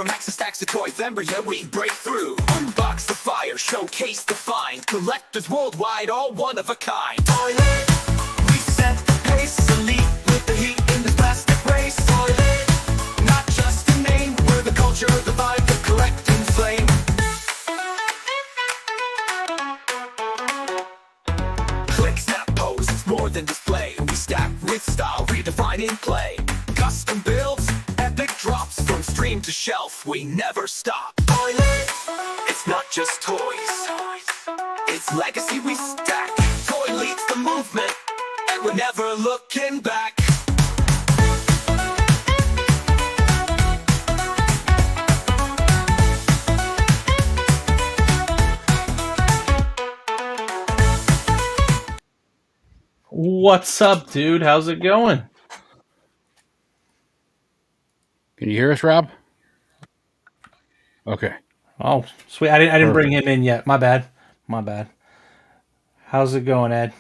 from access stacks to toy members, yeah, we break through. Unbox the fire, showcase the find. Collectors worldwide, all one of a kind. ToyLeet, we set the pace. Elite with the heat in this plastic race. ToyLeet, not just a name, we're the culture, the vibe, the collecting flame. Click, snap, pose, it's more than display. We stack with style, redefining play. Custom builds, epic drops, from stream to shelf, we never stop. ToyLeet, it's not just toys, it's legacy we stack. ToyLeet's the movement, and we're never looking back. What's up, dude? How's it going? Can you hear us, Rob? Okay. Oh, sweet. I didn't bring him in yet. My bad. How's it going, Ed?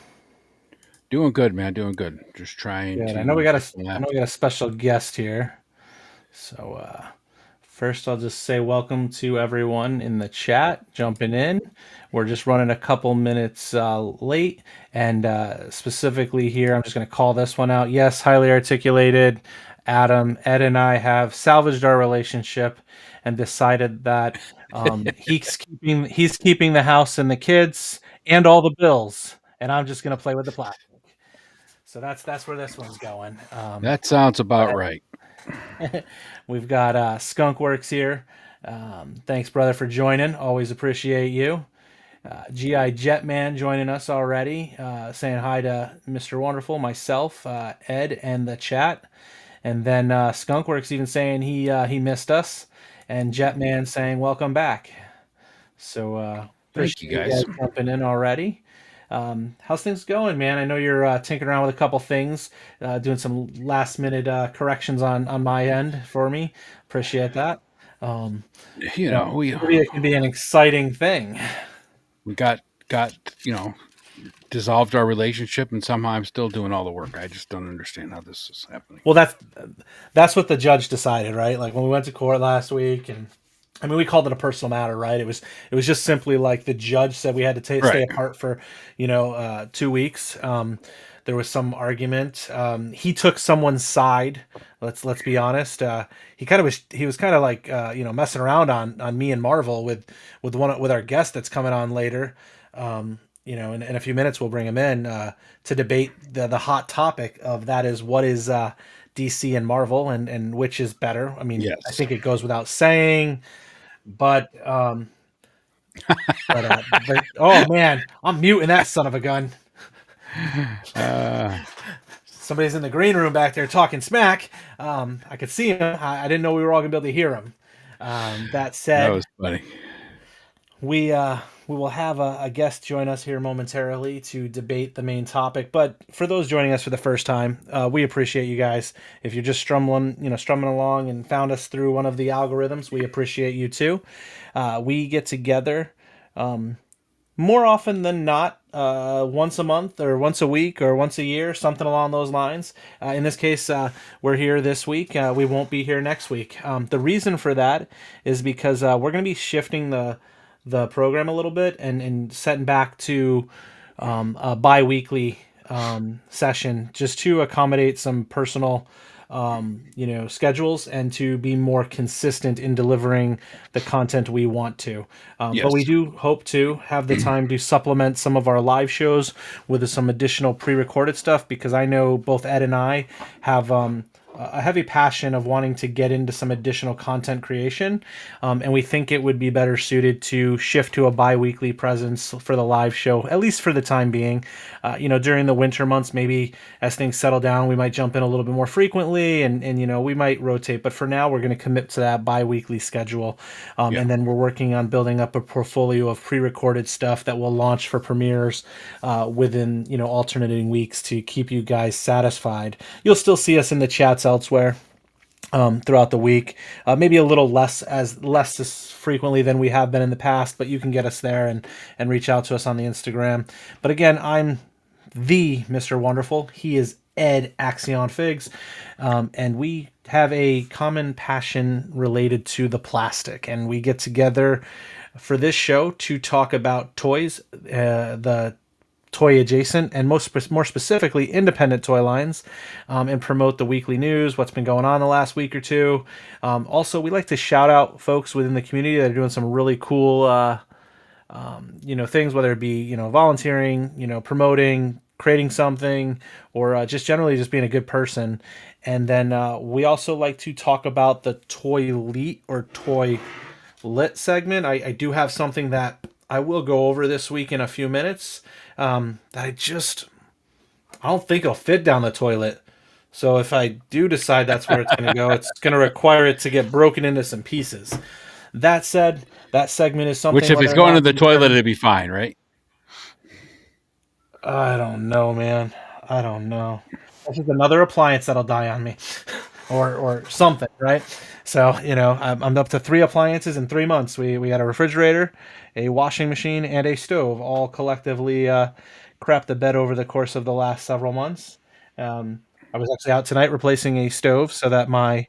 Doing good, man. Doing good. Just trying Good. to. I know we got a special guest here. So first, I'll just say welcome to everyone in the chat jumping in. We're just running a couple minutes late, and specifically here, I'm just going to call this one out. Yes, highly articulated. Adam, Ed, and I have salvaged our relationship and decided that he's keeping the house and the kids and all the bills, and I'm just going to play with the plastic. So that's where this one's going. That sounds about right. We've got Skunkworks here. Thanks, brother, for joining. Always appreciate you. GI Jetman joining us already, saying hi to Mr. Wundrful, myself, Ed, and the chat. And then Skunkworks even saying he missed us, and Jetman saying welcome back. So Thank you guys jumping in already. How's things going, man? I know you're tinkering around with a couple things, doing some last minute corrections on my end for me. Appreciate that. we it can be an exciting thing. We got dissolved our relationship, and somehow I'm still doing all the work. I just don't understand how this is happening. Well, that's what the judge decided, right? Like when we went to court last week, and I mean, we called it a personal matter, right? It was just simply like the judge said we had to stay apart for 2 weeks. There was some argument. He took someone's side. Let's be honest. He was kind of like messing around on me and Marvel with our guest that's coming on later. In a few minutes we'll bring him in to debate the hot topic of that is what is DC and Marvel and which is better. I mean, yes. I think it goes without saying, but oh man, I'm muting that son of a gun. Somebody's in the green room back there talking smack. I could see him. I didn't know we were all gonna be able to hear him. That said, that was funny. We will have a guest join us here momentarily to debate the main topic. But for those joining us for the first time, we appreciate you guys. If you're just strumming along and found us through one of the algorithms, we appreciate you too. We get together more often than not, once a month or once a week or once a year, something along those lines. In this case, we're here this week. We won't be here next week. The reason for that is because we're going to be shifting the program a little bit and setting back to a bi-weekly session just to accommodate some personal schedules and to be more consistent in delivering the content we want to. Yes. But we do hope to have the time to supplement some of our live shows with some additional pre-recorded stuff, because I know both Ed and I have a heavy passion of wanting to get into some additional content creation, and we think it would be better suited to shift to a bi-weekly presence for the live show, at least for the time being. During the winter months, maybe as things settle down, we might jump in a little bit more frequently, and we might rotate. But for now, we're going to commit to that bi-weekly schedule, and then we're working on building up a portfolio of pre-recorded stuff that will launch for premieres within alternating weeks to keep you guys satisfied. You'll still see us in the chats elsewhere throughout the week, maybe a little less as frequently than we have been in the past, but you can get us there and reach out to us on the Instagram. But again, I'm the Mr. Wundrful. He is Ed Axion Figs, and we have a common passion related to the plastic, and we get together for this show to talk about toys, the toy adjacent and more specifically independent toy lines, and promote the weekly news, what's been going on the last week or two. Also, we like to shout out folks within the community that are doing some really cool things, whether it be volunteering, promoting, creating something, or just generally just being a good person. And then we also like to talk about the ToyLeet or Toy Lit segment. I do have something that I will go over this week in a few minutes, that I don't think it'll fit down the toilet. So if I do decide that's where it's going to go, it's going to require it to get broken into some pieces. That said, that segment is something. Which, if whether it's or going to not the we toilet, turn- it'd be fine, right? I don't know, man. I don't know. That's just another appliance that'll die on me, or something, right? So I'm up to 3 appliances in 3 months. We had a refrigerator, a washing machine, and a stove, all collectively crap the bed over the course of the last several months. I was actually out tonight replacing a stove so that my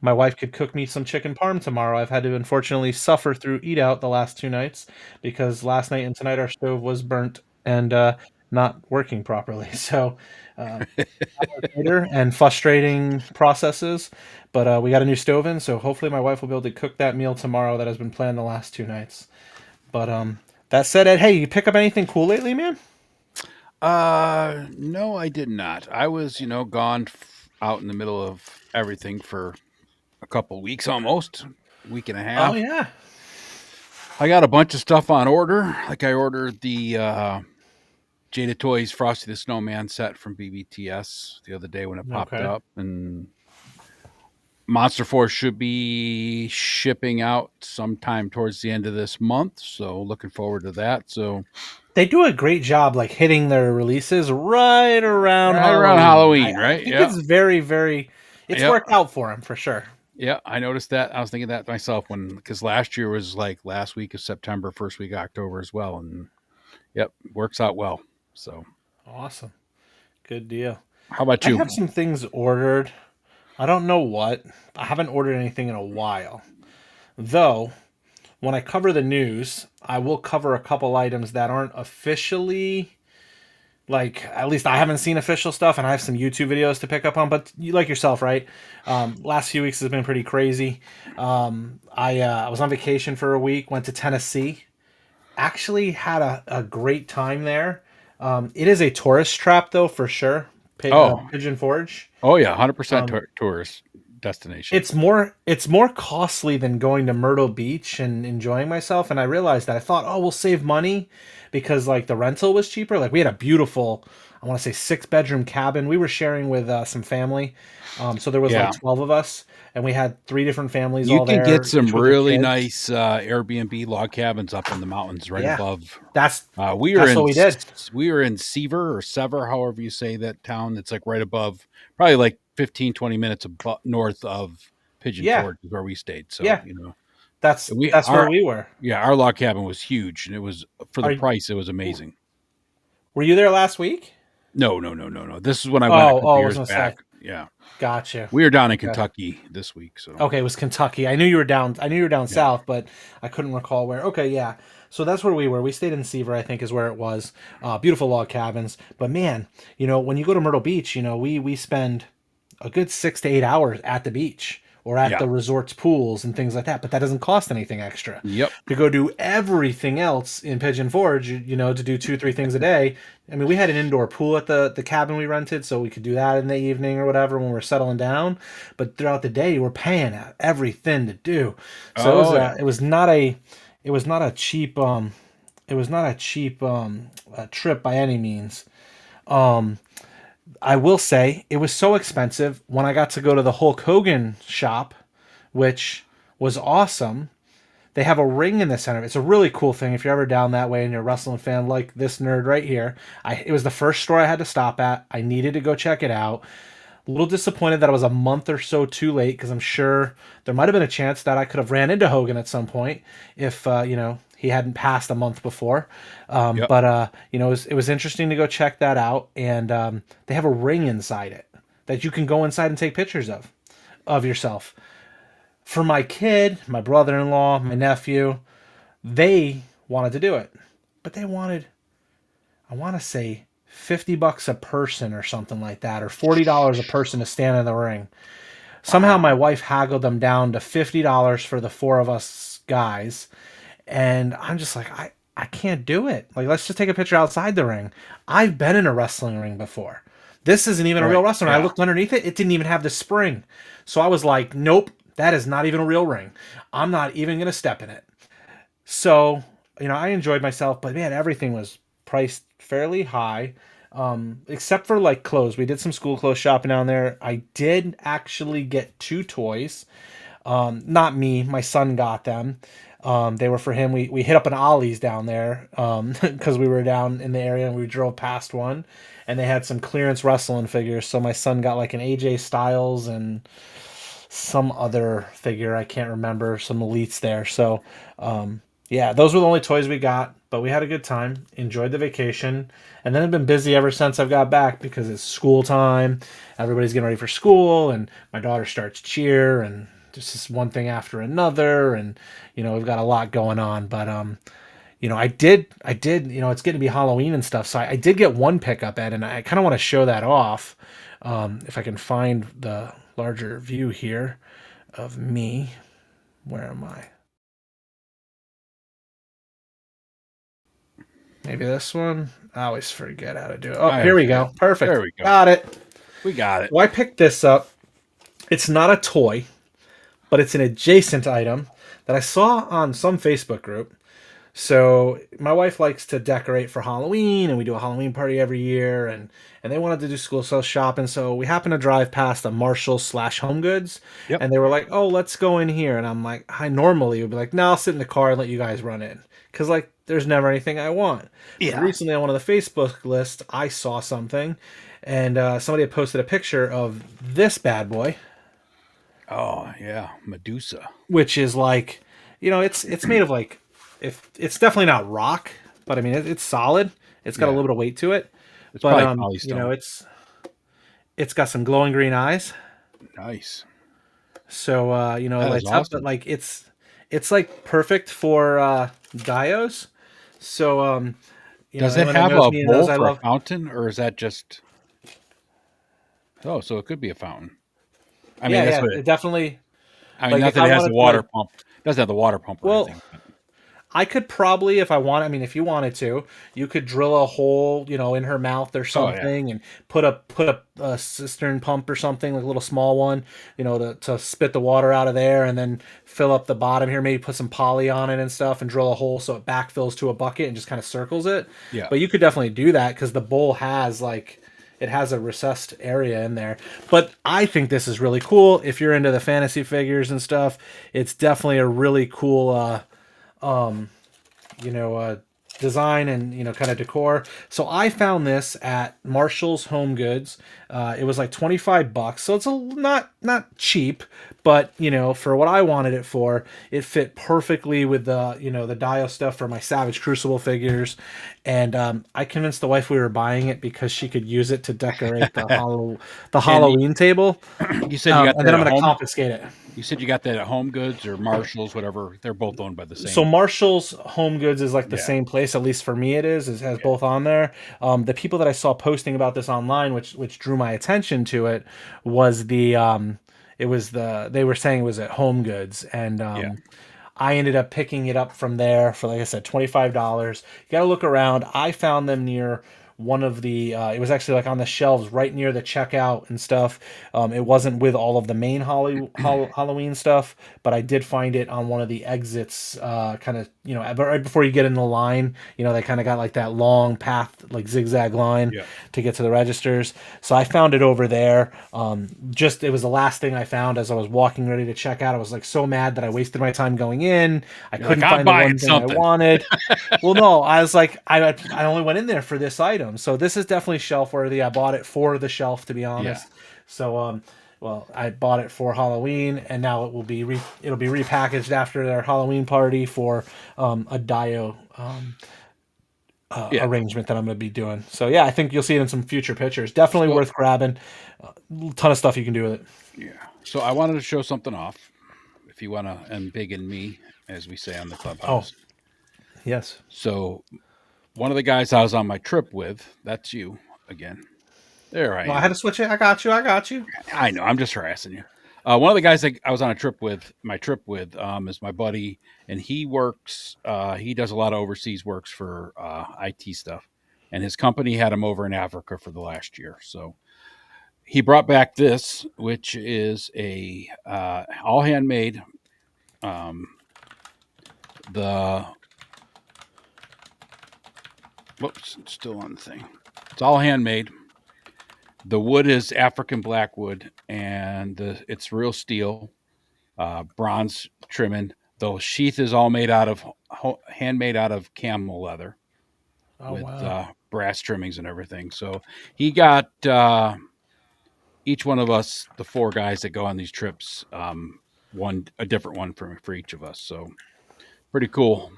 wife could cook me some chicken parm tomorrow. I've had to unfortunately suffer through eat out the last 2 nights because last night and tonight our stove was burnt and not working properly. So later and frustrating processes, but we got a new stove in, so hopefully my wife will be able to cook that meal tomorrow that has been planned the last 2 nights. But that said, Ed, hey, you pick up anything cool lately, man? No, I did not. I was, gone out in the middle of everything for a couple weeks, almost week and a Oh half. yeah. I got a bunch of stuff on order. Like I ordered the Jada Toys Frosty the Snowman set from BBTS the other day when it popped Okay. up, and Monster Force should be shipping out sometime towards the end of this month. So looking forward to that. So They do a great job like hitting their releases right around right around Halloween. I, Halloween, I right? think Yeah. it's very it's Yeah. worked out for them for sure. Yeah, I noticed that. I was thinking that myself because last year was like last week of September, first week of October as well, and yep, works out well. So, Awesome. Good deal. how about I you? have some things ordered. I don't know what. I haven't ordered anything in a while. Though, when I cover the news, I will cover a couple items that aren't officially, like, at least I haven't seen official stuff, and I have some YouTube videos to pick up on. But you, like yourself, right? Last few weeks has been pretty crazy. I was on vacation for a week, went to Tennessee. Actually had a great time there. It is a tourist trap, though, for sure. Oh, Pigeon Forge. oh yeah, 100% tourist destination. It's more costly than going to Myrtle Beach and enjoying myself. And I realized that I thought, oh, we'll save money because like the rental was cheaper. Like we had a beautiful, I want to say 6-bedroom cabin. We were sharing with some family. So there was Yeah, like 12 of us, and we had 3 different families you all can get there, each some with their really kids. nice Airbnb log cabins up in the mountains right Yeah, above. that's We were that's what in we did. Sever or Sever, however you say that town. It's like right above, probably like 15, 20 minutes north of Pigeon Yeah, Forge is where we stayed. So yeah, that's we that's where our we were. yeah, our log cabin was huge, and it was for the Are price. It was amazing. Were you there last week? No, no, no, no, no. This is when I went a Oh, couple I was years gonna say. back. Yeah, Gotcha. we were down in Okay. Kentucky this week. So Okay, it was Kentucky. I knew you were down. I knew you were down yeah, south, but I couldn't recall where. Okay, yeah. So that's where we were. We stayed in Seaver, I think, is where it was. Beautiful log cabins. But man, when you go to Myrtle Beach, we spend a good 6 to 8 hours at the beach or at yeah, the resort's pools and things like that. But that doesn't cost anything extra. yep. To go do everything else in Pigeon Forge, to do 2, 3 things a day. I mean, we had an indoor pool at the cabin we rented, so we could do that in the evening or whatever when we're settling down. But throughout the day, you were paying everything to do. So Oh yeah, it was not a cheap trip by any means. I will say it was so expensive when I got to go to the Hulk Hogan shop, which was awesome. They have a ring in the center. It's a really cool thing if you're ever down that way and you're a wrestling fan like this nerd right here. It was the first store I had to stop at. I needed to go check it out. A little disappointed that I was a month or so too late because I'm sure there might have been a chance that I could have ran into Hogan at some point if he hadn't passed a month before. Yep. But it was interesting to go check that out, and they have a ring inside it that you can go inside and take pictures of yourself. For my kid, my brother-in-law, my nephew, they wanted to do it, but they wanted, I want to say, $50 a person or something like that, or $40 a person to stand in the ring. Somehow my wife haggled them down to $50 for the four of us guys, and I'm just like, I can't do it. Like, let's just take a picture outside the ring. I've been in a wrestling ring before. This isn't even a real Right. wrestling ring. I Yeah. looked underneath it. It didn't even have the spring. So I was like, nope, that is not even a real ring. I'm not even going to step in it. So, I enjoyed myself, but man, everything was priced fairly high, except for like clothes. We did some school clothes shopping down there. I did actually get two toys. Not me, my son got them. They were for him. We hit up an Ollie's down there because we were down in the area and we drove past one, and they had some clearance wrestling figures. So my son got like an AJ Styles and some other figure I can't remember, some elites there. So yeah, those were the only toys we got, but we had a good time, enjoyed the vacation, and then I've been busy ever since I've got back because it's school time. Everybody's getting ready for school, and my daughter starts cheer, and just one thing after another, and we've got a lot going on. But I did, it's getting to be Halloween and stuff, so I did get one pickup, Ed, and I kind of want to show that off. If I can find the larger view here of me. Where am I? Maybe this one? I always forget how to do it. Oh, here we go. Perfect. There we go. Got it. We got it. Well, I picked this up. It's not a toy, but it's an adjacent item that I saw on some Facebook group. So my wife likes to decorate for Halloween, and we do a Halloween party every year, and they wanted to do school sales shopping. So we happened to drive past a Marshall/Home Goods, Yep. and they were like, "Oh, let's go in here." And I'm like, I normally would be like, "No, I'll sit in the car and let you guys run in," because like there's never anything I want. Yeah. But recently on one of the Facebook lists, I saw something, and somebody had posted a picture of this bad boy, Oh yeah, Medusa. which is like, it's made of like, if it's definitely not rock, but I mean it's solid. It's got a Yeah. little bit of weight to it, It's but probably polystone. it's got some glowing green eyes. Nice. So it That is lights up, but awesome. like it's like perfect for dios. So Does it anyone that have knows a me bowl knows I for a love. fountain, or is that just? Oh, so it could be a fountain. I mean, Yeah, that's yeah, what. it definitely. I mean, Like not if that I it has the wanted to water like, pump. It doesn't have the water pump or well, anything. I could probably, if I want, I mean, if you wanted to, you could drill a hole, in her mouth or Oh yeah. something, and put a cistern pump or something, like a little small one, to spit the water out of there, and then fill up the bottom here. Maybe put some poly on it and stuff, and drill a hole so it backfills to a bucket and just kind of circles it. Yeah. But you could definitely do that because the bowl has like it has a recessed area in there. But I think this is really cool if you're into the fantasy figures and stuff. It's definitely a really cool. You know, design and kind of decor. So I found this at Marshall's Home Goods. It was like $25, so it's not cheap, but for what I wanted it for, it fit perfectly with the Dio stuff for my Savage Crucible figures, and I convinced the wife we were buying it because she could use it to decorate the And Halloween table, you said you got and that then I'm at going to home. confiscate it. You said you got that at Home Goods or Marshalls, whatever. They're both owned by the So same. Marshall's Home Goods is like the Yeah. same place, at least for me it is. It has Yeah. both on there. The people that I saw posting about this online, which drew my attention to it, was they were saying it was at Home Goods, and Yeah. I ended up picking it up from there for, like I said, $25. You got to look around. I found them near one of the. It was actually like on the shelves right near the checkout and stuff. It wasn't with all of the main Halloween stuff, but I did find it on one of the exits. Kind of right before you get in the line. They kind of got like that long path, like zigzag line Yeah. to get to the registers. So I found it over there. It was the last thing I found as I was walking ready to check out. I was like so mad that I wasted my time going in. I couldn't like, I'm find the buying one thing I something. wanted. Well, no, I was like, I only went in there for this item. them. So this is definitely shelf worthy. I bought it for the shelf, to be honest. Yeah. So well, I bought it for Halloween, and now it will be it'll be repackaged after their Halloween party for a Dio Yeah. arrangement that I'm going to be doing. So yeah, I think you'll see it in some future pictures. Definitely So, worth grabbing. Ton of stuff you can do with it. yeah. So I wanted to show something off. If you want to embiggen me, as we say on the Oh, clubhouse. yes. So one of the guys I was on my trip with, that's you again. There I No, I had am. to switch it. I got you. I got you. I know. I'm just harassing you. One of the guys that I was on a trip with, is my buddy, and he works. He does a lot of overseas works for IT stuff, and his company had him over in Africa for the last year. So he brought back this, which is a all handmade. The whoops, it's still on the thing. It's all handmade. The wood is African blackwood, and it's real steel, bronze trimming. The sheath is all made out of handmade out of camel leather Oh with wow. brass trimmings and everything. So he got each one of us, the four guys that go on these trips, a different one for each of us. So pretty cool.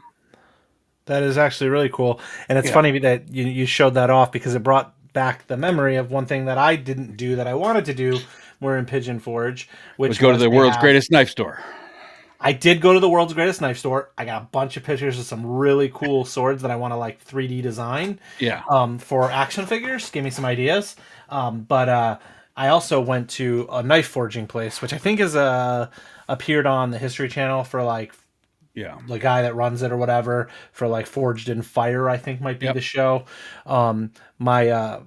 That is actually really cool. And it's Yeah, funny that you showed that off because it brought back the memory of one thing that I didn't do that I wanted to do. We're in Pigeon Forge, let's which go to was the they world's have. greatest knife store. I did go to the world's greatest knife store. I got a bunch of pictures of some really cool swords that I want to like 3D design Yeah, for action figures. Give me some ideas. But I also went to a knife forging place, which I think is appeared on the History Channel for like yeah, the guy that runs it or whatever for like Forged in Fire, I think might be yep, the show. My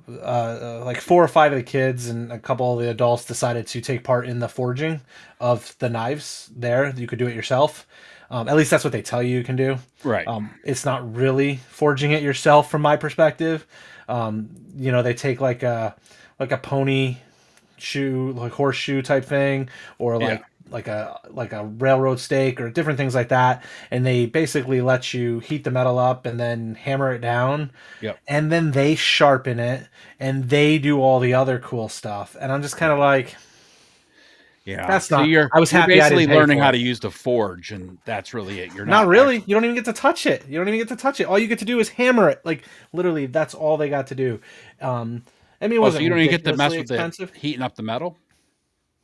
like 4 or 5 of the kids and a couple of the adults decided to take part in the forging of the knives there. You could do it yourself. At least that's what they tell you can do. right. It's not really forging it yourself from my perspective. They take like a pony shoe, like horseshoe type thing, or Yeah, like a railroad stake or different things like that, and they basically let you heat the metal up and then hammer it down, yep, and then they sharpen it and they do all the other cool stuff. And I'm just kind of like, yeah. that's So not. you're I was you're happy I didn't basically pay learning for how it. to use the forge, and that's really it. You're Not not really. actually. You don't even get to touch it. You don't even get to touch it. All you get to do is hammer it. Like literally, that's all they got to do. I mean, it Oh, so wasn't you don't even get to ridiculously mess with it expensive. heating up the metal.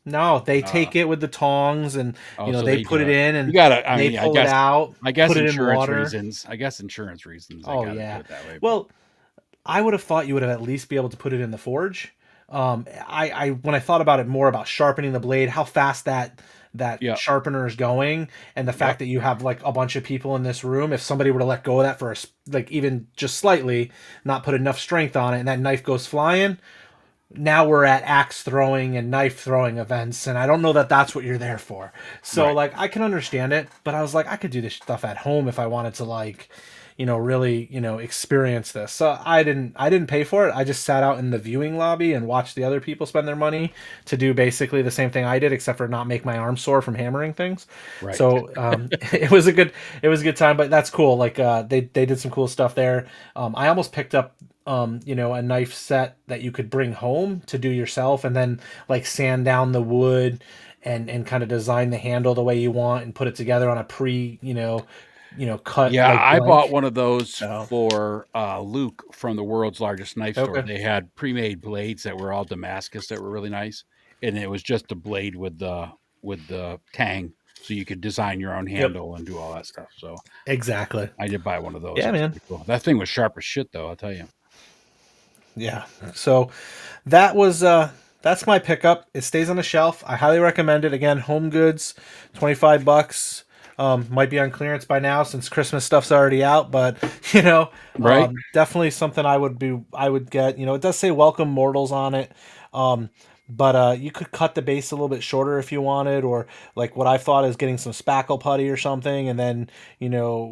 No, they Uh, take it with the tongs and oh, so they they put do it it. in You and gotta. I they mean, pull it out, I guess put it in insurance water. reasons. I guess insurance reasons. They Oh got to do yeah. it that way. But Well, I would have thought you would have at least be able to put it in the forge. I when I thought about it more about sharpening the blade, how fast that yeah, sharpener is going, and the yep, fact that you have like a bunch of people in this room, if somebody were to let go of that for like even just slightly, not put enough strength on it, and that knife goes flying, now we're at axe throwing and knife throwing events, and I don't know that that's what you're there for. So right. like I can understand it, but I was like I could do this stuff at home if I wanted to like really experience this. So I didn't pay for it. I just sat out in the viewing lobby and watched the other people spend their money to do basically the same thing I did, except for not make my arm sore from hammering things. Right. So it was a good time. But that's cool. Like they did some cool stuff there. I almost picked up a knife set that you could bring home to do yourself, and then like sand down the wood and kind of design the handle the way you want and put it together on a cut Yeah, like I bought blank. one of those So for Luke from the world's largest knife store. okay. They had pre-made blades that were all Damascus that were really nice, and it was just a blade with the tang, so you could design your own Yep. handle and do all that stuff. So Exactly. I did buy one of those. Yeah, It was man. pretty cool. That thing was sharp as shit, though. I'll tell you. Yeah. So that was that's my pickup. It stays on the shelf. I highly recommend it. Again, Home Goods, $25. Might be on clearance by now since Christmas stuff's already out, but Right? definitely something I would get. It does say welcome mortals on it. Um, but you could cut the base a little bit shorter if you wanted, or like what I thought is getting some spackle putty or something, and then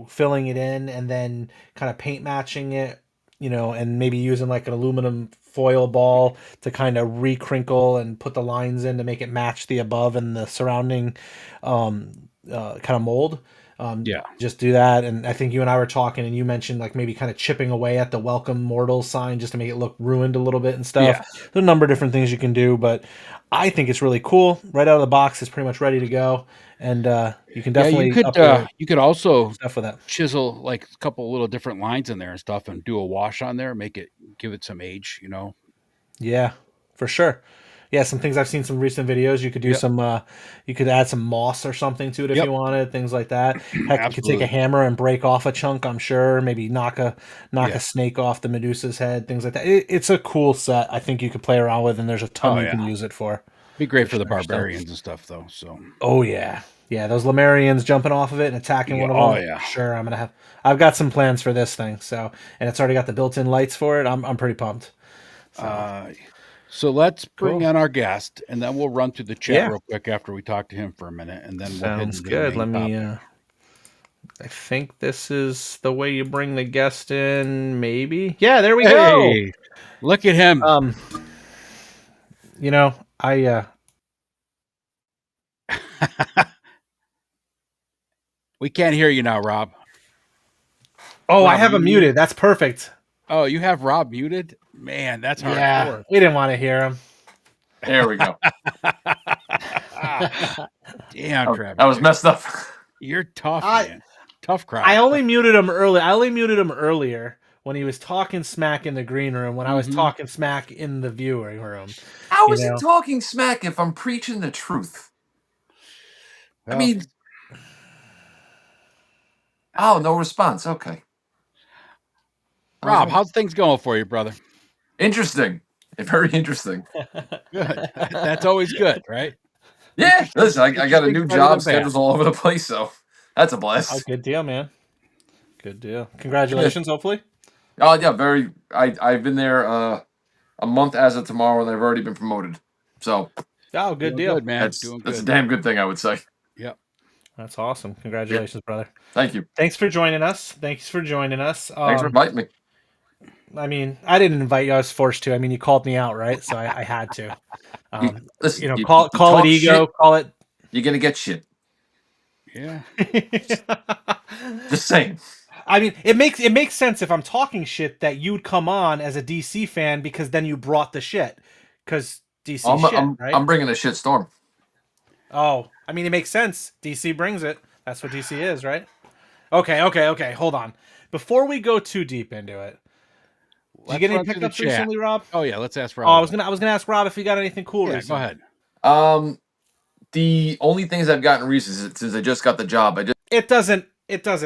filling it in, and then kind of paint matching it, and maybe using like an aluminum foil ball to kind of recrinkle and put the lines in to make it match the above and the surrounding kind of mold. Yeah. Just do that. And I think you and I were talking, and you mentioned like maybe kind of chipping away at the welcome mortals sign just to make it look ruined a little bit and stuff. Yeah. There's a number of different things you can do, but I think it's really cool. Right out of the box, it's pretty much ready to go, and you can Yeah, definitely upgrade you could also stuff with that. chisel like a couple little different lines in there and stuff and do a wash on there, give it some age, Yeah, for sure. Yeah, some things I've seen some recent videos. You could do Yep. some. You could add some moss or something to it if Yep. you wanted. Things like that. Heck, you could take a Absolutely. hammer and break off a chunk. I'm sure. Maybe knock a Yeah. snake off the Medusa's head. Things like that. It's a cool set. I think you could play around with, and there's a ton Oh, you yeah. can use it for. Be great for For the sure, so- barbarians and stuff though. So Oh yeah, yeah. Those Lemurians jumping off of it and attacking Yeah, one of oh, them. yeah. Sure, I'm gonna have. I've got some plans for this thing. So, and it's already got the built-in lights for it. I'm pretty pumped. So let's bring Cool. in our guest, and then we'll run through the chat Yeah. real quick after we talk to him for a minute, and then we'll head Sounds into good. the Let main me. topic. I think this is the way you bring the guest in. Maybe. Yeah. There we go. Hey, look at him. You know, I. We can't hear you now, Rob. Oh, I Rob, have you him muted. That's perfect. Oh, you have Rob muted? Man, that's hardcore. Yeah. We didn't want to hear him. There we go. Damn, Travis. That was messed up. You're tough, I- man. Tough crowd. I only muted him early. I only muted him earlier when he was talking smack in the green room. When I was talking smack in the viewing room. How You is know? he talking smack if I'm preaching the truth? Well, I mean, oh, no response. Okay. Rob, how's things going for you, brother? Interesting. Very interesting. Good. That's always good, right? Yeah, listen, I got a Interesting new better job, than bad. schedules all over the place, so that's a Oh, blast. good deal, man. Good deal. Congratulations. Hopefully. Oh yeah, very. I've been there a month as of tomorrow, and I've already been promoted. So Oh, good Doing deal. good, man. that's Doing a good. damn good thing, I would say. Yep. That's awesome. Congratulations, brother. Thank you. Thanks for joining us. Thanks for joining us. Thanks for inviting me. I mean, I didn't invite you. I was forced to. I mean, you called me out, right? So I had to. Listen, you call it talk ego. shit, Call it. you're gonna get shit. Yeah. Just saying. I mean, it makes sense if I'm talking shit that you'd come on as a DC fan because then you brought the shit. Because DC right? I'm bringing a shit storm. Oh, I mean, it makes sense. DC brings it. That's what DC is, right? Okay. Hold on. Before we go too deep into it, did you get any pickups recently, Rob? Oh yeah, let's ask Rob. Oh, I was gonna ask Rob if he got anything cool Yeah, recently. go ahead. The only things I've gotten recently since I just got the job, It doesn't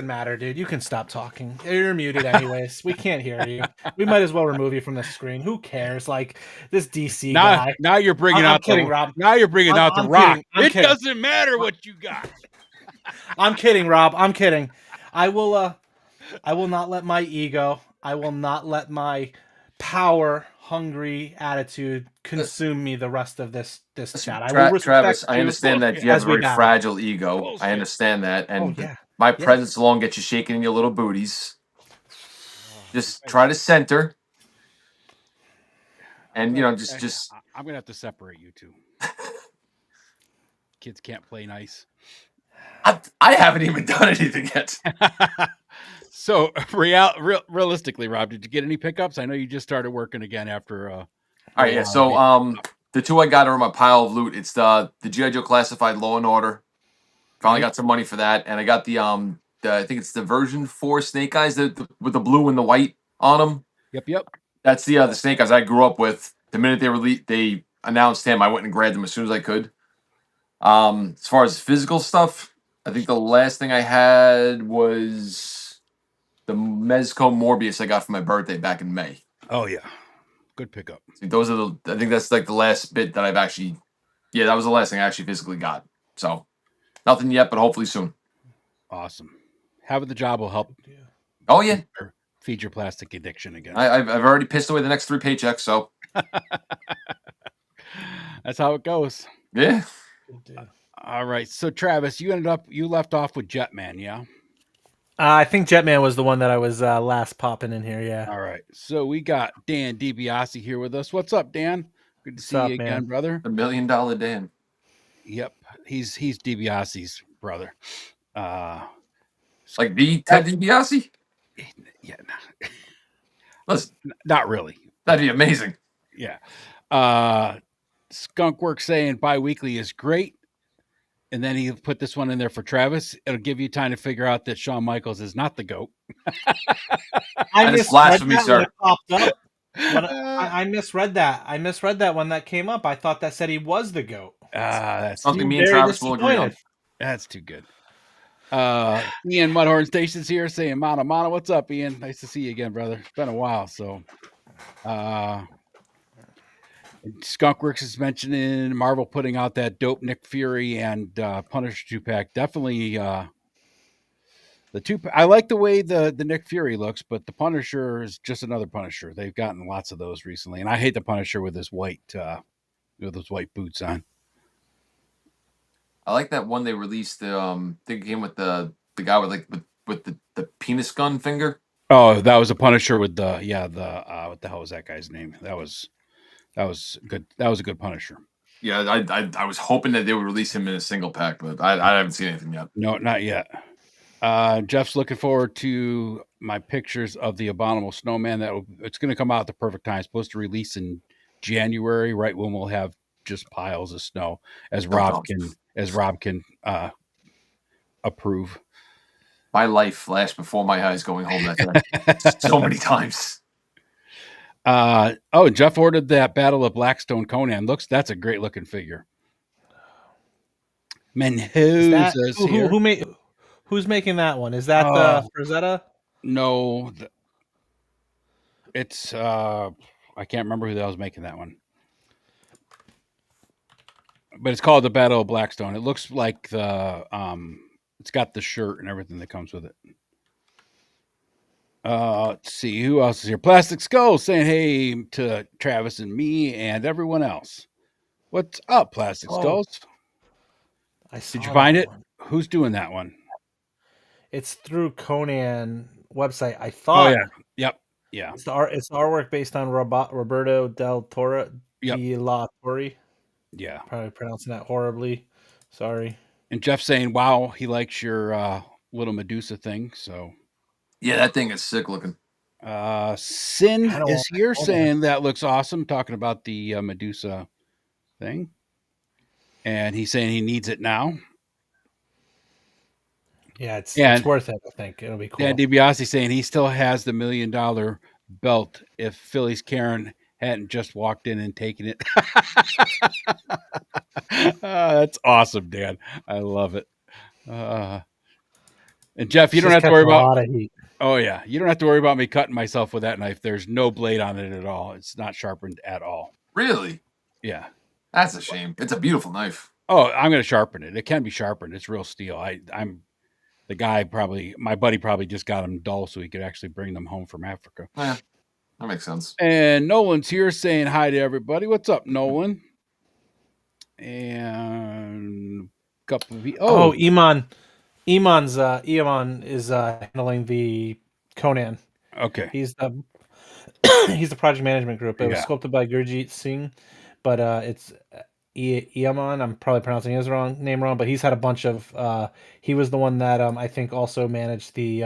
matter, dude. You can stop talking. You're muted anyways. We can't hear you. We might as well remove you from the screen. Who cares? Like this DC guy. Now you're bringing I'm out kidding, the Rob. Now you're bringing out the I'm rock. kidding. I'm It kidding. doesn't matter what you got. I'm kidding, Rob. I'm kidding. I will not let my ego, I will not let my power hungry attitude consume me the rest of this chat. I will respect Travis, I you understand that you have as a we very battle. fragile ego. Bullshit. I understand that, and yeah. my presence alone gets you shaking in your little booties. Just try to center, and just. I'm gonna have to separate you two. Kids can't play nice. I haven't even done anything yet. So, realistically, Rob, did you get any pickups? I know you just started working again after. All right, yeah. So, the two I got are in my pile of loot. It's the GI Joe Classified Law and Order. Finally got some money for that, and I got the I think it's the version 4 Snake Eyes with the blue and the white on them. Yep. That's the Snake Eyes I grew up with. The minute they announced him, I went and grabbed him as soon as I could. As far as physical stuff, I think the last thing I had was the Mezco Morbius I got for my birthday back in May. Oh yeah, good pickup. Those are I think that's like the last bit that I've actually. Yeah, that was the last thing I actually physically got. So nothing yet, but hopefully soon. Awesome. Having the job will help. Oh yeah, Feed your plastic addiction again. I've already pissed away the next 3 paychecks. So That's how it goes. yeah. All right. So Travis, you left off with Jetman, yeah? I think Jetman was the one that I was last popping in here. Yeah. All right. So we got Dan DiBiase here with us. What's up, Dan? Good to see you again, man? brother. $1 million Dan. Yep. He's DiBiase's brother. Like the Ted DiBiase? Yeah, Listen, not really. that'd be amazing. Yeah. Skunkworks saying bi-weekly is great. And then he put this one in there for Travis. It'll give you time to figure out that Shawn Michaels is not the GOAT. I That is misread blasphemy, that when sir. it popped up. I misread that. I misread that when that came up. I thought that said he was the GOAT. That's Something me and Very Travis will agree on. disappointed. That's too good. Ian Mudhorn Station's here saying, Mana, what's up, Ian? Nice to see you again, brother. It's been a while. So, Skunkworks is mentioning Marvel putting out that dope Nick Fury and Punisher 2-pack. Definitely the two. I like the way the Nick Fury looks, but the Punisher is just another Punisher. They've gotten lots of those recently, and I hate the Punisher with his white boots on. I like that one they released. I think it came with the guy with the penis gun finger. Oh, that was a Punisher with what the hell was that guy's name? That was good. That was a good Punisher. Yeah, I was hoping that they would release him in a single pack, but I haven't seen anything yet. No, not yet. Jeff's looking forward to my pictures of the Abominable Snowman. It's going to come out at the perfect time. It's supposed to release in January, right when we'll have just piles of snow, as Rob can approve. My life flashed before my eyes going home that day so many times. Jeff ordered that Battle of Blackstone Conan. That's a great looking figure. Who's making that one? Is that the Frazetta? No, it's I can't remember who the hell was making that one. But it's called the Battle of Blackstone. It looks like it's got the shirt and everything that comes with it. Let's see who else is here. Plastic Skull saying hey to Travis and me and everyone else. What's up, Plastic Skulls? Did you find it? Who's doing that one? It's through Conan website. I thought. Oh yeah. Yep. Yeah. It's the artwork based on Roberto del Toro. Yep. De La Torre. Yeah. Probably pronouncing that horribly. Sorry. And Jeff saying, wow, he likes your little Medusa thing. So yeah, that thing is sick looking. Sin is here saying that looks awesome, talking about the Medusa thing. And he's saying he needs it now. Yeah, it's worth it, I think. It'll be cool. Dan DiBiase saying he still has the $1 million belt if Philly's Karen hadn't just walked in and taken it. That's awesome, Dan. I love it. And Jeff, you don't have to worry about a lot of heat. Oh yeah, you don't have to worry about me cutting myself with that knife. There's no blade on it at all. It's not sharpened at all. Really? Yeah. That's a shame. It's a beautiful knife. Oh, I'm going to sharpen it. It can be sharpened. It's real steel. I'm the guy my buddy probably just got them dull so he could actually bring them home from Africa. Yeah, that makes sense. And Nolan's here saying hi to everybody. What's up, Nolan? And a couple of Iman is handling the Conan. Okay. He's the project management group. It was sculpted by Gurjeet Singh, but it's Iman. I'm probably pronouncing his name wrong, but he's had a bunch of. He was the one that I think also managed the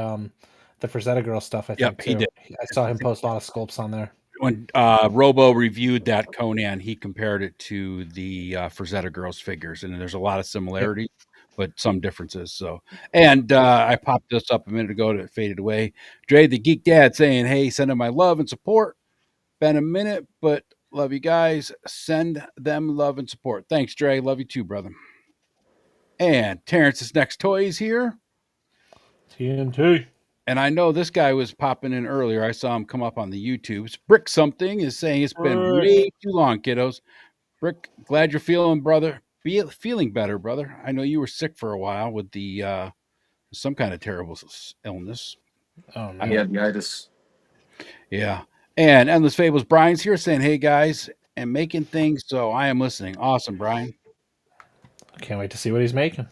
Frazetta Girl stuff. I think he did. I saw him post a lot of sculpts on there. When Robo reviewed that Conan, he compared it to the Frazetta Girls figures, and there's a lot of similarities, but some differences. So, and I popped this up a minute ago and it faded away. Dre, the Geek Dad, saying, "Hey, send him my love and support. Been a minute, but love you guys. Send them love and support. Thanks, Dre. Love you too, brother." And Terrence's next toy is here. TNT. And I know this guy was popping in earlier. I saw him come up on the YouTubes. Brick something is saying it's been way too long, kiddos. Brick, glad you're feeling better, brother. I know you were sick for a while with the some kind of terrible illness. Oh man, itis. Yeah. And Endless Fables Brian's here saying, "Hey guys, and making things, so I am listening." Awesome, Brian. Can't wait to see what he's making.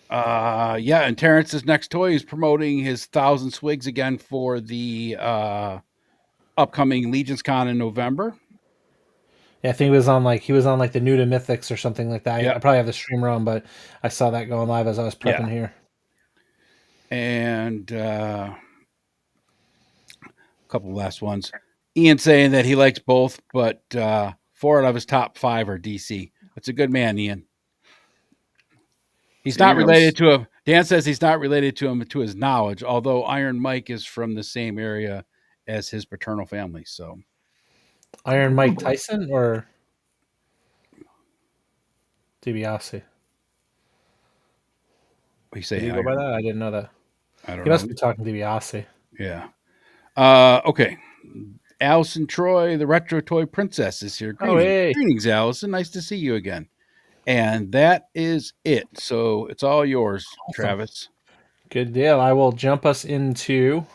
And Terrence's next toy is promoting his 1,000 Swigs again for the upcoming Legions Con in November. Yeah, I think he was on the New to Mythics or something like that. I probably have the stream wrong, but I saw that going live as I was prepping here. And a couple of last ones. Ian saying that he likes both, but 4 out of his top 5 are DC. That's a good man, Ian. He's not related to him. Dan says he's not related to him to his knowledge, although Iron Mike is from the same area as his paternal family. So, Iron Mike Tyson or DiBiase? what you say? Did you go by that? I didn't know that. I don't He know. must be talking DiBiase. Yeah. Okay. Allison Troy, the retro toy princess, is here. Oh, hey. Greetings, Allison. Nice to see you again. And that is it. So it's all yours, Awesome. Travis. Good deal. I will jump us into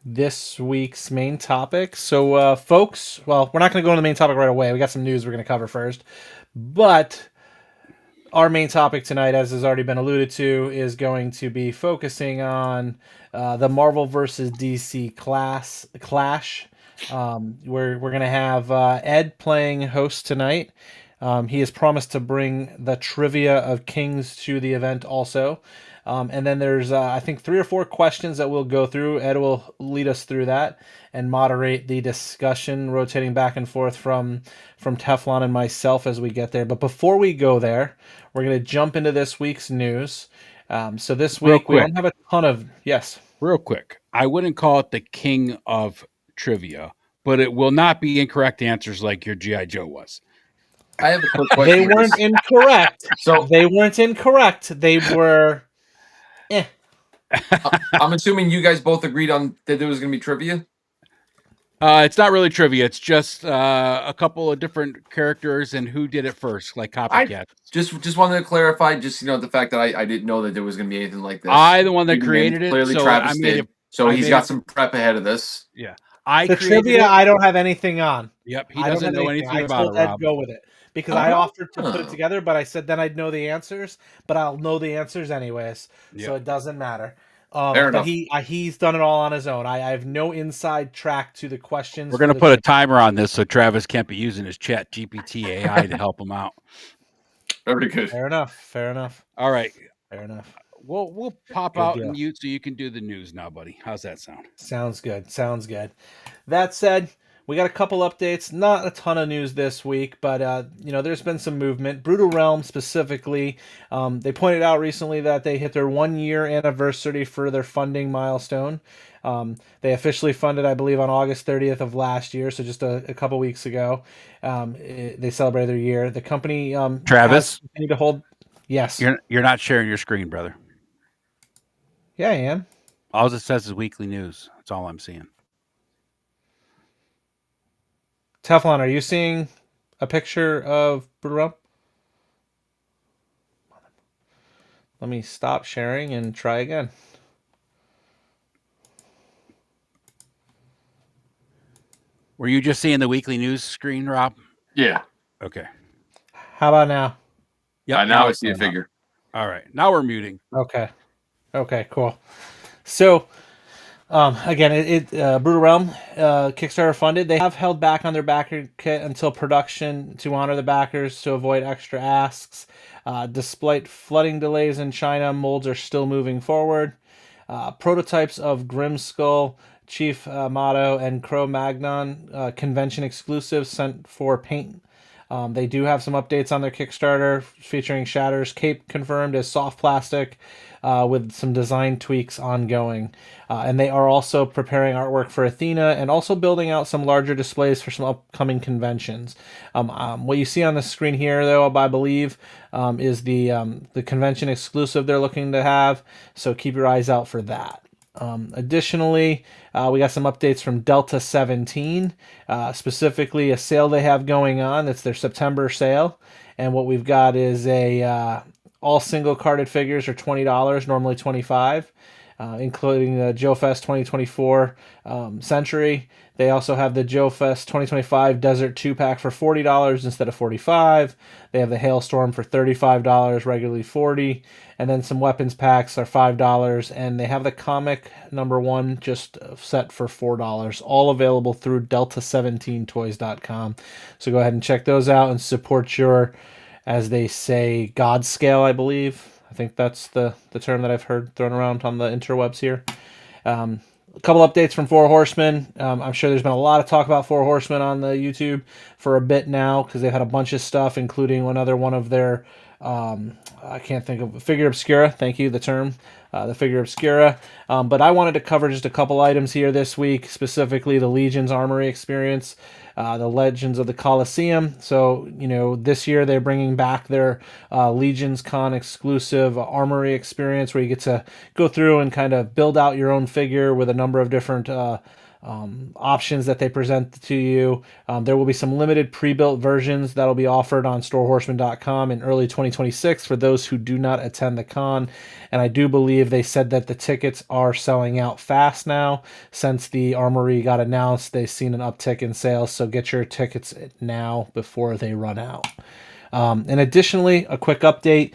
this week's main topic. So, folks, well, we're not going to go into the main topic right away. We got some news we're going to cover first. But our main topic tonight, as has already been alluded to, is going to be focusing on the Marvel versus DC clash. We're going to have Ed playing host tonight. He has promised to bring the Trivia of Kings to the event also. And then there's, I think, 3 or 4 questions that we'll go through. Ed will lead us through that and moderate the discussion, rotating back and forth from Teflon and myself as we get there. But before we go there, we're going to jump into this week's news. So this week, we don't have a ton of... Yes. Real quick. I wouldn't call it the king of trivia, but it will not be incorrect answers like your G.I. Joe was. I have a quick question. They weren't incorrect. So they weren't incorrect. They were... I'm assuming you guys both agreed on that there was going to be trivia? It's not really trivia. It's just a couple of different characters and who did it first, like copycats. Just wanted to clarify, the fact that I didn't know that there was going to be anything like this. I, the one that Even created it. Clearly, So Travis did. So he's got some prep ahead of this. Yeah. The trivia, I don't have anything on. Yep. He doesn't know anything about it, I told Ed Rob. go with it. Because I offered to put it together, but I said then I'd know the answers, but I'll know the answers anyways. Yep. So it doesn't matter. Fair enough. But he's done it all on his own. I have no inside track to the questions. We're going to put a timer on this so Travis can't be using his chat GPT AI to help him out. Very good. Fair enough. All right. Fair enough. We'll pop out and mute so you can do the news now, buddy. How's that sound? Sounds good. That said, we got a couple updates. Not a ton of news this week, but there's been some movement. Brutal Realm specifically, they pointed out recently that they hit their 1-year anniversary for their funding milestone. They officially funded, I believe, on August 30th of last year, so just a couple weeks ago. They celebrated their year. The company, Travis, continued to hold. Yes, you're not sharing your screen, brother. Yeah, I am. All it says is weekly news. That's all I'm seeing. Teflon, are you seeing a picture of Brutal Realm? Let me stop sharing and try again. Were you just seeing the weekly news screen, Rob? Yeah. Okay. How about now? Yeah. Now I see a figure. All right. Now we're muting. Okay, cool. So, again, Brutal Realm, Kickstarter funded. They have held back on their backer kit until production to honor the backers to avoid extra asks. Despite flooding delays in China, molds are still moving forward. Prototypes of Grimskull, Chief Motto, and Cro-Magnon convention exclusives sent for paint. They do have some updates on their Kickstarter featuring Shatter's cape confirmed as soft plastic with some design tweaks ongoing. And they are also preparing artwork for Athena and also building out some larger displays for some upcoming conventions. What you see on the screen here, though, I believe, is the convention exclusive they're looking to have. So keep your eyes out for that. Additionally, we got some updates from Delta 17, specifically a sale they have going on. It's their September sale. And what we've got is all single carded figures are $20, normally $25, including the Joe Fest 2024 Century. They also have the Joe Fest 2025 Desert 2-pack for $40 instead of $45. They have the Hailstorm for $35, regularly $40. And then some weapons packs are $5. And they have the comic #1 just set for $4. All available through Delta17Toys.com. So go ahead and check those out and support your, as they say, God scale, I believe. I think that's the term that I've heard thrown around on the interwebs here. A couple updates from Four Horsemen. I'm sure there's been a lot of talk about Four Horsemen on the YouTube for a bit now because they've had a bunch of stuff, including another one of their I can't think of figure obscura. Thank you, the term, the figure obscura. But I wanted to cover just a couple items here this week, specifically the Legion's Armory experience, the Legends of the Colosseum. So this year they're bringing back their Legions Con exclusive Armory experience, where you get to go through and kind of build out your own figure with a number of different options that they present to you. There will be some limited pre-built versions that'll be offered on storehorseman.com in early 2026 for those who do not attend the con. And I do believe they said that the tickets are selling out fast now. Since the Armory got announced, they've seen an uptick in sales, so get your tickets now before they run out. And additionally, a quick update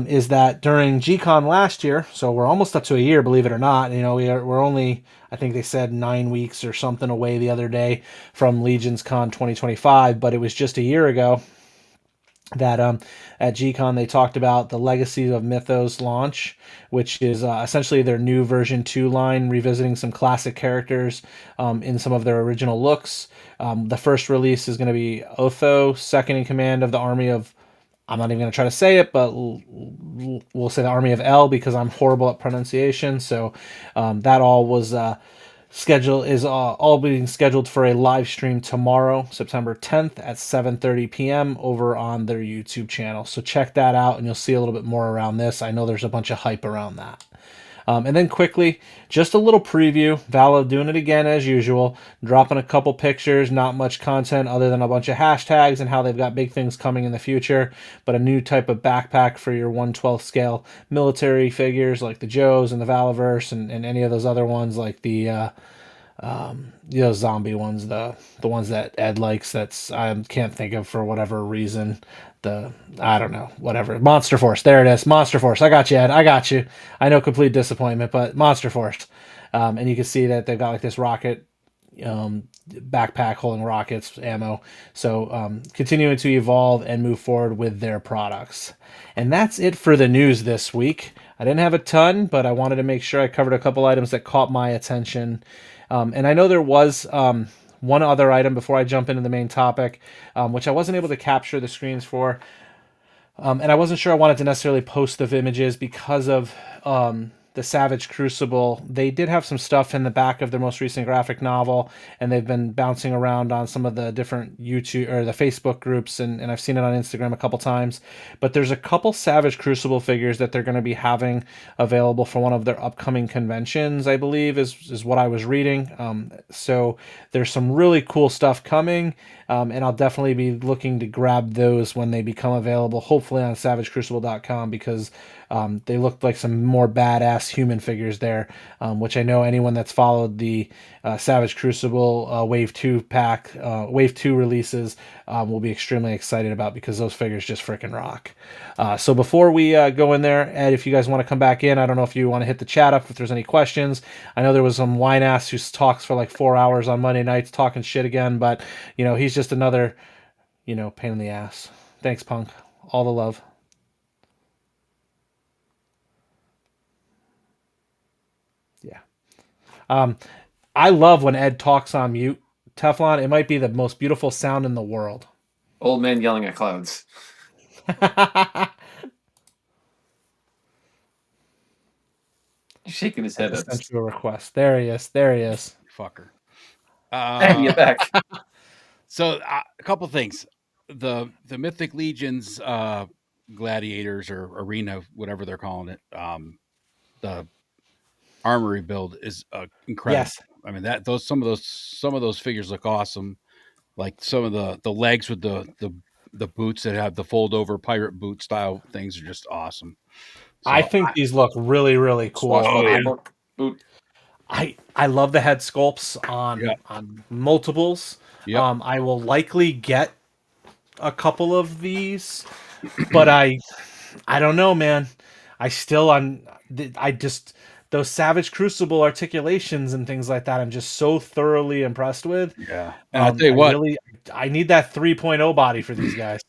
is that during G-Con last year, so we're almost up to a year, believe it or not. We're only, I think they said 9 weeks or something away the other day from Legion's Con 2025, but it was just a year ago that at G-Con they talked about the Legacies of Mythos launch, which is essentially their new version 2 line, revisiting some classic characters in some of their original looks. The first release is going to be Otho, second in command of the army of, I'm not even going to try to say it, but we'll say the army of El because I'm horrible at pronunciation. So that all was all being scheduled for a live stream tomorrow, September 10th at 7:30 p.m. over on their YouTube channel. So check that out, and you'll see a little bit more around this. I know there's a bunch of hype around that. And then quickly, just a little preview. Valve doing it again as usual, dropping a couple pictures, not much content other than a bunch of hashtags and how they've got big things coming in the future, but a new type of backpack for your 1/12 scale military figures like the Joes and the Valaverse and any of those other ones like the zombie ones, the ones that Ed likes. That's I can't think of for whatever reason. I don't know, whatever. Monster Force, there it is. Monster Force. I got you, Ed. I got you. I know complete disappointment, but Monster Force. And you can see that they've got like this rocket backpack holding rockets, ammo. So continuing to evolve and move forward with their products. And that's it for the news this week. I didn't have a ton, but I wanted to make sure I covered a couple items that caught my attention. And I know there was one other item before I jump into the main topic, which I wasn't able to capture the screens for. And I wasn't sure I wanted to necessarily post the images because of the Savage Crucible. They did have some stuff in the back of their most recent graphic novel, and they've been bouncing around on some of the different YouTube or the Facebook groups, and I've seen it on Instagram a couple times. But there's a couple Savage Crucible figures that they're going to be having available for one of their upcoming conventions, I believe, is what I was reading. So there's some really cool stuff coming. And I'll definitely be looking to grab those when they become available, hopefully on SavageCrucible.com, because they looked like some more badass human figures there, which I know anyone that's followed the Savage Crucible Wave 2 pack, Wave 2 releases will be extremely excited about, because those figures just freaking rock. So before we go in there, Ed, if you guys want to come back in, I don't know if you want to hit the chat up if there's any questions. I know there was some wine ass who talks for like 4 hours on Monday nights talking shit again, but he's just another pain in the ass. Thanks, Punk. All the love. Yeah. I love when Ed talks on mute. Teflon, it might be the most beautiful sound in the world. Old man yelling at clouds. He's shaking his head. Sent you a request. There he is. There he is. Fucker. Hey, get back. So a couple things. The Mythic Legions gladiators or arena, whatever they're calling it, the armory build is incredible. Yes. I mean some of those figures look awesome. Like some of the legs with the boots that have the fold over pirate boot style things are just awesome. So, I think these look really, really cool. Boot. I love the head sculpts on multiples. Yep. I will likely get a couple of these, but I don't know, man. I just those Savage Crucible articulations and things like that, I'm just so thoroughly impressed with. Yeah. And I'll tell you what, I need that 3.0 body for these guys.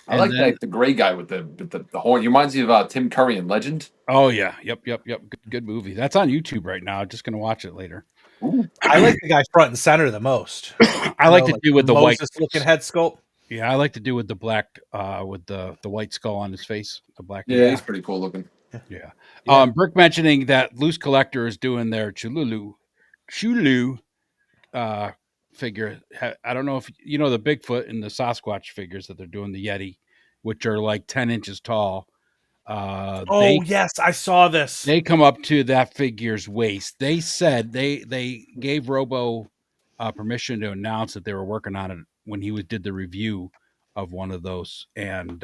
I like the gray guy with the horn. He reminds me of Tim Curry in Legend. Oh yeah, yep. Good movie. That's on YouTube right now. Just gonna watch it later. Ooh. I like the guy front and center the most. I like to do with the white Moses looking head sculpt. Yeah, I like to do with the black, with the white skull on his face. The black. Yeah, he's pretty cool looking. Yeah. Brick mentioning that Loose Collector is doing their Chulu figure. I don't know if you know the Bigfoot and the Sasquatch figures that they're doing, the Yeti, which are like 10 inches tall. Yes, I saw this. They come up to that figure's waist. They said they gave Robo permission to announce that they were working on it when he did the review of one of those, and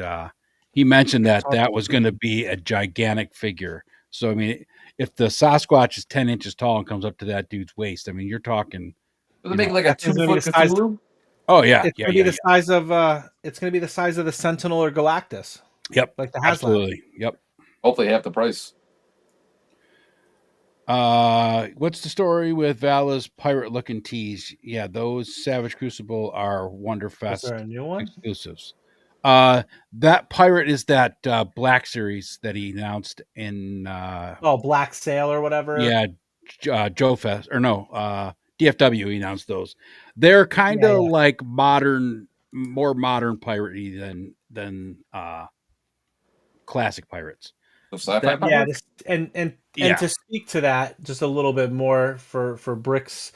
he mentioned that was going to be a gigantic figure. So I mean, if the Sasquatch is 10 inches tall and comes up to that dude's waist, I mean, you're talking. Will they make like a 2-foot Cthulhu? Oh yeah, it's gonna be the size of it's gonna be the size of the Sentinel or Galactus. Yep, like the HasLab. Absolutely. Yep. Hopefully half the price. What's the story with Vala's pirate-looking tees? Yeah, those Savage Crucible are Wonderfest Is there a new one? exclusives. That pirate is that Black series that he announced in Black Sail or whatever. Yeah, Joe Fest or no, DFW. He announced those. They're kind of like more modern piratey than classic pirates. And to speak to that just a little bit more for Brick's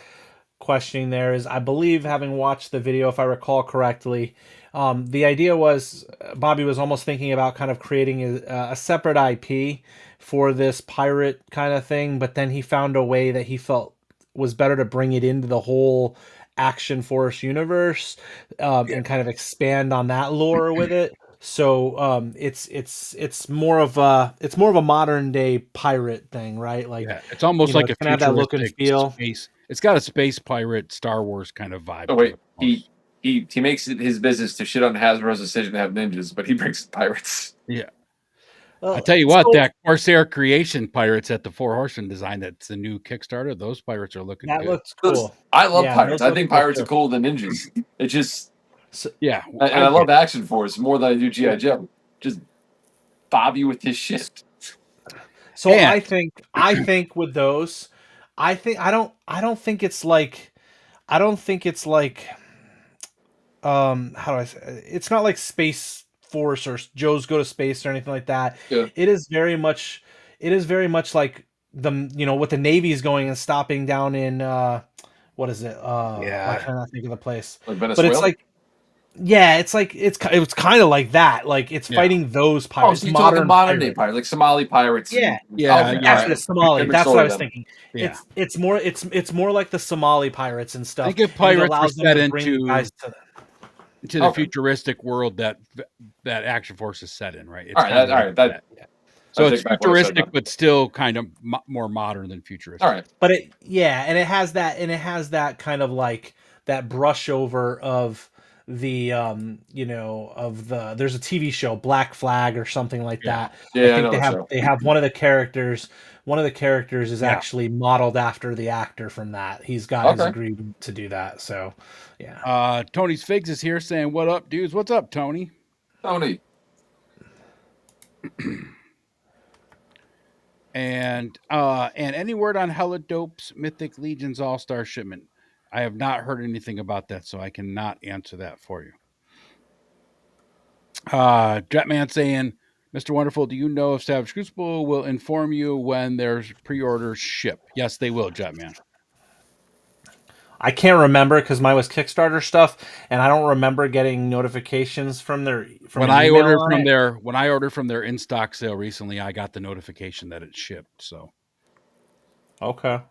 questioning there is, I believe, having watched the video, if I recall correctly, the idea was Bobby was almost thinking about kind of creating a separate IP for this pirate kind of thing, but then he found a way that he felt was better to bring it into the whole Action Force universe and kind of expand on that lore with it. So it's more of a modern day pirate thing, right? Like it's almost like a have that look and feel. Space. It's got a space pirate Star Wars kind of vibe. Oh wait, he makes it his business to shit on Hasbro's decision to have ninjas, but he brings pirates. Yeah. I tell you what, that Corsair Creation pirates at the Four Horsemen design, that's the new Kickstarter. Those pirates are looking good. That looks cool. I love pirates. I think pirates are cooler than ninjas. It just and I love Action Force more than I do G.I. Joe. Just Bobby with his shit. So I think with those, I don't think it's like how do I say, it's not like Space Force or Joe's Go to Space or anything like that. Yeah. It is very much like what the Navy is going and stopping down in what is it? I cannot think of the place. Like Venezuela? But it's like it's kind of like that. Like it's fighting those pirates. So you're talking modern day pirates, like Somali pirates. Actually, Somali. That's what I was thinking. Yeah. It's more like the Somali pirates and stuff. I think if pirates were set into the futuristic world that Action Force is set in, right? It's all right. So it's futuristic, but still kind of more modern than futuristic. All right. But it has that kind of like that brush over of the there's a TV show Black Flag or something like that. Yeah, I think they have one of the characters is actually modeled after the actor from that. He's got his agreement to do that. So yeah. Tony's Figs is here saying, "What up, dudes? What's up, Tony?" Tony. And any word on Hella Dope's Mythic Legions All-Star shipment? I have not heard anything about that, so I cannot answer that for you. Jetman saying, Mr. Wonderful, do you know if Savage Crucible will inform you when there's pre-orders ship? Yes, they will, Jetman. I can't remember because mine was Kickstarter stuff, and I don't remember getting notifications from their. When I ordered from their in-stock sale recently, I got the notification that it shipped. So, okay.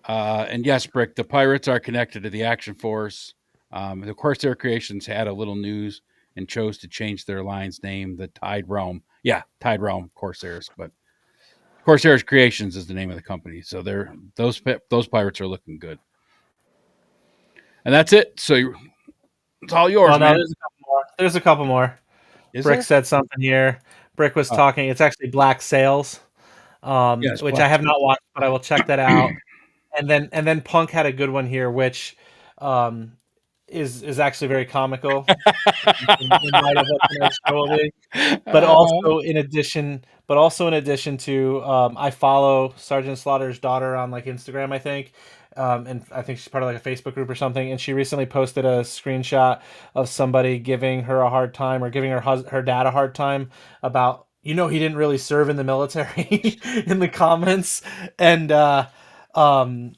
And yes, Brick, the pirates are connected to the Action Force. The Corsair Creations had a little news and chose to change their line's name, the Tide Realm. Yeah, Tide Realm Corsairs, but Corsair's Creations is the name of the company. So those pirates are looking good. And that's it. So it's all yours, man. There's a couple more. Brick said something here. Brick was talking. It's actually Black Sails, which I have not watched, but I will check that out. And then Punk had a good one here, which is actually very comical in light of what tonight's show will be. But also in addition to, I follow Sergeant Slaughter's daughter on like Instagram, I think, and I think she's part of like a Facebook group or something. And she recently posted a screenshot of somebody giving her a hard time, or giving her dad a hard time about, he didn't really serve in the military in the comments. And um,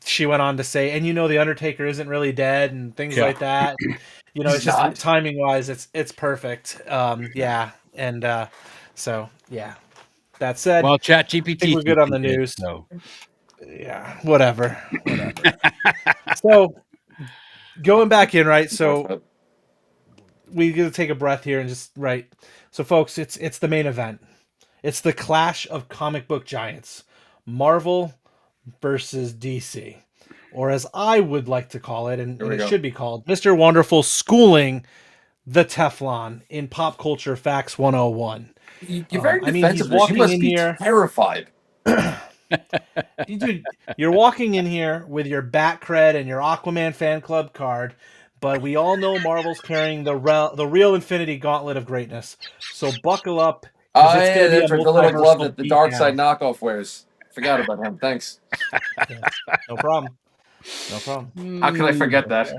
she went on to say, and the Undertaker isn't really dead, and things Yeah. like that. He's It's just not. timing wise, it's perfect. Yeah, and so yeah. That said, Well, Chat I think GPT we're good on the did, news. so Yeah, whatever. So going back in, right? So we got to take a breath here and just right. So folks, it's the main event. It's the clash of comic book giants, Marvel versus DC, or as I would like to call it, and we it go. should be called, Mr. Wonderful schooling the Teflon in Pop Culture Facts 101. You're very I mean, he's defensive. You walking must in be here. terrified. Dude, you're walking in here with your Bat cred and your Aquaman fan club card, but we all know Marvel's carrying the real Infinity Gauntlet of greatness. So buckle up, because Oh, it's going yeah, to be a that's right. The little glove multiversal that the Dark Side beatdown. knockoff wears. Forgot about him. Thanks. Yes, no problem. No problem. How can I forget that?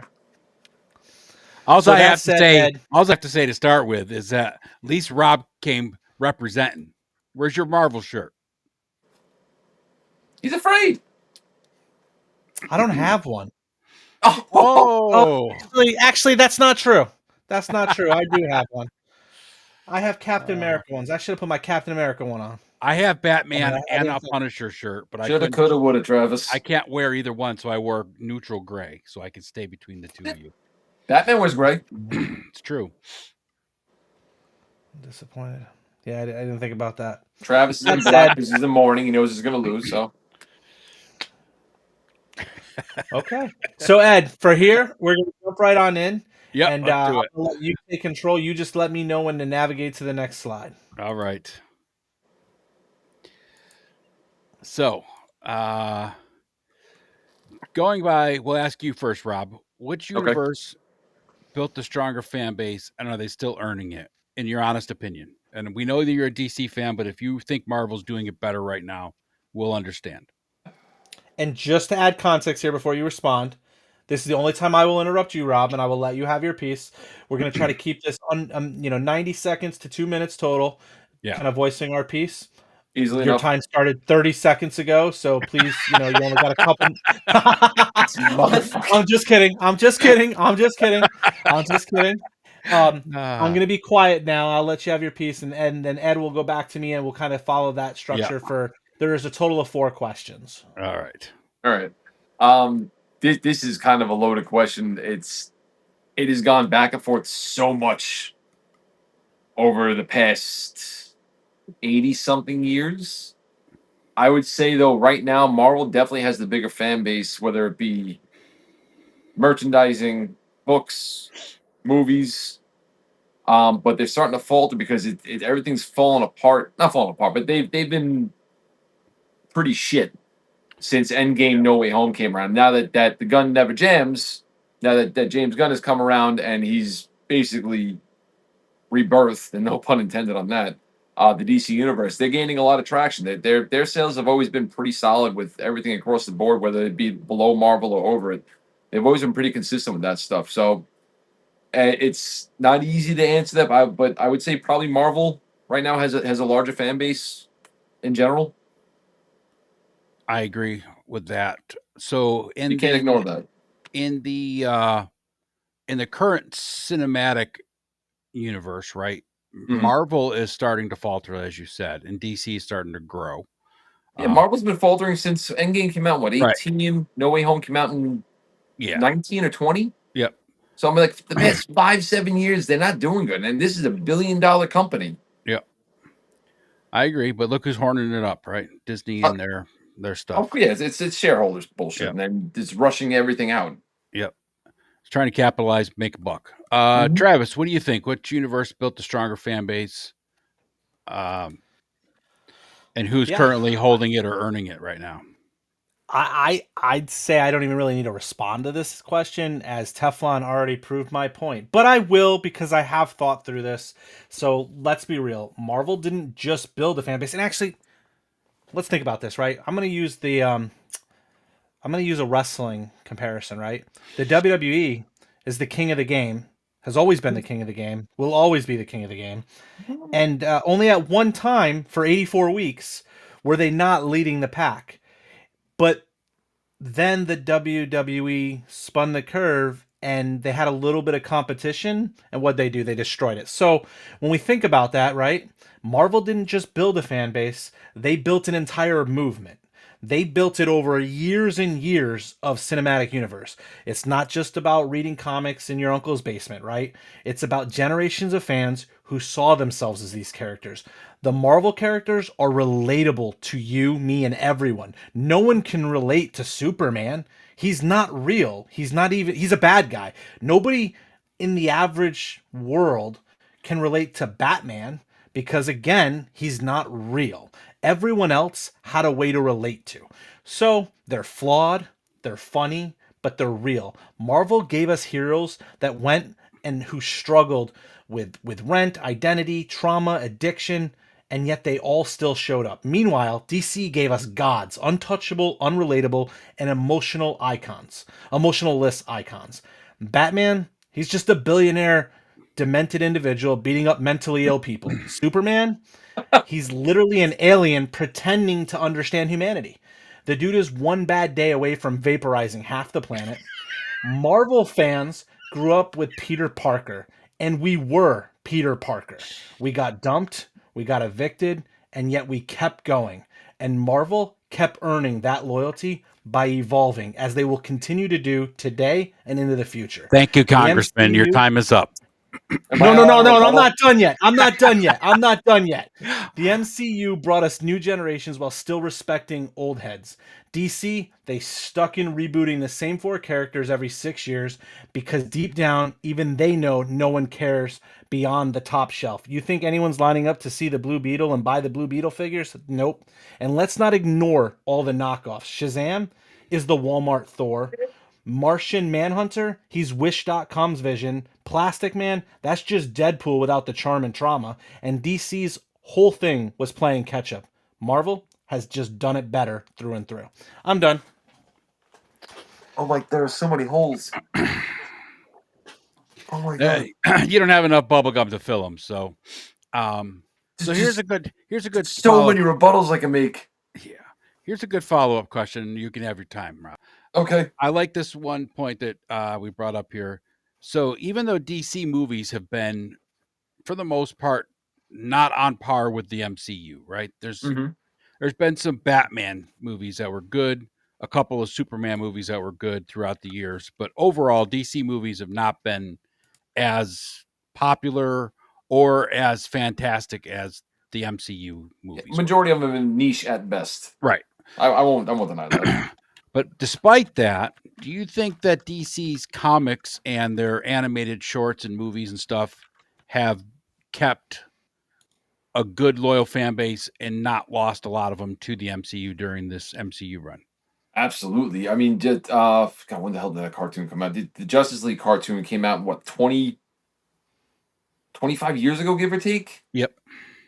all So I that have to said, say, Ed- all I have to say to start with is that at least Rob came representing. Where's your Marvel shirt? He's afraid. I don't have one. Oh, Oh, Actually, that's not true. That's not true. I do have one. I have Captain America ones. I should have put my Captain America one on. I have Batman I and didn't a think- Punisher shirt, but shoulda, coulda, woulda, Travis. I can't wear either one, so I wore neutral gray, so I can stay between the two of you. Batman was gray. It's true. I'm disappointed. Yeah, I didn't think about that. Travis is in That black said- because he's in mourning. He knows he's going to lose. So Okay. So Ed, for here, we're gonna jump right on in. Yep, And let's do it. I'll let you take control. You just let me know when to navigate to the next slide. All right. So, going by, we'll ask you first, Rob. Which universe built the stronger fan base, and are they still earning it, in your honest opinion? And we know that you're a DC fan, but if you think Marvel's doing it better right now, we'll understand. And just to add context here before you respond, this is the only time I will interrupt you, Rob, and I will let you have your piece. We're going to try to keep this on, 90 seconds to 2 minutes total, Yeah. kind of voicing our piece. easily Your enough. time started 30 secods ago, so please, you only got a couple. Motherfucker. I'm just kidding. I'm just kidding. I'm going to be quiet now. I'll let you have your piece, and then Ed will go back to me, and we'll kind of follow that structure there is a total of 4 questions. All right. All right. This is kind of a loaded question. It has gone back and forth so much over the past 80-something years. I would say, though, right now, Marvel definitely has the bigger fan base, whether it be merchandising, books, movies. But they're starting to falter because everything's falling apart. Not falling apart, but they've been pretty shit since Endgame No Way Home came around. Now that the gun never jams, now that James Gunn has come around and he's basically rebirthed, and no pun intended on that, the DC universe, they're gaining a lot of traction. Their sales have always been pretty solid with everything across the board, whether it be below Marvel or over it. They've always been pretty consistent with that stuff. So it's not easy to answer that, but I would say probably Marvel right now has a larger fan base in general. I agree with that. So You can't ignore that. In the current cinematic universe, right? Mhm. Marvel is starting to falter, as you said, and DC is starting to grow. Yeah, Marvel's been faltering since Endgame came out. What, 18? Right. No Way Home came out in 19 or 20? Yep. So I'm like, the past 5-7 years, they're not doing good. And this is $1 billion company. Yep. I agree, but look who's horning it up, right? Disney and their stuff. Oh, yeah, it's shareholders bullshit, and then it's rushing everything out. Yep. It's trying to capitalize, make a buck. Travis, what do you think? Which universe built the stronger fan base? And who's currently holding it or earning it right now? I'd say I don't even really need to respond to this question, as Teflon already proved my point. But I will, because I have thought through this. So let's be real. Marvel didn't just build a fan base. And actually, let's think about this, right? I'm gonna use a wrestling comparison, right? The WWE is the king of the game, has always been the king of the game, will always be the king of the game. And only at one time for 84 weeks were they not leading the pack. But then the WWE spun the curve and they had a little bit of competition. And what they do, they destroyed it. So when we think about that, right? Marvel didn't just build a fan base, they built an entire movement. They built it over years and years of cinematic universe. It's not just about reading comics in your uncle's basement, right? It's about generations of fans who saw themselves as these characters. The Marvel characters are relatable to you, me, and everyone. No one can relate to Superman. He's not real. He's a bad guy. Nobody in the average world can relate to Batman because, again, he's not real. Everyone else had a way to relate to. So they're flawed, they're funny, but they're real. Marvel gave us heroes that went and who struggled with rent, identity, trauma, addiction, and yet they all still showed up. Meanwhile, DC gave us gods, untouchable, unrelatable, and emotionless icons. Batman, he's just a billionaire, demented individual beating up mentally ill people. Superman, he's literally an alien pretending to understand humanity. The dude is one bad day away from vaporizing half the planet. Marvel fans grew up with Peter Parker, and we were Peter Parker. We got dumped, we got evicted, and yet we kept going. And Marvel kept earning that loyalty by evolving, as they will continue to do today and into the future. Thank you, The Congressman. Your MCU time is up. Am I no, allowed a I'm rebuttal? not done yet. I'm not done yet. I'm not done yet. The MCU brought us new generations while still respecting old heads. DC, they stuck in rebooting the same four characters every 6 years because deep down, even they know no one cares beyond the top shelf. You think anyone's lining up to see the Blue Beetle and buy the Blue Beetle figures? Nope. And let's not ignore all the knockoffs. Shazam is the Walmart Thor. Martian Manhunter, he's Wish.com's Vision. Plastic Man, that's just Deadpool without the charm and trauma. And DC's whole thing was playing catch up. Marvel has just done it better through and through. I'm done. Oh my, there are so many holes. Oh my god. You don't have enough bubble gum to fill them, so Just- here's a good So follow-up. many rebuttals I can make. Yeah. Here's a good follow-up question. You can have your time, Rob. Okay. I like this one point that we brought up here. So even though DC movies have been, for the most part, not on par with the MCU, right? There's been some Batman movies that were good, a couple of Superman movies that were good throughout the years, but overall, DC movies have not been as popular or as fantastic as the MCU movies. Majority of them have been niche at best. Right. I won't deny that. But despite that, do you think that DC's comics and their animated shorts and movies and stuff have kept a good loyal fan base and not lost a lot of them to the MCU during this MCU run? Absolutely. I mean, just, God, when the hell did that cartoon come out? The Justice League cartoon came out, what, 25 years ago, give or take? Yep.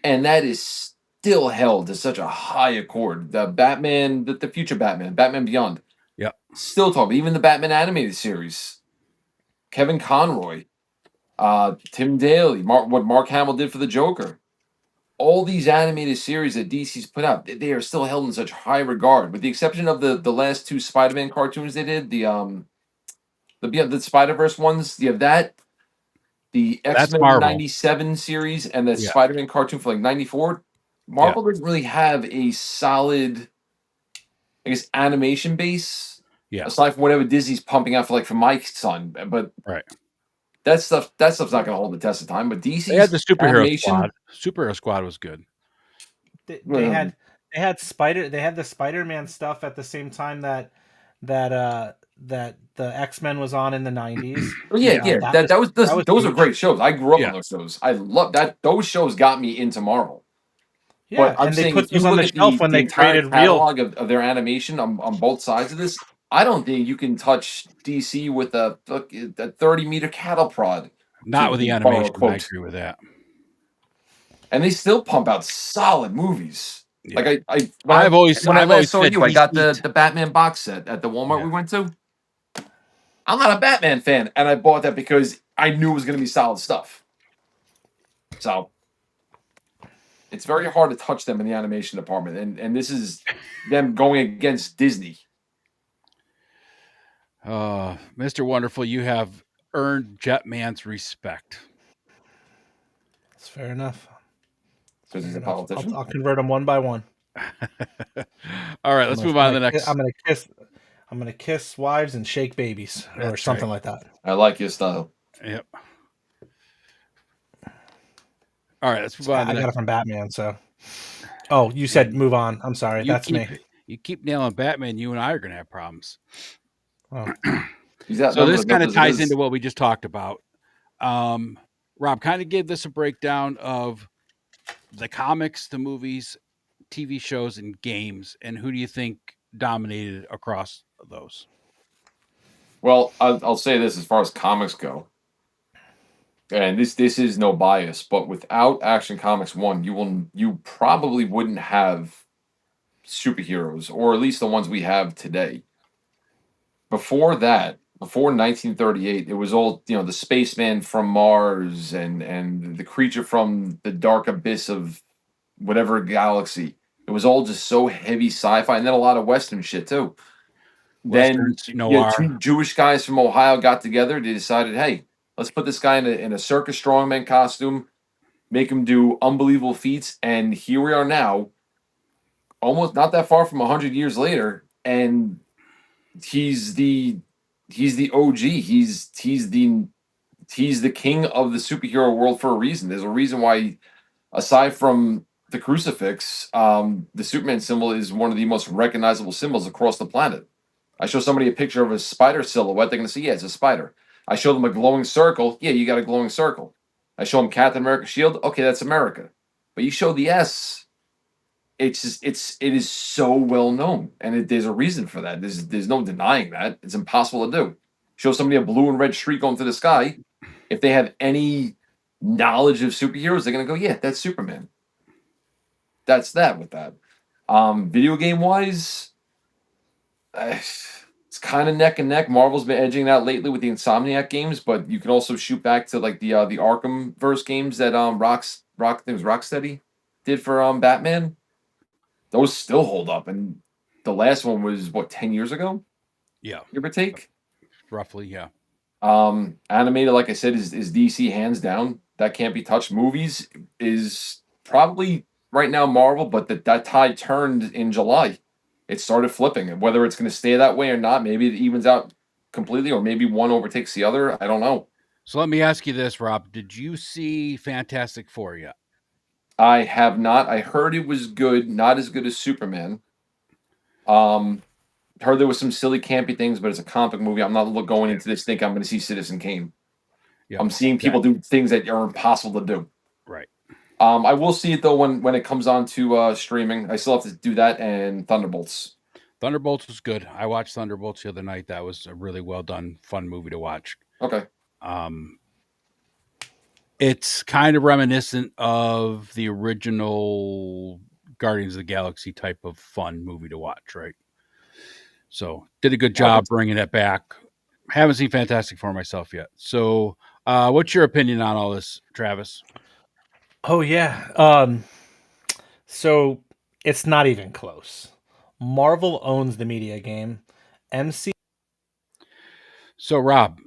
And that is still held to such a high accord. The Batman, the future Batman Beyond. Yep. Still talking. Even the Batman animated series. Kevin Conroy, Tim Daly, what Mark Hamill did for the Joker. All these animated series that DC's put out, they are still held in such high regard, with the exception of the last two Spider-Man cartoons they did, the Spider-Verse ones. You have that, the X-Men Marvel. 97 series, and the Yeah. Spider-Man cartoon for like 94. Marvel doesn't really have a solid, I guess, animation base. Yeah. Aside from whatever Disney's pumping out for my son, but Right. that stuff's not going to hold the test of time. But DC's They had the superhero animation, squad. Superhero squad was good. They had the Spider-Man stuff at the same time that the X-Men was on in the 90s. Those are huge. great shows. I grew up Yeah. on those shows. I love that. Those shows got me into Marvel. Yeah, But I'm and they saying put if you those on look the at shelf when the they entire created real. catalog of their animation on both sides of this, I don't think you can touch DC with a 30-meter cattle prod, Not with the to borrow a animation. I quote. agree with that. And they still pump out solid movies. Yeah. Like I've when I last always saw said you, I got DC. the Batman box set at the Walmart Yeah. we went to. I'm not a Batman fan, and I bought that because I knew it was going to be solid stuff. So it's very hard to touch them in the animation department, and this is them going against Disney. Mr. Wonderful, you have earned Jetman's respect. It's fair enough. Because he's Fair a enough. politician. I'll convert them one by one. All right, let's move on to the next. I'm gonna kiss. I'm gonna kiss wives and shake babies, or That's something right. like that. I like your style. Yep. All right, let's move on to I the got it next. from Batman. So, oh, you said move on. I'm sorry. You That's keep me. you keep nailing Batman. You and I are going to have problems. Oh, He's So outnumbered this kind enough of as it ties is. into what we just talked about. Rob, kind of give this a breakdown of the comics, the movies, TV shows, and games, and who do you think dominated across those? Well, I'll say this as far as comics go, and this is no bias, but without Action Comics 1, you probably wouldn't have superheroes, or at least the ones we have today. Before that, before 1938, it was all, the spaceman from Mars and the creature from the dark abyss of whatever galaxy. It was all just so heavy sci-fi, and then a lot of Western shit too. Then Westerns, noir. two Jewish guys from Ohio got together. They decided, hey, let's put this guy in a circus strongman costume, make him do unbelievable feats, and here we are now, almost not that far from 100 years later, and he's the OG. He's the king of the superhero world for a reason. There's a reason why, aside from the crucifix, the Superman symbol is one of the most recognizable symbols across the planet. I show somebody a picture of a spider silhouette, they're going to say, yeah, it's a spider. I show them a glowing circle, yeah, you got a glowing circle. I show them Captain America's shield, okay, that's America. But you show the S, it is so well known, and there's a reason for that. There's no denying that. It's impossible to do. Show somebody a blue and red streak going through the sky, if they have any knowledge of superheroes, they're going to go, yeah, that's Superman. That's that with that. Video game wise, it's kind of neck and neck. Marvel's been edging that lately with the Insomniac games, but you can also shoot back to like the Arkham verse games that I think it was Rocksteady did for Batman. Those still hold up, and the last one was what, 10 years ago, Yeah, give or take. roughly. Yeah. Animated, like I said, is DC hands down. That can't be touched. Movies is probably right now Marvel, but that tide turned in July. It started flipping, and whether it's going to stay that way or not, maybe it evens out completely, or maybe one overtakes the other. I don't know. So let me ask you this, Rob. Did you see Fantastic Four yet? I have not. I heard it was good, not as good as Superman. Heard there was some silly, campy things, but it's a comic movie. I'm not going into this thinking I'm going to see Citizen Kane. Yeah. I'm seeing people do things that are impossible to do. Right. I will see it though when it comes on to streaming. I still have to do that, and Thunderbolts. Thunderbolts was good. I watched Thunderbolts the other night. That was a really well done, fun movie to watch. Okay. It's kind of reminiscent of the original Guardians of the Galaxy type of fun movie to watch, right? So did a good job bringing it back. Haven't seen Fantastic Four myself yet. So what's your opinion on all this, Travis? oh yeah. So it's not even close. Marvel owns the media game. MC. So Rob,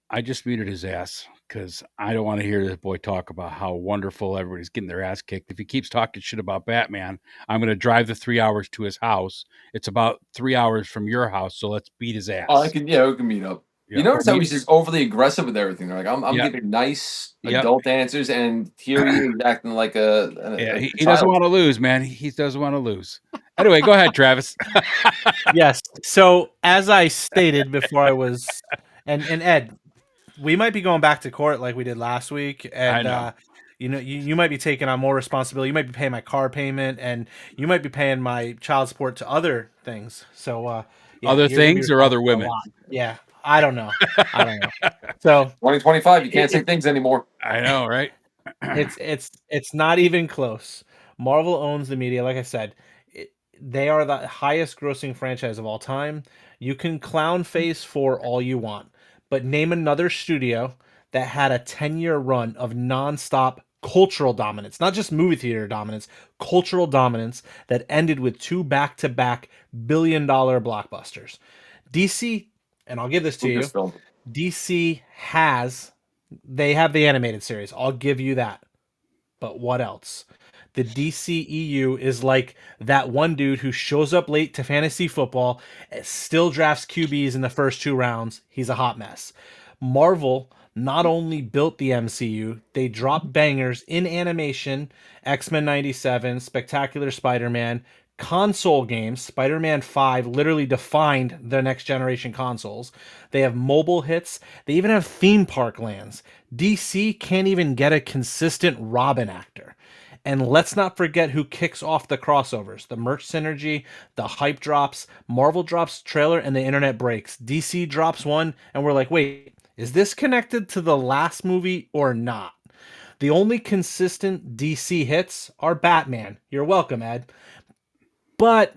I just muted his ass because I don't want to hear this boy talk about how wonderful everybody's getting their ass kicked. If he keeps talking shit about Batman, I'm going to drive the 3 hours to his house. It's about 3 hours from your house, so let's beat his ass. Oh, we can meet up. Yeah. You notice how he's just overly aggressive with everything. They're like, I'm Yep. giving nice Yep. adult answers, and here he is acting like he doesn't want to lose, man. He doesn't want to lose. Anyway, go ahead, Travis. Yes. So as I stated before, I was and Ed, we might be going back to court like we did last week, and I know. you might be taking on more responsibility. You might be paying my car payment, and you might be paying my child support to other things. So, yeah, Other you're gonna be things or responsible other for a women? lot. Yeah, I don't know. I don't know. So 2025, you can't say it, things anymore. I know, right? it's not even close. Marvel owns the media. Like I said, they are the highest grossing franchise of all time. You can clown face for all you want, but name another studio that had a 10-year run of nonstop cultural dominance, not just movie theater dominance, cultural dominance that ended with two back-to-back billion-dollar blockbusters. DC, and I'll give this to you, Lucasfilm. DC they have the animated series. I'll give you that. But what else? The DCEU is like that one dude who shows up late to fantasy football, still drafts QBs in the first 2 rounds. He's a hot mess. Marvel not only built the MCU, they dropped bangers in animation, X-Men 97, Spectacular Spider-Man, console games. Spider-Man 5 literally defined the next generation consoles. They have mobile hits. They even have theme park lands. DC can't even get a consistent Robin actor. And let's not forget who kicks off the crossovers, the merch synergy, the hype drops. Marvel drops trailer and the internet breaks. DC drops one and we're like, wait, is this connected to the last movie or not? The only consistent DC hits are Batman. You're welcome, Ed. But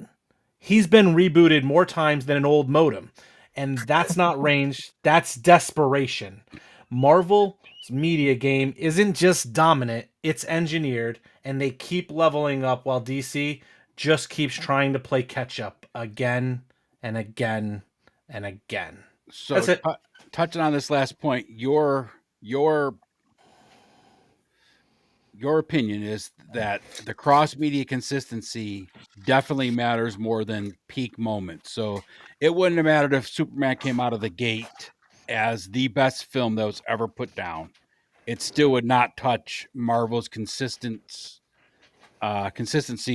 he's been rebooted more times than an old modem. And that's not range, that's desperation. Marvel's media game isn't just dominant, it's engineered, and they keep leveling up while DC just keeps trying to play catch up again and again and again. So That's it. touching on this last point, your opinion is that the cross media consistency definitely matters more than peak moments. So it wouldn't have mattered if Superman came out of the gate as the best film that was ever put down. It still would not touch Marvel's consistency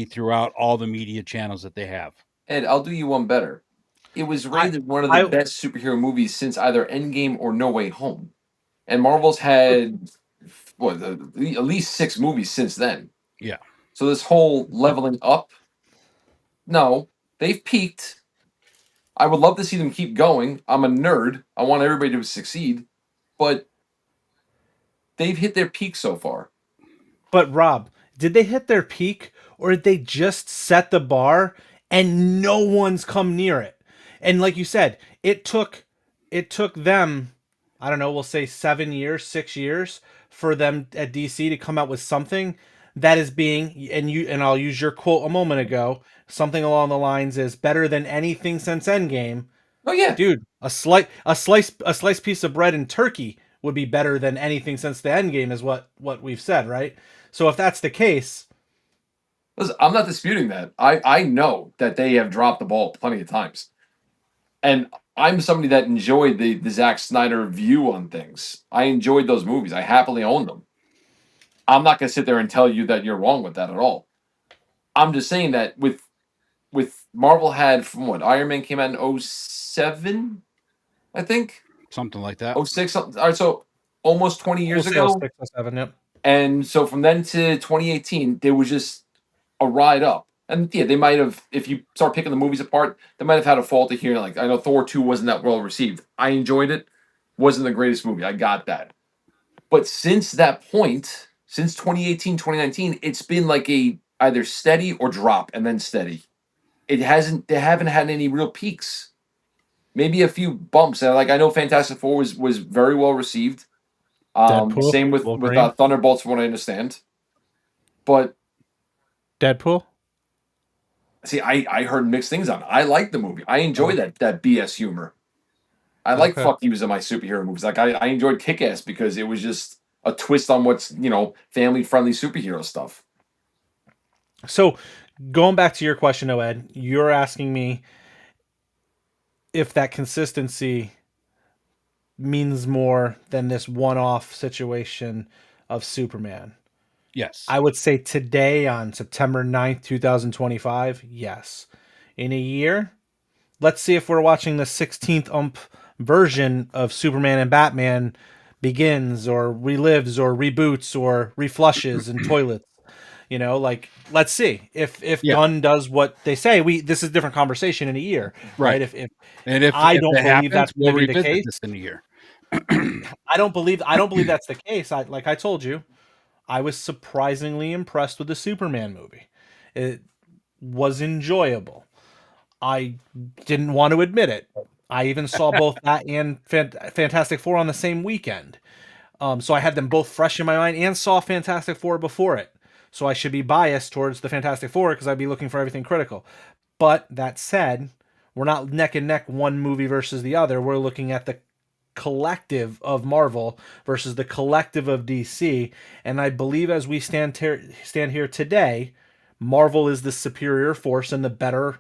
throughout all the media channels that they have. Ed, I'll do you one better. It was I rated one of the I best superhero movies since either Endgame or No Way Home. And Marvel's had at least 6 movies since then. Yeah. So this whole leveling up, no, they've peaked. I would love to see them keep going. I'm a nerd. I want everybody to succeed, but they've hit their peak so far. But Rob, did they hit their peak or did they just set the bar and no one's come near it? And like you said, it took them, I don't know, we'll say 7 years, 6 years for them at DC to come out with something that is being, and I'll use your quote a moment ago, something along the lines is better than anything since Endgame. Oh yeah, Dude, a sliced piece of bread and turkey would be better than anything since the end game is what we've said, right? So if that's the case, listen, I'm not disputing that. I know that they have dropped the ball plenty of times, and I'm somebody that enjoyed the Zack Snyder view on things. I enjoyed those movies. I happily own them. I'm not going to sit there and tell you that you're wrong with that at all. I'm just saying that with Marvel had from what Iron Man came out in '07, I think Something like that. '06. All right, so almost 20 we'll years say oh ago. 6 or 7, yep. And so from then to 2018, there was just a ride up. And yeah, they might have, if you start picking the movies apart, they might have had a fault here. Like I know Thor 2 wasn't that well received. I enjoyed it. Wasn't the greatest movie. I got that. But since that point, since 2018, 2019, it's been like a either steady or drop and then steady. They haven't had any real peaks. Maybe a few bumps. And like I know Fantastic Four was very well received. Deadpool, Same with Wolverine, Thunderbolts, from what I understand. But Deadpool. see, I heard mixed things on it. I like the movie. I enjoy that BS humor. I like Okay. fuck yous in my superhero movies. Like I enjoyed Kick Ass because it was just a twist on what's family friendly superhero stuff. So going back to your question, Ed, you're asking me if that consistency means more than this one-off situation of Superman. Yes. I would say today on September 9th, 2025, yes. In a year, let's see if we're watching the 16th version of Superman and Batman begins or relives or reboots or reflushes and toilets. Like, let's see if Yeah. Gunn does what they say. This is a different conversation in a year, right? Right. If And if I don't that believe happens, that's going we'll to be the revisit case, this in a year. I don't believe that's the case. Like I told you, I was surprisingly impressed with the Superman movie. It was enjoyable. I didn't want to admit it. I even saw both that and Fantastic Four on the same weekend. So I had them both fresh in my mind and saw Fantastic Four before it. So I should be biased towards the Fantastic Four because I'd be looking for everything critical. But that said, we're not neck and neck one movie versus the other. We're looking at the collective of Marvel versus the collective of DC. And I believe as we stand here today, Marvel is the superior force and the better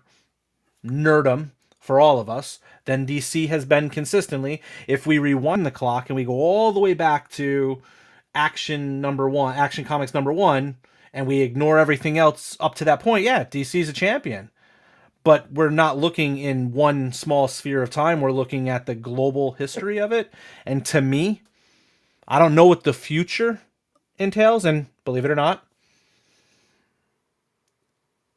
nerdum for all of us than DC has been consistently. If we rewind the clock and we go all the way back to Action Comics number 1, and we ignore everything else up to that point, yeah, DC's a champion. But we're not looking in one small sphere of time. We're looking at the global history of it. And to me, I don't know what the future entails. And believe it or not,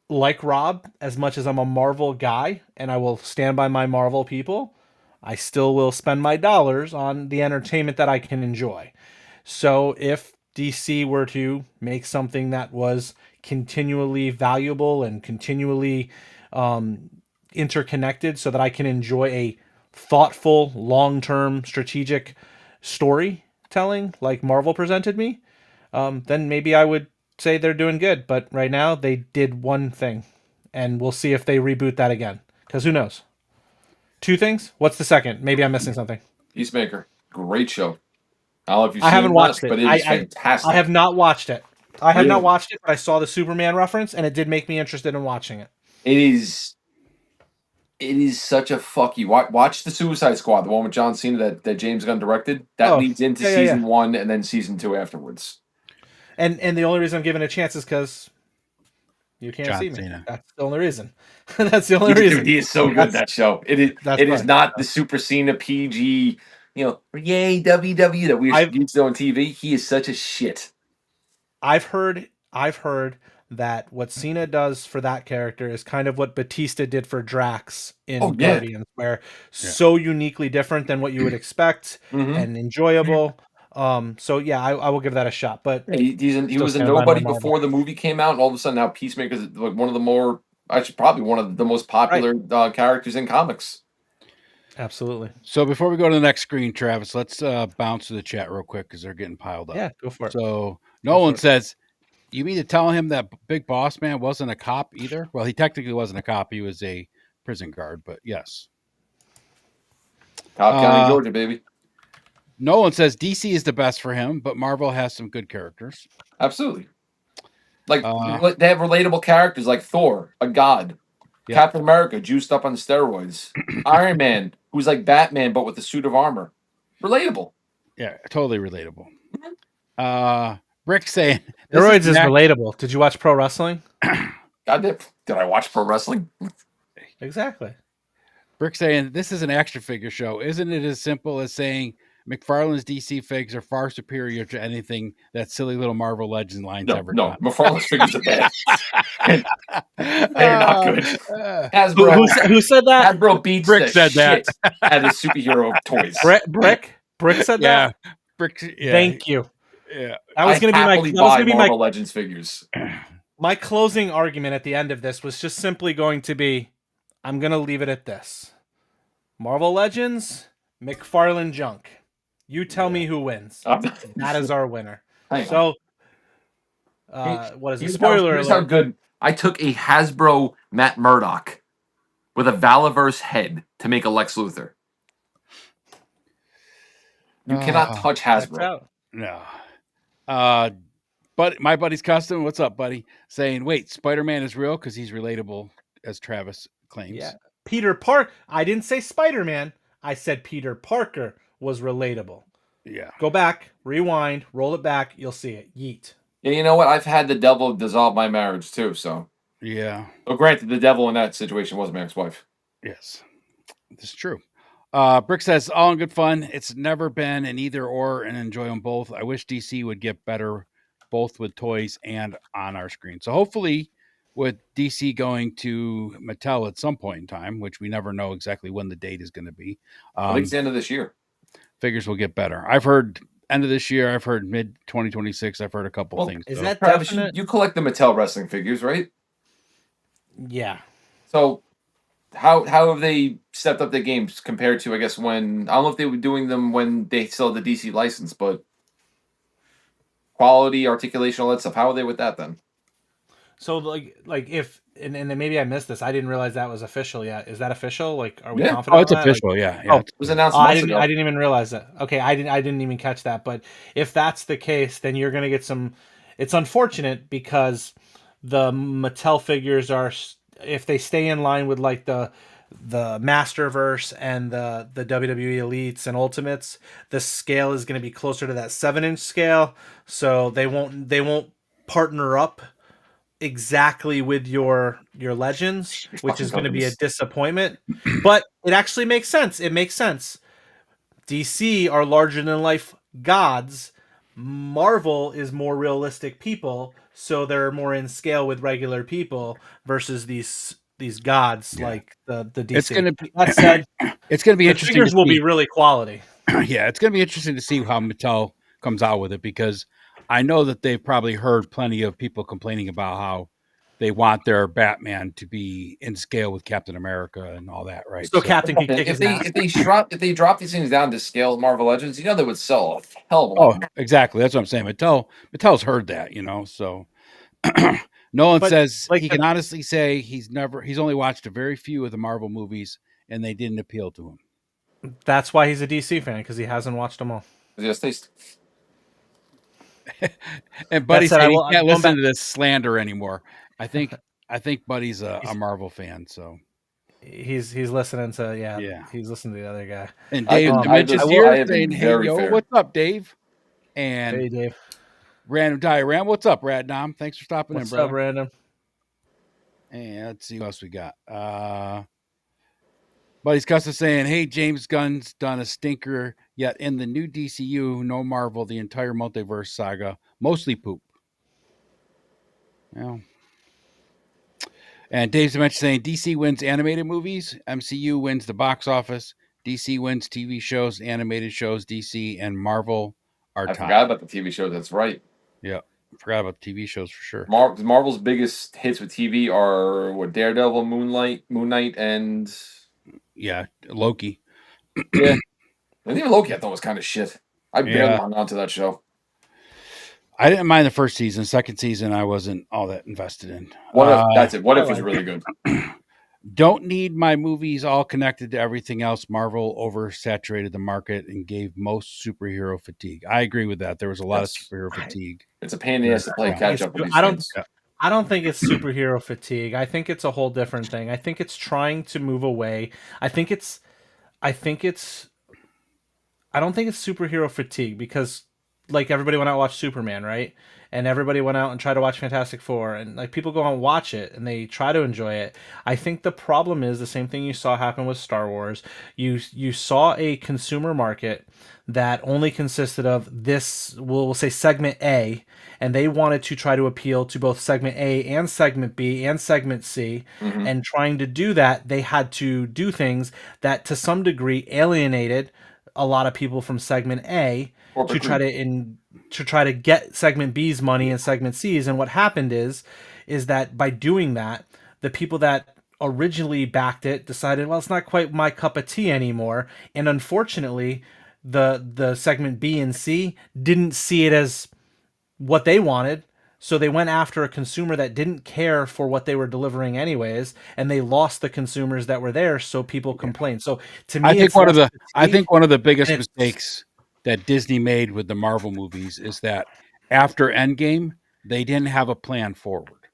like Rob, as much as I'm a Marvel guy and I will stand by my Marvel people, I still will spend my dollars on the entertainment that I can enjoy. So if DC were to make something that was continually valuable and continually interconnected so that I can enjoy a thoughtful, long term, strategic storytelling like Marvel presented me, then maybe I would say they're doing good. But right now, they did one thing, and we'll see if they reboot that again. Because who knows? Two things? What's the second? Maybe I'm missing something. Peacemaker, great show. I don't know if you've I seen it haven't or not, watched it. but it is I have fantastic. not watched it. I have not Really, watched it, but I saw the Superman reference, and it did make me interested in watching it. it is. It is such a fuck you. Watch the Suicide Squad, the one with John Cena that James Gunn directed. That Oh, leads into yeah, yeah, yeah. season 1 and then season 2 afterwards. And the only reason I'm giving it a chance is because you can't John see me. Cena. That's the only reason. That's the only reason. He is so good That's that show. that's It is right. not the Super Cena PG, yay WW that we're I've used to on TV. He is such a shit. I've heard that what Cena does for that character is kind of what Batista did for Drax in Oh yeah. Guardians, where Yeah. so uniquely different than what you would expect hmm and enjoyable. So yeah, I will give that a shot, but He still was a stand by my nobody Marvel. before the movie came out, and all of a sudden now Peacemaker is like one of the more, actually probably one of the most Right. popular characters in comics. Absolutely. So before we go to the next screen, Travis, let's bounce to the chat real quick because they're getting piled up. Yeah, go for it. So Go Nolan for it. says, "You mean to tell him that Big Boss Man wasn't a cop either? Well, he technically wasn't a cop; he was a prison guard. But yes." Cobb County, Georgia, baby. Nolan says DC is the best for him, but Marvel has some good characters. Absolutely. Like Uh, they have relatable characters like Thor, a god. Yeah. Captain America, juiced up on steroids. Iron Man, who's like Batman but with a suit of armor. Relatable. Yeah, totally relatable. Rick saying Steroids is relatable. Did you watch pro wrestling? God, did I watch pro wrestling? Exactly. Rick saying this is an action figure show. Isn't it as simple as saying McFarlane's DC figs are far superior to anything that silly little Marvel Legends line's ever No. done? McFarlane's figures are bad. They're not good. Who said that? Hasbro beats Rick the said that. shit out of superhero toys. Brick said that. Brick. Yeah, Thank you. Yeah, That was going to be my. happily That was buy going to be Marvel Legends figures. my closing argument at the end of this was just simply going to be, I'm going to leave it at this: Marvel Legends, McFarlane junk. You tell me who wins. That is our winner. So, what is it? Spoiler Here's how alert. good. I took a Hasbro Matt Murdock with a Valaverse head to make a Lex Luthor. You cannot touch Checks Hasbro. out. no. But my buddy's custom. What's up, buddy? Saying, wait, Spider-Man is real because he's relatable, as Travis claims. Yeah. Peter Park. I didn't say Spider-Man. I said Peter Parker was relatable. Yeah. Go back, rewind, roll it back. You'll see it. Yeet. Yeah, you know what? I've had the devil dissolve my marriage too. So, Yeah. granted, the devil in that situation was my ex-wife. Yes. This is true. Brick says, all in good fun. It's never been an either or and enjoy them both. I wish DC would get better both with toys and on our screen. So hopefully with DC going to Mattel at some point in time, which we never know exactly when the date is going to be, I think it's the end of this year. figures will get better. I've heard end of this year. I've heard mid 2026. I've heard a couple things. Is so. that Travis, definite? you collect the Mattel wrestling figures, right? Yeah. So how have they stepped up their games compared to, I guess, when I don't know if they were doing them when they still had the DC license, but quality, articulation, all that stuff. How are they with that then? So like if and then maybe I missed this. I didn't realize that was official yet. Is that official? Like, are we Yeah. confident? Oh, it's on that? official. Like, Yeah. oh, It was announced I months didn't. ago. I didn't even realize that. Okay, I didn't even catch that. But if that's the case, then you're gonna get some. It's unfortunate because the Mattel figures are, if they stay in line with like the Masterverse and the WWE Elites and Ultimates, the scale is going to be closer to that 7-inch scale. So they won't partner up exactly with your legends, which Fucking is going to be a companies. disappointment. But it actually makes sense. It makes sense. DC are larger than life gods. Marvel is more realistic people, so they're more in scale with regular people versus these gods like the DC. It's gonna be. That said, It's gonna be the interesting. figures To will see. be really quality. Yeah, it's going to be interesting to see how Mattel comes out with it because I know that they've probably heard plenty of people complaining about how they want their Batman to be in scale with Captain America and all that, right? So So, Captain can kick If his they ass. if they drop these things down to scale Marvel Legends, you know they would sell a hell of a lot. exactly. That's what I'm saying. Mattel's heard that, so Nolan But says like he can honestly say he's only watched a very few of the Marvel movies and they didn't appeal to him. that's why he's a DC fan, because he hasn't watched them all. Just taste. And That Buddy said, said I he will can't going listen back. to this slander anymore. I think Buddy's a Marvel fan, so He's listening to yeah. he's listening to the other guy. And I've Dave been- I've Dimension's been- here I have been saying, "Hey, very yo, fair. what's up, Dave?" And Hey Dave, Random Diagram, what's up, Radnom? Thanks for stopping what's in, brother. up, Random? And let's see what else we got. Buddy's Custom saying, "Hey, James Gunn's done a stinker. Yet in the new DCU, no Marvel, the entire multiverse saga, mostly poop." Yeah. And Dave's Dimension saying DC wins animated movies, MCU wins the box office, DC wins TV shows, animated shows, DC and Marvel are I tied. forgot about the TV show. That's right. Yeah, forgot about the TV shows for sure. Marvel's biggest hits with TV are what Daredevil, Moon Knight, and Yeah, Loki. yeah, and even Loki I thought was kind of shit. I barely Yeah. hung on to that show. I didn't mind the first season. Second season, I wasn't all that invested in. What if that's it? What I if was like really good? Don't need my movies all connected to everything else. Marvel oversaturated the market and gave most superhero fatigue. I agree with that. There was a lot of superhero fatigue. It's a pain in the ass to play Yeah. catch up with these I don't things. I don't think it's superhero fatigue. I think it's a whole different thing. I think it's trying to move away. I think it's I don't think it's superhero fatigue because like everybody went out and watched Superman, right? And everybody went out and tried to watch Fantastic Four, and like people go out and watch it and they try to enjoy it. I think the problem is the same thing you saw happen with Star Wars. You saw a consumer market that only consisted of this, we'll say segment A, and they wanted to try to appeal to both segment A and segment B and segment C. Mhm. And trying to do that, they had to do things that to some degree alienated a lot of people from segment A to try to get segment B's money and segment C's. And what happened is that by doing that, the people that originally backed it decided, well, it's not quite my cup of tea anymore. And unfortunately, the segment B and C didn't see it as what they wanted. So they went after a consumer that didn't care for what they were delivering anyways, and they lost the consumers that were there. So people complained. So to me, I think it's one of less fatigue. one of the biggest and it's- mistakes that Disney made with the Marvel movies is that after Endgame, they didn't have a plan forward.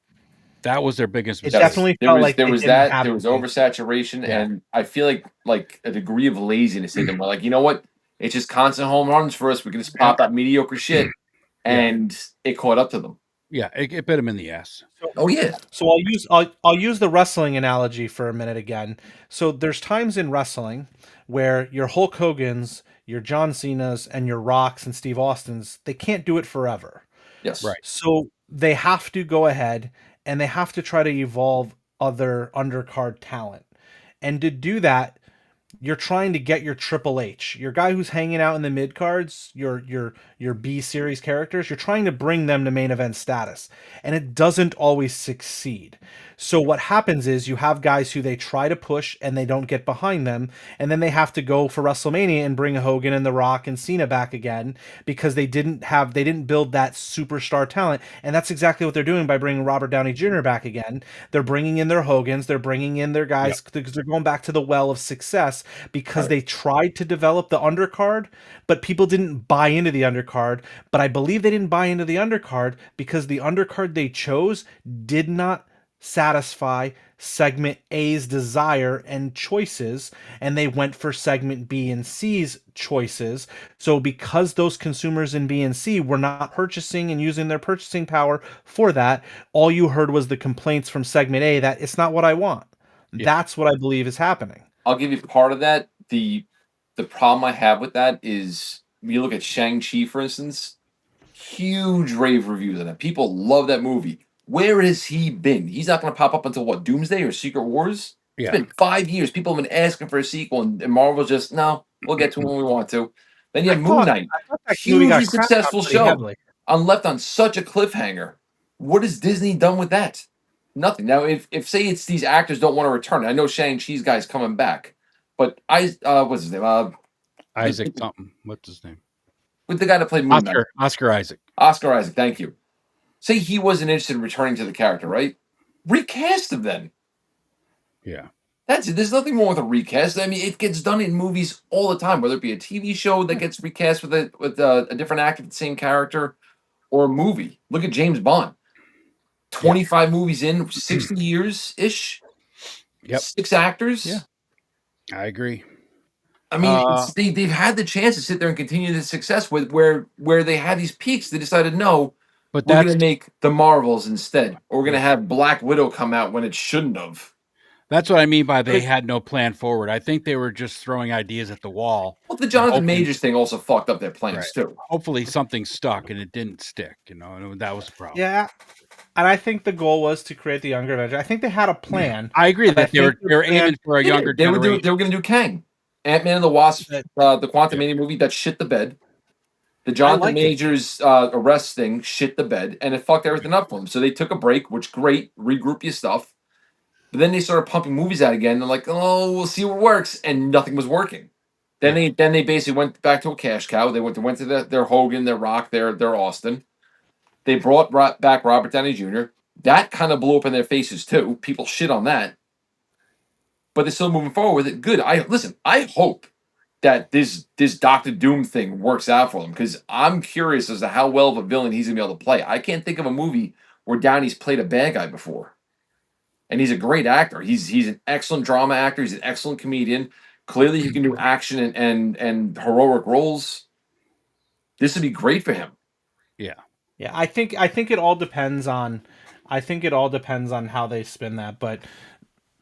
That was their biggest It mistake. definitely There felt was like there they was didn't that have there was to be. oversaturation, Yeah. and I feel like a degree of laziness hit them. We're like, you know what? It's just constant home runs for us. We can just pop out mediocre shit, and it caught up to them. Yeah, it bit him in the ass. Oh yeah. So I'll use the wrestling analogy for a minute again. So there's times in wrestling where your Hulk Hogan's, your John Cena's, and your Rocks and Steve Austin's, they can't do it forever. Yes. Right. So they have to go ahead and they have to try to evolve other undercard talent. And to do that, you're trying to get your Triple H, your guy who's hanging out in the mid cards, your B series characters. You're trying to bring them to main event status, and it doesn't always succeed. So what happens is you have guys who they try to push and they don't get behind them, and then they have to go for WrestleMania and bring Hogan and The Rock and Cena back again because they didn't build that superstar talent, and that's exactly what they're doing by bringing Robert Downey Jr. back again. They're bringing in their Hogans, they're bringing in their Yep. guys because they're going back to the well of success because Right. they tried to develop the undercard, but people didn't buy into the undercard. But I believe they didn't buy into the undercard because the undercard they chose did not satisfy segment A's desire and choices, and they went for segment B and C's choices. So because those consumers in B and C were not purchasing and using their purchasing power for that, all you heard was the complaints from segment A that it's not what I want. Yeah. That's what I believe is happening. I'll give you part of that. The problem I have with that is when you look at Shang-Chi, for instance, huge rave reviews on that. People love that movie. Where has he been? He's not going to pop up until what, Doomsday or Secret Wars? Yeah. It's been 5 years. People have been asking for a sequel, and Marvel's just, no, we'll get to it when we want to. Then you have Moon Knight, I thought that movie got hugely crapped on successful pretty show, heavily. left on such a cliffhanger. What has Disney done with that? Nothing. Now, if say it's these actors don't want to return, I know Shang-Chi's guy's coming back, but what's his name? Isaac something. What's his name? With the guy that played Moon Knight, Oscar Isaac. Oscar Isaac. Thank you. Say he wasn't interested in returning to the character, right? Recast him then. Yeah. That's it. There's nothing wrong with a recast. I mean, it gets done in movies all the time, whether it be a TV show that gets recast with a different actor, the same character, or a movie. Look at James Bond. 25 movies in, 60 years ish. Yep. 6 actors. Yeah. I agree. I mean, they've had the chance to sit there and continue the success with where they had these peaks. They decided, no, But we're going that's to make the Marvels instead. Or we're going to have Black Widow come out when it shouldn't have. what I mean by they had no plan forward. I think they were just throwing ideas at the wall. Well, the Jonathan Hoping- Majors thing also fucked up their plans, Right. too. Hopefully something stuck and it didn't stick, and that was the problem. Yeah, and I think the goal was to create the younger Avengers. I think they had a plan. I agree But that they I were think their plan- aiming for a younger They were generation. going to do Kang. Ant-Man and the Wasp, the Quantumania movie that shit the bed. The Jonathan liked it. Majors arrest thing shit the bed, and it fucked everything up for them. So they took a break, which great, regroup your stuff. But then they started pumping movies out again. They're like, oh, we'll see what works, and nothing was working. Then they basically went back to a cash cow. They went to their Hogan, their Rock, their Austin. They brought back Robert Downey Jr. That kind of blew up in their faces too. People shit on that, but they're still moving forward with it. Good. I hope that this Doctor Doom thing works out for them because I'm curious as to how well of a villain he's gonna be able to play. I can't think of a movie where Downey's played a bad guy before, and he's a great actor. He's an excellent drama actor. He's an excellent comedian. Clearly, he can do action and heroic roles. This would be great for him. Yeah. Yeah, I think it all depends on how they spin that. But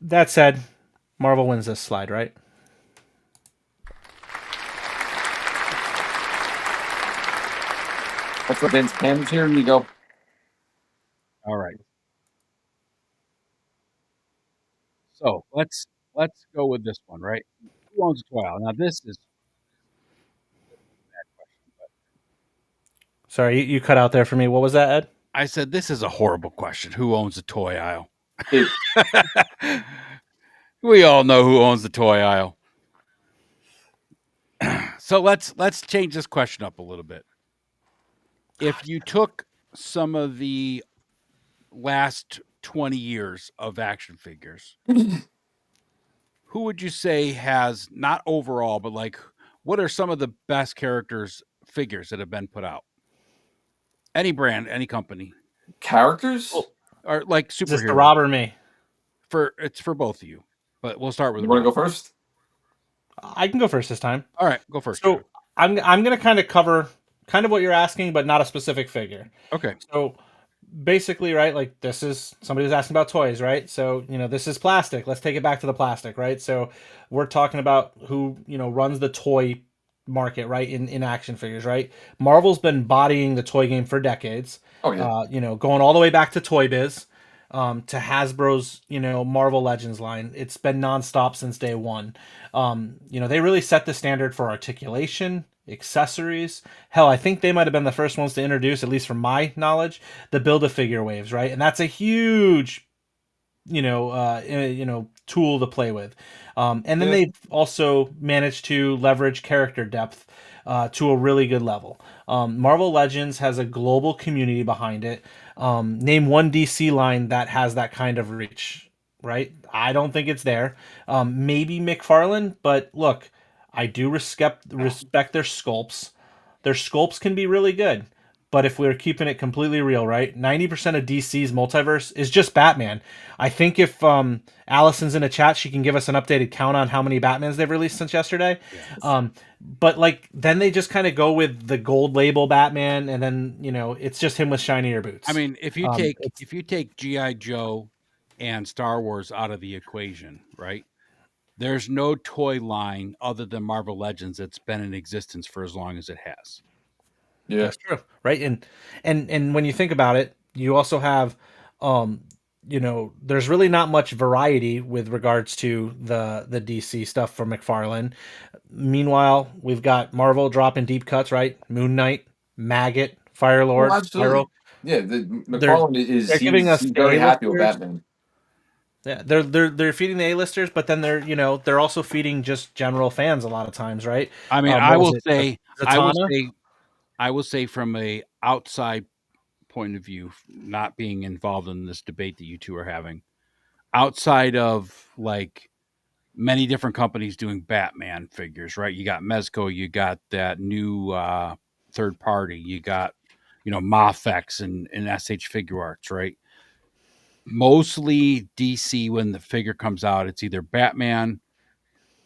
that said, Marvel wins this slide, right? That's what Vince Pam's here. You go. All right. So let's go with this one, right? Who owns a toy aisle? Now this is Sorry, you cut out there for me. What was that, Ed? I said this is a horrible question. Who owns the toy aisle? It- We all know who owns the toy aisle. So let's change this question up a little bit. If you took some of the last 20 years of action figures, who would you say has, not overall, but like, what are some of the best figures that have been put out? Any brand, any company, Characters? or like Is this superhero. the Rob or me? It's for both of you, but we'll start with. You want to Rob. go first? I can go first this time. All right, go first. So I'm going to kind of cover kind of what you're asking, but not a specific figure. Okay. So basically, right, like this is somebody was asking about toys, right? So, this is plastic. Let's take it back to the plastic, right? So we're talking about who, runs the toy market, right, in action figures, right? Marvel's been bodying the toy game for decades. Oh yeah. Going all the way back to Toy Biz, to Hasbro's, Marvel Legends line. It's been nonstop since day one. They really set the standard for articulation, accessories. Hell, I think they might have been the first ones to introduce, at least from my knowledge, the Build-A-Figure waves, right? And that's a huge, tool to play with. And then Yeah. they've also managed to leverage character depth to a really good level. Marvel Legends has a global community behind it. Name one DC line that has that kind of reach, right? I don't think it's there. Maybe McFarlane, but look, I do respect their sculpts. Their sculpts can be really good. But if we're keeping it completely real, right? 90% of DC's multiverse is just Batman. I think if Allison's in a chat, she can give us an updated count on how many Batmans they've released since yesterday. But like then they just kind of go with the gold label Batman, and then it's just him with shinier boots. I mean, if you It's- take GI Joe and Star Wars out of the equation, right? There's no toy line other than Marvel Legends that's been in existence for as long as it has. Yeah. That's true, right? And when you think about it, you also have, there's really not much variety with regards to the DC stuff from McFarlane. Meanwhile, we've got Marvel dropping deep cuts, right? Moon Knight, Maggot, Fire Well, Lord, absolutely. Spyro. Yeah, the They're McFarlane is they're giving he's us he's the very happy with A-listers. Batman. Yeah, they're feeding the A-listers, but then they're also feeding just general fans a lot of times, right? I mean, What was it? Zatanna? I will say from a outside point of view, not being involved in this debate that you two are having, outside of like many different companies doing Batman figures, right? You got Mezco, you got that new third party, you got Mafex and SH Figure Arts, right? Mostly DC when the figure comes out, it's either Batman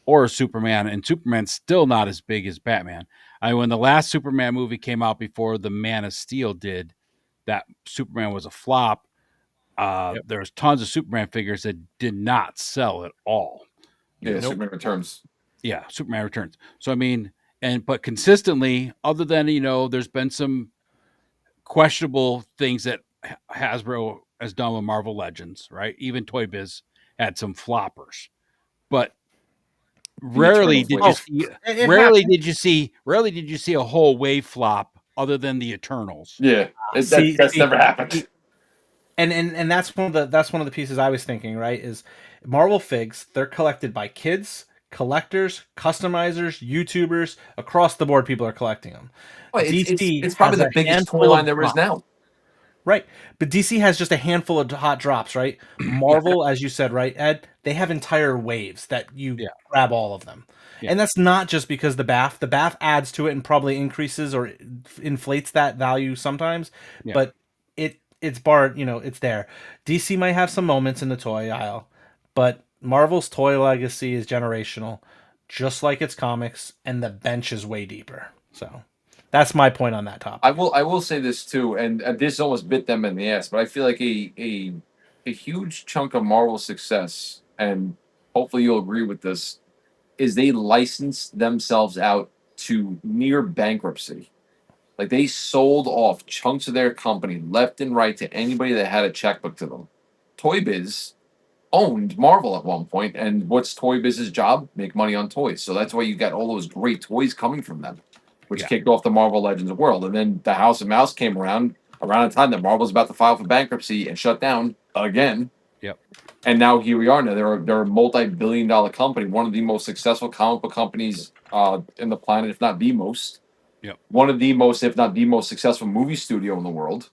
or Superman, and Superman's still not as big as Batman. When the last Superman movie came out before the Man of Steel did, that Superman was a flop. Yep. There's tons of Superman figures that did not sell at all. Yeah, Nope. Superman Returns. Yeah, Superman Returns. So I mean, but consistently, other than there's been some questionable things that Hasbro has done with Marvel Legends, right? Even Toy Biz had some floppers, but rarely Eternals did you wave. see It rarely did you see a whole wave flop other than the Eternals. Yeah, See, that's see, never happened. and that's one of the pieces I was thinking, right? Is Marvel figs, they're collected by kids, collectors, customizers, YouTubers, across the board. People are collecting them. Well, DC it's probably has the a biggest toy handful line of there is drops, now. right? But DC has just a handful of hot drops, right? Yeah, Marvel, as you said, right, Ed, they have entire waves that you yeah, grab all of them. yeah, And that's not just because the BAF adds to it and probably increases or inflates that value sometimes, yeah. but it's barred, it's there. DC might have some moments in the toy aisle, but Marvel's toy legacy is generational, just like its comics, and the bench is way deeper. So that's my point on that topic. I will say this too, and this almost bit them in the ass, but I feel like a huge chunk of Marvel's success, and hopefully you'll agree with this, is they licensed themselves out to near bankruptcy. Like they sold off chunks of their company left and right to anybody that had a checkbook to them. Toy Biz owned Marvel at one point, and what's Toy Biz's job? Make money on toys. So that's why you got all those great toys coming from them, which Yeah. kicked off the Marvel Legends world. And then the House of Mouse came around the time that Marvel's about to file for bankruptcy and shut down again. Yep. And now here we are. Now they're a multi-billion-dollar company, one of the most successful comic book companies in the planet, if not the most. Yep. One of the most, if not the most successful movie studio in the world.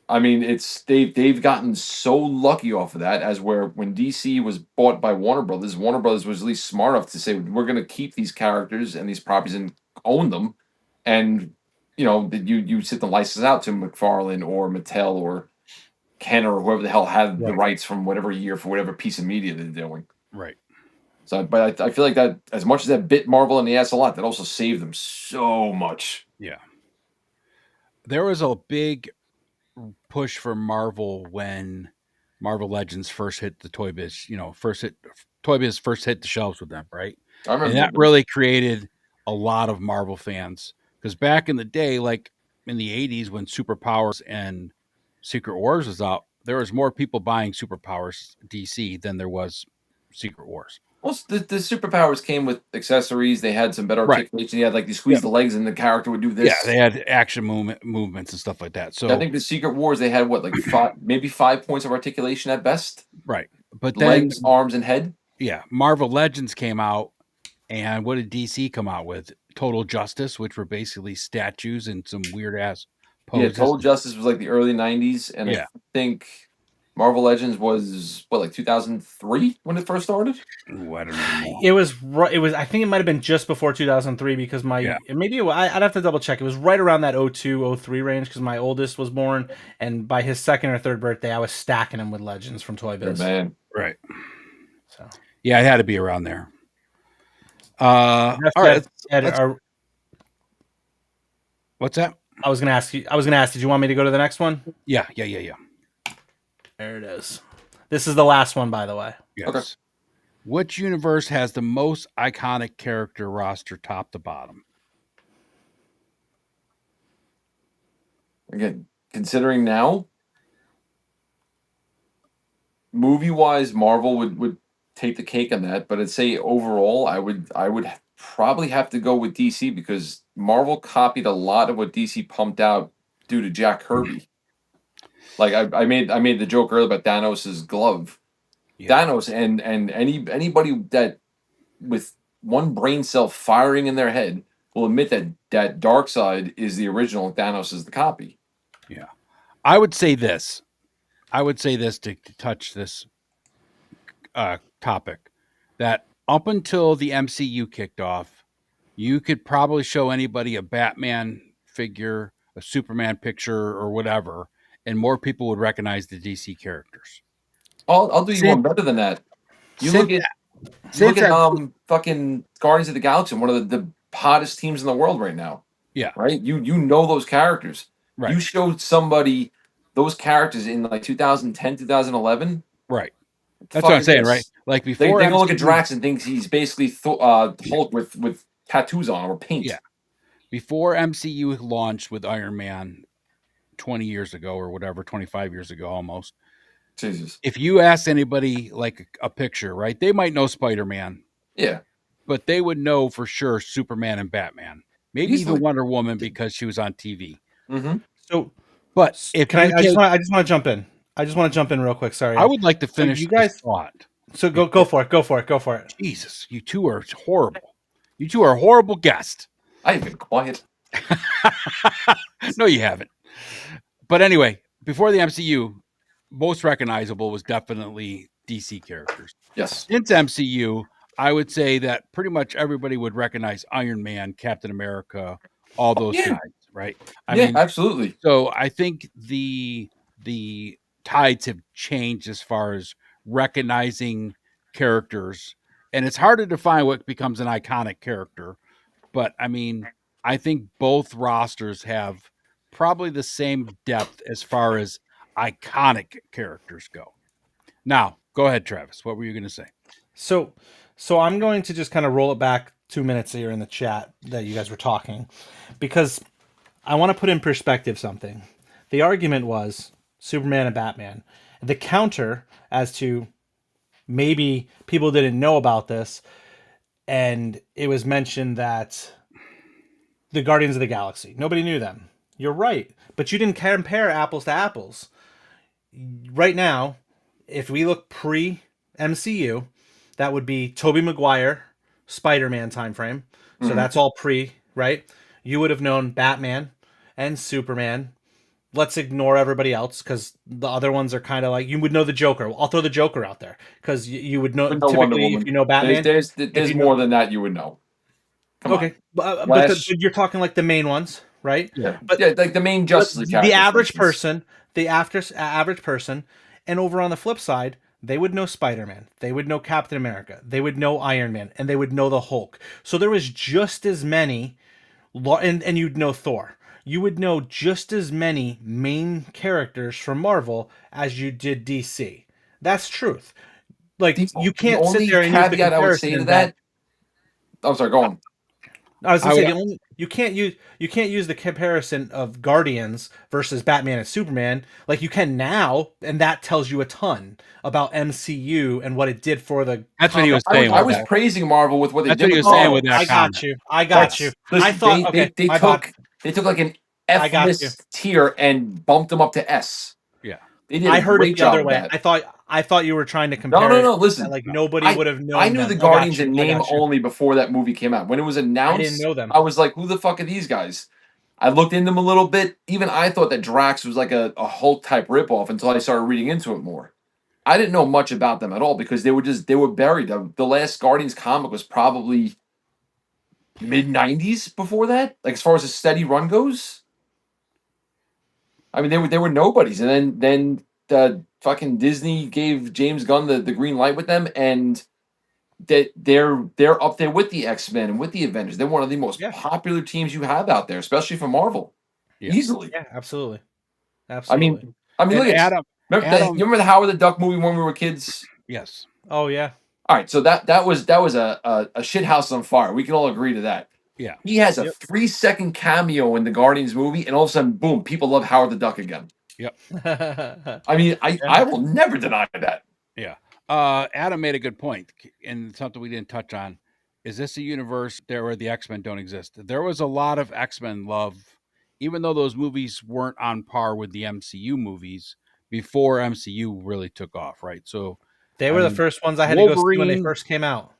I mean, they've gotten so lucky off of that, as where when DC was bought by Warner Brothers was at least smart enough to say we're going to keep these characters and these properties and own them, and that you sit the license out to McFarlane or Mattel or Kenner or whoever the hell had the Right. rights from whatever year for whatever piece of media they're doing. Right. So, but I feel like that, as much as that bit Marvel in the ass a lot, that also saved them so much. Yeah. There was a big push for Marvel when Marvel Legends first hit the Toy Biz, Toy Biz first hit the shelves with them, right? I And remember that those. really created a lot of Marvel fans because back in the day, like in the 80s when Superpowers and Secret Wars was out, there was more people buying Superpowers DC than there was Secret Wars. Well, the superpowers came with accessories. They had some better Right. articulation. You had like you Yeah. squeeze the legs and the character would do Yeah, this. they had action movements and stuff like that. I So think the Secret Wars they had what like maybe 5 points of articulation at best. right. But then Legs, arms, and head. yeah, Marvel Legends came out, and what did DC come out with? Total Justice, which were basically statues and some weird ass Yeah, poses. Total Justice was like the early '90s, and Yeah. I think Marvel Legends was what like 2003 when it first started. Ooh, I don't know. It was right. It was. I think it might have been just before 2003 because Yeah. I'd have to double check. It was right around that 02, 03 range because my oldest was born, and by his second or third birthday, I was stacking him with Legends from Toy Good Biz. man. Right. So Yeah, it had to be around there. All right. What's that? I was gonna ask you. Did you want me to go to the next one? Yeah. There it is. This is the last one, by the way. Yes. Okay. Which universe has the most iconic character roster top to bottom? Again, considering now, movie wise, Marvel would take the cake on that. But I'd say overall, I would probably have to go with DC because Marvel copied a lot of what DC pumped out due to Jack Kirby. Like I made the joke earlier about Thanos' glove. Yeah. Thanos and anybody that with one brain cell firing in their head will admit that Darkseid is the original and Thanos is the copy. Yeah. I would say this to touch this topic, that up until the MCU kicked off, you could probably show anybody a Batman figure, a Superman picture, or whatever, and more people would recognize the DC characters. I'll do you one better than that. You look at fucking Guardians of the Galaxy, one of the hottest teams in the world right now. Yeah. Right? You know those characters. Right. You showed somebody those characters in like 2010, 2011. Right. That's what I'm saying, right? Like before they go look at Drax and think he's basically Hulk with tattoos on or paint. Yeah. Before MCU launched with Iron Man 20 years ago or whatever, 25 years ago almost. Jesus. If you ask anybody like a picture, right, they might know Spider-Man. Yeah. But they would know for sure Superman and Batman. Maybe even Wonder Woman because she was on TV. Mm-hmm. So, but if I just want to jump in. I just want to jump in real quick. Sorry. I would like to finish you guys this thought. So go for it. Jesus, you two are horrible. You two are horrible guests. I've been quiet. No, you haven't. But anyway, before the MCU, most recognizable was definitely DC characters. Yes. Since MCU, I would say that pretty much everybody would recognize Iron Man, Captain America, all those guys, right? I mean, absolutely. So I think the tides have changed as far as recognizing characters, and it's hard to define what becomes an iconic character. But I mean, I think both rosters have probably the same depth as far as iconic characters go. Now, go ahead, Travis. What were you going to say? So I'm going to just kind of roll it back 2 minutes here in the chat that you guys were talking, because I want to put in perspective something. The argument was Superman and Batman. The counter as to maybe people didn't know about this, and it was mentioned that the Guardians of the Galaxy, nobody knew them. You're right, but you didn't compare apples to apples. Right now, if we look pre-MCU, that would be Tobey Maguire, Spider-Man timeframe. So that's all pre, right? You would have known Batman and Superman. Let's ignore everybody else because the other ones are kind of like, you would know the Joker. I'll throw the Joker out there because you would know typically if you know Batman. There's more than that you would know. Okay, but you're talking like the main ones, right? Yeah, but like the main Justice League characters. The average person, average person, and over on the flip side, they would know Spider-Man, they would know Captain America, they would know Iron Man, and they would know the Hulk. So there was just as many, and you'd know Thor. you would know just as many main characters from Marvel as you did DC. That's truth. Like, you The can't sit only there and use the caveat I would say comparison to that that, I'm sorry, go on. I was I gonna say would. the only you can't use the comparison of Guardians versus Batman and Superman like you can now, and that tells you a ton about MCU and what it did for the That's what he comic was I was saying I with was that. Marvel. praising Marvel with what they That's did what he with was saying Oh, with Marvel. that I got comment. you. I got you. That's I listen, thought okay, they my bad. took like an I F got you. list tier and bumped them up to S. Yeah. They did I a heard it great the other job of way. that. I thought you were trying to No, compare no, it no. that, Listen, like No. nobody I would have I known knew the them. I got Guardians you. in I name got you. only before that movie came out. When it was I didn't announced, know them. I was like, "Who the fuck are these guys?" I looked into them a little bit. Even I thought that Drax was like a Hulk type ripoff until I started reading into it more. I didn't know much about them at all because they were buried. The last Guardians comic was probably mid '90s. Before that, like as far as a steady run goes, I mean they were nobodies, and then fucking Disney gave James Gunn the green light with them, and that they're up there with the X-Men and with the Avengers. They're one of the most Yeah. popular teams you have out there, especially for Marvel. Yeah. Easily. Yeah, absolutely. I Absolutely. mean, I mean, And look at Adam, you remember the Howard the Duck movie when we were kids? yes. Oh yeah. All right, so that was a shit house on fire. We can all agree to that. Yeah. He has a Yep. 3-second cameo in the Guardians movie, and all of a sudden, boom, people love Howard the Duck again. Yep. I mean, Yeah. I will never deny that. Yeah. Adam made a good point, and something we didn't touch on. Is this a universe there where the X-Men don't exist? There was a lot of X-Men love, even though those movies weren't on par with the MCU movies before MCU really took off, right? So, They I were the mean, first ones I had to go see when they Wolverine, first came out.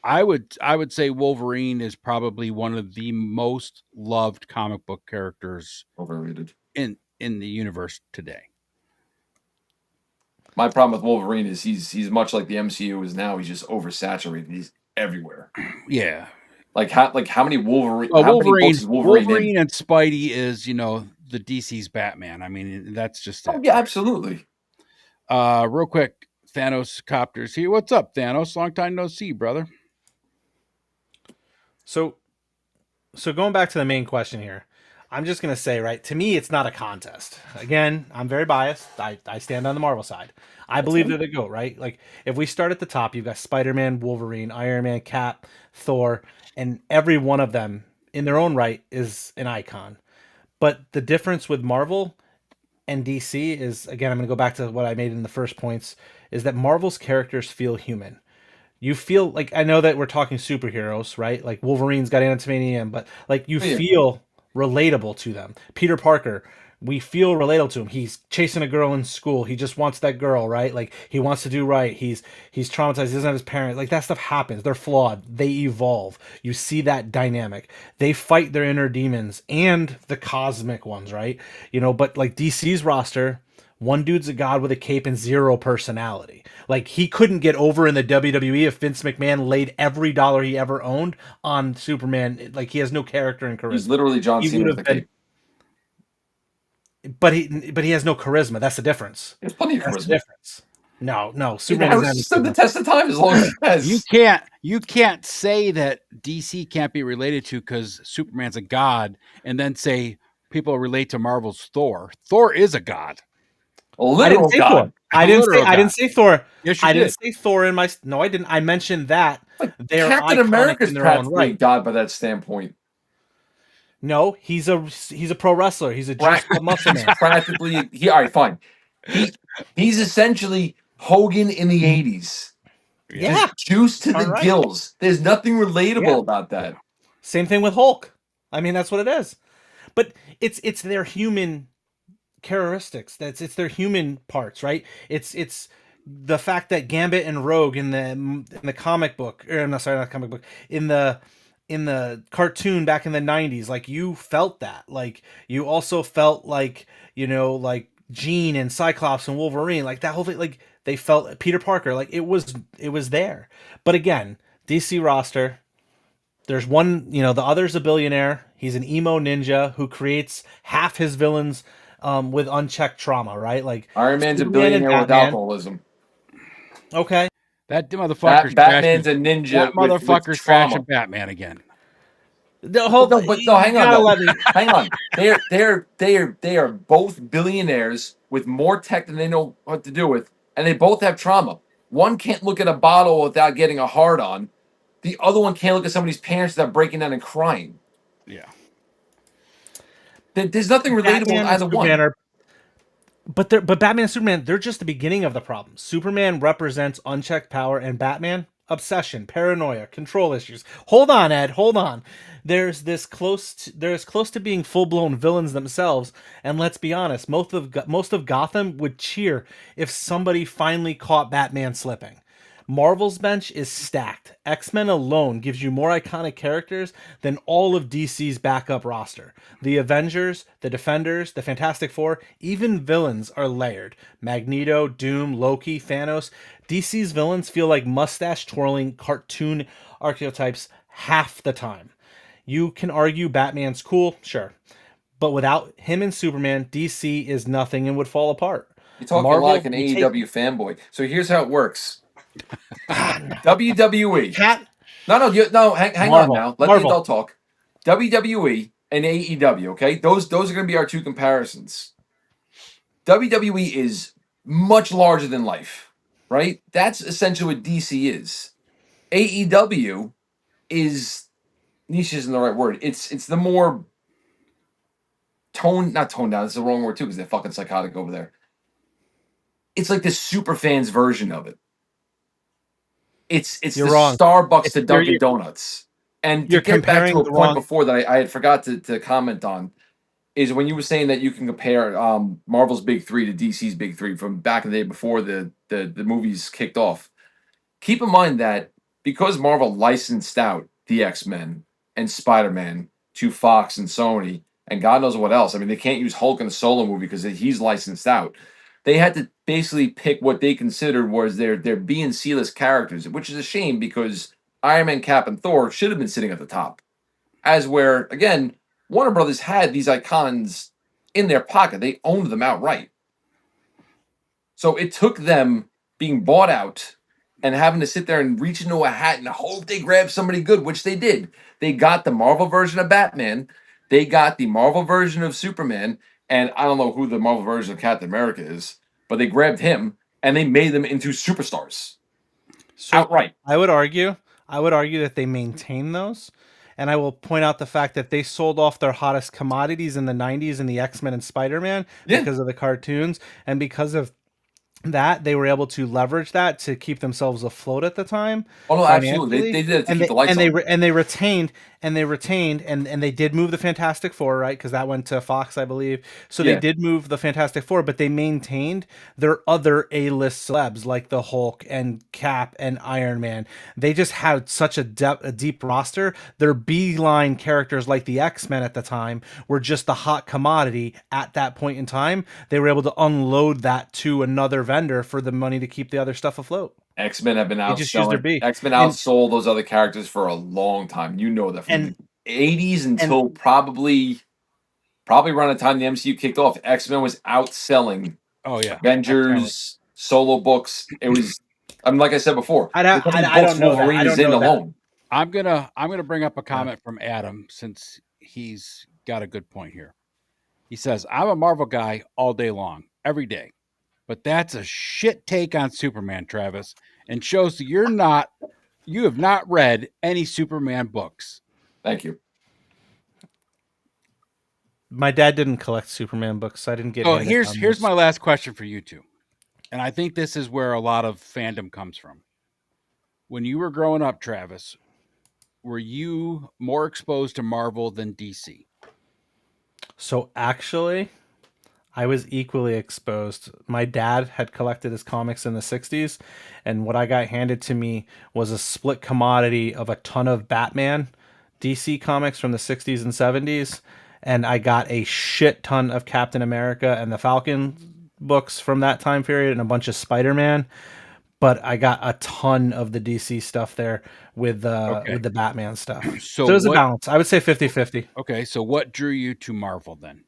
I would say Wolverine is probably one of the most loved comic book characters Overrated. in the universe today. My problem with Wolverine is he's much like the MCU is now. He's just oversaturated. He's everywhere. Yeah. Like how many Wolverine? Well, How many books is Wolverine in? And Spidey is, the DC's Batman. I mean, that's just Oh it. yeah, absolutely. Real quick, Thanos Copters here. What's up, Thanos? Long time no see, brother. So going back to the main question here, I'm just gonna say, right, to me it's not a contest. Again, I'm very biased. I stand on the Marvel side. I believe they're the GOAT, right? Like if we start at the top, you've got Spider-Man, Wolverine, Iron Man, Cap, Thor, and every one of them in their own right is an icon. But the difference with Marvel and DC is, again, I'm going to go back to what I made in the first points, is that Marvel's characters feel human. You feel like, I know that we're talking superheroes, right? Like Wolverine's got adamantium, but like you Yeah. feel relatable to them. Peter Parker, we feel relatable to him. He's chasing a girl in school. He just wants that girl, right? Like he wants to do right. He's traumatized. He doesn't have his parents. Like that stuff happens. They're flawed. They evolve. You see that dynamic. They fight their inner demons and the cosmic ones, right? But like DC's roster, one dude's a god with a cape and zero personality. Like he couldn't get over in the WWE if Vince McMahon laid every dollar he ever owned on Superman. Like he has no character and charisma. He's literally John He Cena would with have the been, cape. but he has no charisma. That's the difference. There's plenty of That's the charisma. difference. No, Superman I doesn't was have any stood the charisma. test of time as long as it has. You can't say that DC can't be related to because Superman's a god, and then say people relate to Marvel's Thor. Thor is a god. A I literal didn't say god. Thor. I Literal didn't god. say Thor. Yes, you I did. didn't say Thor in my. No, I didn't. I mentioned that Like they're Captain iconic America's in their own practically a right. god by that standpoint. No, he's a pro wrestler. He's a juice club muscle man. Practically, all right, fine. He's essentially Hogan in the '80s. Yeah. Yeah, Just juice to the Darn right. gills. There's nothing relatable Yeah. about that. Same thing with Hulk. I mean, that's what it is. But it's their human characteristics. It's their human parts, right? It's the fact that Gambit and Rogue in the comic book, or I'm not sorry, not comic book, in the cartoon back in the 90s, like you felt that. Like you also felt like, like Jean and Cyclops and Wolverine, like that whole thing, like they felt Peter Parker, like it was there. But again, DC roster, there's one, the other's a billionaire. He's an emo ninja who creates half his villains with unchecked trauma, right? Like Iron Man's a Superman and billionaire with Batman. alcoholism. That motherfucker's Batman's trashing. a ninja That with motherfucker's trauma. trashing Batman again. But no, hang You on gotta though. let me. Hang on. They are both billionaires with more tech than they know what to do with, and they both have trauma. One can't look at a bottle without getting a hard on. The other one can't look at somebody's parents without breaking down and crying. Yeah. There's nothing relatable in Batman and either Superman one. are, but Batman and Superman, they're just the beginning of the problem. Superman represents unchecked power, and Batman obsession, paranoia, control issues. Hold on, Ed. Hold on. They're as close to being full blown villains themselves. And let's be honest, most of Gotham would cheer if somebody finally caught Batman slipping. Marvel's bench is stacked. X-Men alone gives you more iconic characters than all of DC's backup roster. The Avengers, the Defenders, the Fantastic Four, even villains are layered. Magneto, Doom, Loki, Thanos. DC's villains feel like mustache twirling cartoon archetypes half the time. You can argue Batman's cool, sure. But without him and Superman, DC is nothing and would fall apart. You're talking like Marvel, an you take AEW fanboy. So here's how it works. WWE. Cat No. Hang on Marvel. now. Let the Marvel. adult talk. WWE and AEW. Okay, those are going to be our two comparisons. WWE is much larger than life, right? That's essentially what DC is. AEW is niche isn't the right word. It's the more not toned down. It's the wrong word too because they're fucking psychotic over there. It's like the super fans version of it. It's You're the wrong. Starbucks to You're, Dunkin' Donuts. And to you're get back to comparing a the point wrong. before that I had forgot to comment on is when you were saying that you can compare Marvel's Big Three to DC's Big Three from back in the day before the movies kicked off. Keep in mind that because Marvel licensed out the X-Men and Spider-Man to Fox and Sony and God knows what else. I mean, they can't use Hulk in a solo movie because he's licensed out. They had to basically pick what they considered was their B and C list characters, which is a shame because Iron Man, Cap, and Thor should have been sitting at the top. As where, again, Warner Brothers had these icons in their pocket. They owned them outright. So it took them being bought out and having to sit there and reach into a hat and hope they grab somebody good, which they did. They got the Marvel version of Batman, they got the Marvel version of Superman, and I don't know who the Marvel version of Captain America is, but they grabbed him and they made them into superstars So outright. I would argue that they maintain those. And I will point out the fact that they sold off their hottest commodities in the 90s in the X-Men and Spider-Man Yeah. because of the cartoons and because of that they were able to leverage that to keep themselves afloat at the time Oh no, absolutely. financially. They did it to and keep they the lights and they on. re- and they retained and they did move the Fantastic Four, right? Because that went to Fox, I believe. So they Yeah. did move the Fantastic Four, but they maintained their other A-list celebs like the Hulk and Cap and Iron Man. They just had such a deep roster. Their B-line characters like the X-Men at the time were just the hot commodity at that point in time. They were able to unload that to another vendor for the money to keep the other stuff afloat. X-Men have been They just used their outselling. B. X-Men And outsold those other characters for a long time. You know that from and the 80s and until probably around the time the MCU kicked off. X-Men was outselling Oh yeah. Definitely. Avengers, solo books. It was, I mean, like I said before, look how many I books don't know that. Wolverine I is don't in know that. alone. I'm gonna bring up a comment from Adam since he's got a good point here. He says, I'm a Marvel guy all day long, every day. But that's a shit take on Superman, Travis, and shows that you have not read any Superman books. Thank you. My dad didn't collect Superman books, so I didn't get So handed down here's those. my last question for you two. And I think this is where a lot of fandom comes from. When you were growing up, Travis, were you more exposed to Marvel than DC? So actually, I was equally exposed. My dad had collected his comics in the 60s, and what I got handed to me was a split commodity of a ton of Batman DC comics from the 60s and 70s, and I got a shit ton of Captain America and the Falcon books from that time period and a bunch of Spider-Man, but I got a ton of the DC stuff there with Okay. the Batman stuff. So So it was a what balance. I would say 50-50. okay, so what drew you to Marvel then?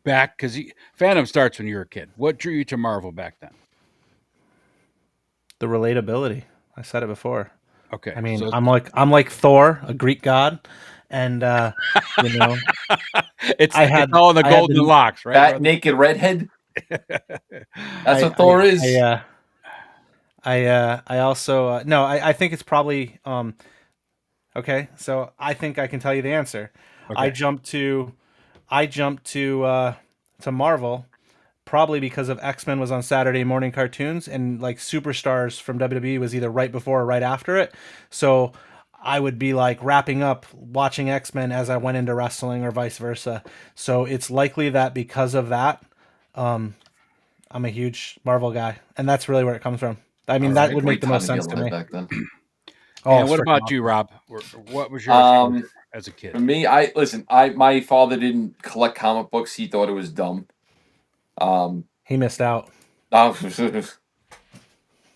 Back because fandom starts when you're a kid. What drew you to Marvel back then? The relatability. I said it before. Okay. I mean, So I'm like Thor, a Greek god, and you know, it's I it's had all in the I had golden the locks, right, That brother? naked redhead. That's I what Thor I is. I also no, I think it's probably okay. So I think I can tell you the answer. I Okay. jumped to I jumped to Marvel probably because of X-Men was on Saturday morning cartoons, and like Superstars from WWE was either right before or right after it. So I would be like wrapping up watching X-Men as I went into wrestling or vice versa. So it's likely that because of that, I'm a huge Marvel guy, and that's really where it comes from. I All mean, that right, would make great the time most to be sense to alive me. back then. Oh, And it's what freaking about you, awesome. Rob? What was your Um, exposure as a for kid? me, I listen. My father didn't collect comic books. He thought it was dumb. Um, He missed out.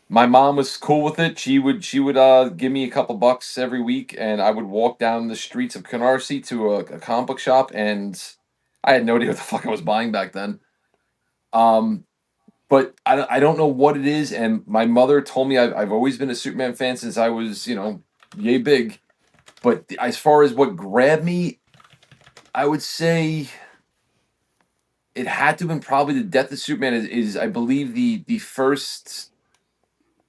my mom was cool with it. She would give me a couple bucks every week, and I would walk down the streets of Canarsie to a comic book shop, and I had no idea what the fuck I was buying back then. Um, but I don't know what it is. And my mother told me I've always been a Superman fan since I was, yay big. But as far as what grabbed me, I would say it had to have been probably the death of Superman is I believe the first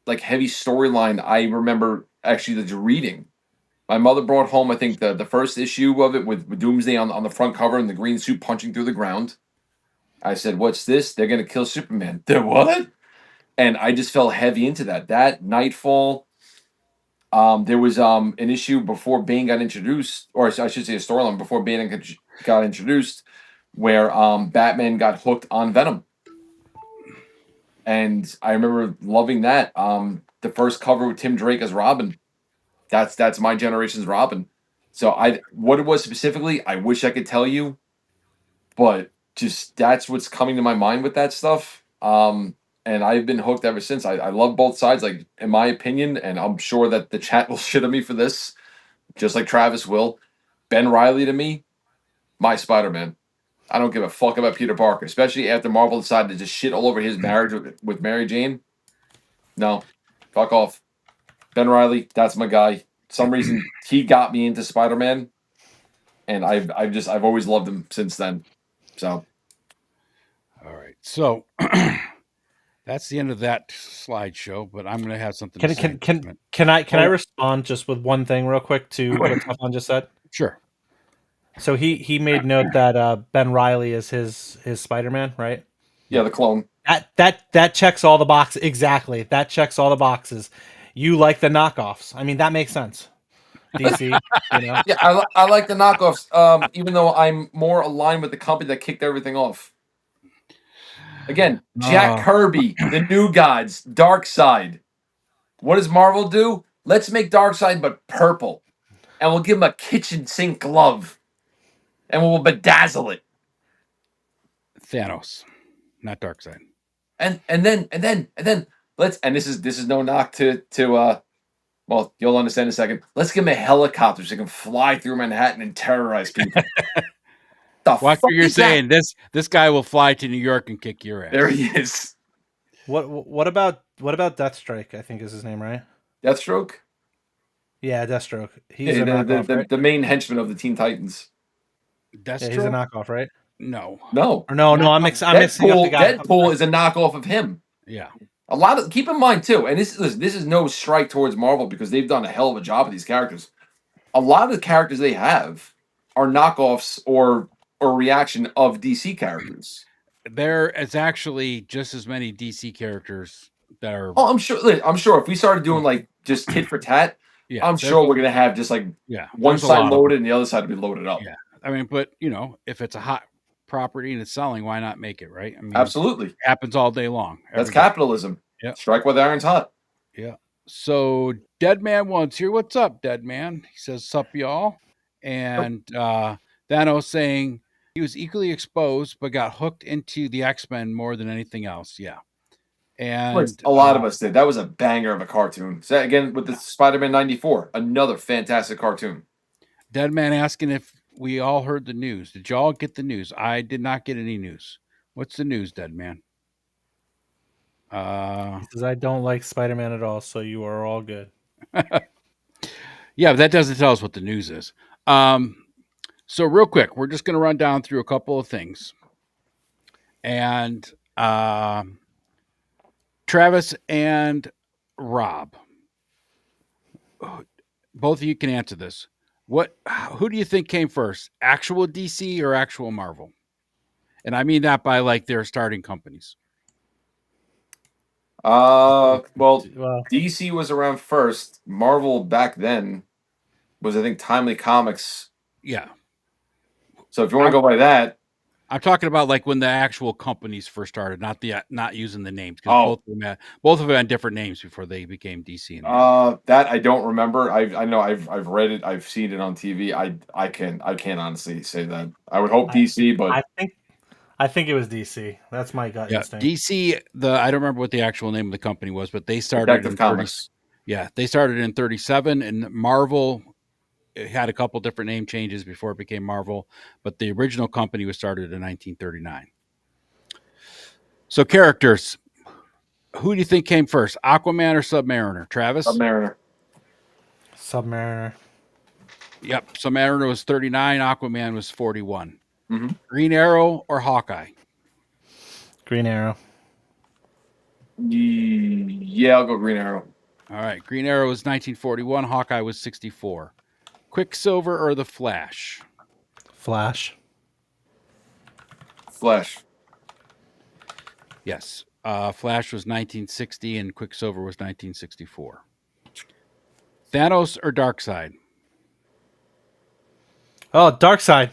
like heavy storyline I remember actually just reading. My mother brought home, I think, the first issue of it with Doomsday on the front cover and the green suit punching through the ground. I said, "What's this? They're gonna kill Superman." They're what? And I just fell heavy into that. That Nightfall. There was an issue before Bane got introduced, or I should say a storyline before Bane got introduced, where Batman got hooked on Venom, and I remember loving that. The first cover with Tim Drake as Robin. That's my generation's Robin. So what it was specifically, I wish I could tell you, but just that's what's coming to my mind with that stuff. And I've been hooked ever since. I love both sides, like in my opinion, and I'm sure that the chat will shit on me for this, just like Travis will. Ben Riley to me, my Spider Man. I don't give a fuck about Peter Parker, especially after Marvel decided to just shit all over his marriage with Mary Jane. No, fuck off. Ben Riley, that's my guy. Some reason he got me into Spider Man, and I've always loved him since then. So All right. So that's the end of that slideshow, but I'm going to have something to Can say. can can can I Oh, respond just with one thing real quick to what Stefan just said? sure. So he made note that Ben Riley is his Spider-Man, right? yeah, Yeah. the clone. That checks all the boxes exactly. That checks all the boxes. You like the knockoffs. I mean, that makes sense. DC, you know. Yeah, I like the knockoffs. Even though I'm more aligned with the company that kicked everything off. Again, Jack Oh, Kirby, the New Gods, Dark Side. What does Marvel do? Let's make Dark Side but purple, and we'll give him a kitchen sink glove, and we'll bedazzle it. Thanos, not Darkseid. And then let's, and this is no knock to well, you'll understand in a second. Let's give him a helicopter so he can fly through Manhattan and terrorize people. The Watch what fuck you're is that? saying. This guy will fly to New York and kick your ass. There he is. what about Deathstrike? I think is his name, right? Deathstroke? Yeah, Deathstroke. He's Yeah, a knockoff, right? the main henchman of the Teen Titans. Yeah, he's a Deathstroke? knockoff, right? No. No. Or no, I'm mixing up the guy. Deadpool is a knockoff of him. Yeah. A lot of keep in mind too, and this is no strike towards Marvel because they've done a hell of a job with these characters. A lot of the characters they have are knockoffs or reaction of DC characters. There is actually just as many DC characters that are. Oh, I'm sure if we started doing like just tit for tat, Yeah. I'm sure we're gonna have just like Yeah. one There's a side lot of them. loaded and the other side will be loaded up. Yeah. I mean, but if it's a hot property and it's selling, why not make it, right? I mean, Absolutely. it happens all day long. That's every day. capitalism. Yeah. Strike while the iron's hot. Yeah. So Dead Man One's here. What's up, Dead Man? He says, "Sup, y'all." And Thanos saying he was equally exposed, but got hooked into the X-Men more than anything else. Yeah. And A lot of us did. That was a banger of a cartoon. So again, with the Spider-Man 94, another fantastic cartoon. Dead Man asking if we all heard the news. Did y'all get the news? I did not get any news. What's the news, Dead Man? He says I don't like Spider-Man at all, so you are all good. Yeah, but that doesn't tell us what the news is. So real quick, we're just going to run down through a couple of things, and Travis and Rob, both of you can answer this. Who do you think came first, actual DC or actual Marvel? And I mean that by like their starting companies. Well, Well, DC was around first. Marvel back then was, I think, Timely Comics. Yeah, So if you want to go by that, I'm talking about like when the actual companies first started, not using the names, because oh, both of them had different names before they became DC and Marvel. that I don't remember. I know I've read it. I've seen it on TV. I can't honestly say that. I would hope DC, but I think it was DC. That's my gut Yeah, instinct. DC. I don't remember what the actual name of the company was, but they started Detective in 30. Comics. Yeah, they started in 37, and Marvel it had a couple different name changes before it became Marvel, but the original company was started in 1939. So characters, who do you think came first, Aquaman or Submariner? Travis? Submariner. Submariner. Yep, Submariner was 39, Aquaman was 41. Mm-hmm. Green Arrow or Hawkeye? Green Arrow. Yeah, I'll go Green Arrow. All right, Green Arrow was 1941, Hawkeye was 64. Quicksilver or the Flash? Flash. Flash. Yes. Flash was 1960 and Quicksilver was 1964. Thanos or Darkseid? Oh, Dark Side.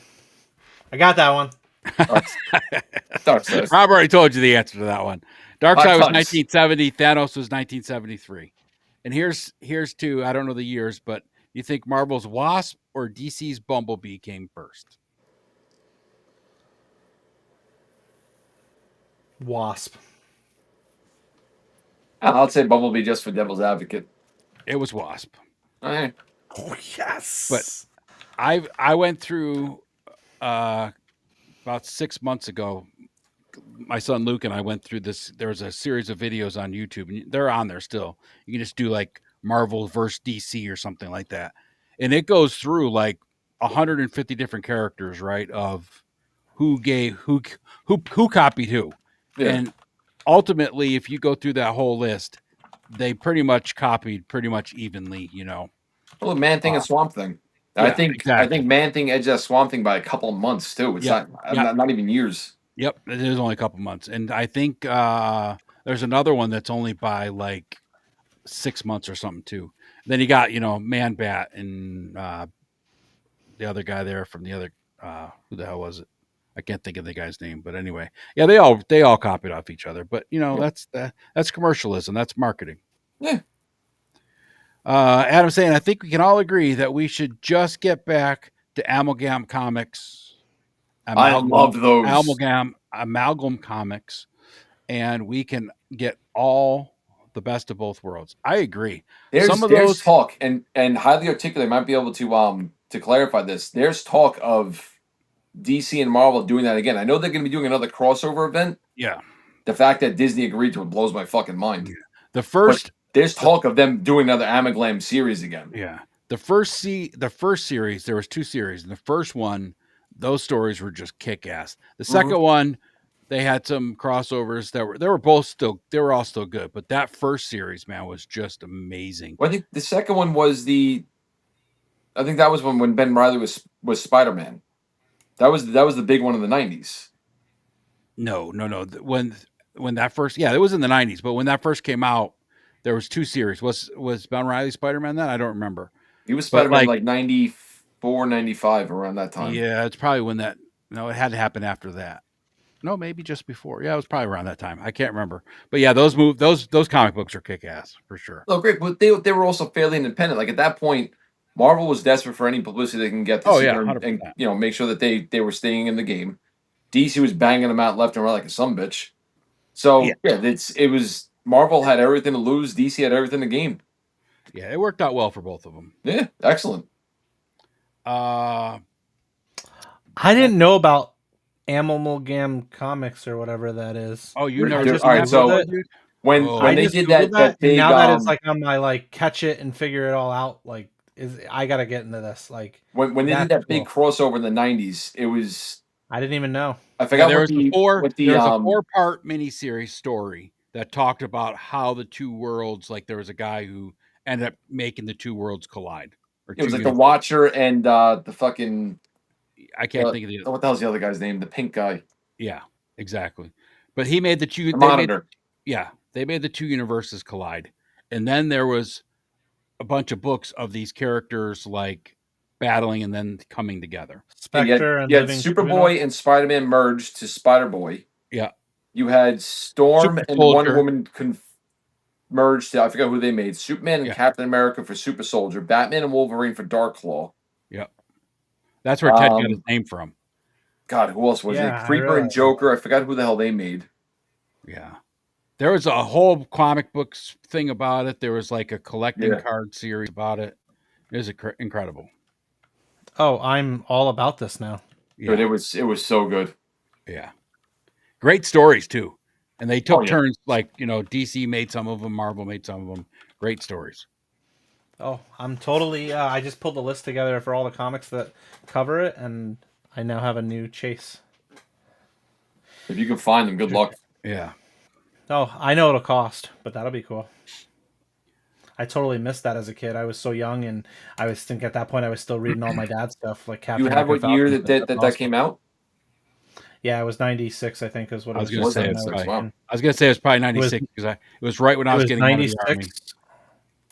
I got that one. Darkseid. Rob already told you the answer to that one. Darkseid was Hot 1970. Thanos was 1973. And here's two. I don't know the years, but you think Marvel's Wasp or DC's Bumblebee came first? Wasp. I'll say Bumblebee just for devil's advocate. It was Wasp. All right. Oh yes. But I went through about 6 months ago. My son Luke and I went through this. There was a series of videos on YouTube, and they're on there still. You can just do like Marvel versus DC or something like that, and it goes through like 150 different characters, right? Of who copied who, Yeah. and ultimately, if you go through that whole list, they pretty much copied pretty much evenly. Well, Man Thing and Swamp Thing. Yeah, I think exactly. Man Thing edged that Swamp Thing by a couple of months too. It's Yep, not even years. Yep, it is only a couple months, and I think there's another one that's only by like 6 months or something too. Then you got Man Bat and the other guy there from the other who the hell was it? I can't think of the guy's name, but anyway, yeah, they all copied off each other. But that's commercialism, that's marketing. Yeah. Adam saying, I think we can all agree that we should just get back to Amalgam Comics. I love those. Amalgam Comics, and we can get all the best of both worlds. I agree. There's talk, and highly articulate might be able to clarify this. There's talk of DC and Marvel doing that again. I know they're going to be doing another crossover event. Yeah. The fact that Disney agreed to it blows my fucking mind. Yeah. There's talk of them doing another Amalgam series again. Yeah. The first series, there was 2 series. And the first one, those stories were just kick ass. The second one, they had some crossovers that were all still good. But that first series, man, was just amazing. Well, I think the second one was I think that was when Ben Reilly was Spider-Man. That was the big one in the 90s. No. When that first, it was in the 90s, but when that first came out, there was 2 series. Was Ben Reilly Spider-Man then? I don't remember. He was Spider-Man like 94, 95, around that time. Yeah, it's probably when it had to happen after that. No, maybe just before. Yeah, it was probably around that time. I can't remember. But yeah, those comic books are kick ass for sure. Oh, great. But they were also fairly independent. Like at that point, Marvel was desperate for any publicity they can get to and make sure that they were staying in the game. DC was banging them out left and right like a sumbitch. So it was Marvel had everything to lose. DC had everything to gain. Yeah, it worked out well for both of them. Yeah, excellent. I didn't know about Amalgam Comics or whatever that is. Oh, you never just all right? So when they did that big, now that it's like on my like catch it and figure it all out like I gotta get into this. Like When they did that's that big cool. crossover in the '90s, it was I didn't even know. I Yeah, forgot there what was a the four. what the There was a 4-part miniseries story that talked about how the two worlds. Like there was a guy who ended up making the two worlds collide, or it was two like the universes. Watcher and the fucking I can't think of the. what the hell's the other guy's name? The pink guy, Yeah, exactly. But he made the two. the They made. Monitor. Yeah, they made the two universes collide, and then there was a bunch of books of these characters like battling and then coming together. And Spectre and you had Living Tribunal. Superboy and Spider-Man merged to Spider-Boy. Yeah, You had Storm Super and Wonder Soldier. Woman merged to, I forgot who they made. Superman and Yeah. Captain America for Super Soldier. Batman and Wolverine for Dark Claw. Yeah, that's where Ted got his name from. God, who else was Yeah, it? I Creeper and realized Joker. I forgot who the hell they made. Yeah. There was a whole comic books thing about it. There was like a collecting Yeah. card series about it. It was incredible. Oh, I'm all about this now. Dude, Yeah. it was so good. Yeah. Great stories too. And they took Oh, yeah. turns, like, DC made some of them, Marvel made some of them. Great stories. Oh, I'm totally. I just pulled the list together for all the comics that cover it, and I now have a new chase. If you can find them, good luck. Yeah. Oh, I know it'll cost, but that'll be cool. I totally missed that as a kid. I was so young, and I was thinking at that point I was still reading all my dad's stuff, like Captain You have America what year Falcon. that came out? Yeah, it was '96, I think, is what I it was was. gonna just say saying. it's I was probably, Wow. I was gonna say it was probably was- 96 because it was right when I was getting out of the army. 96.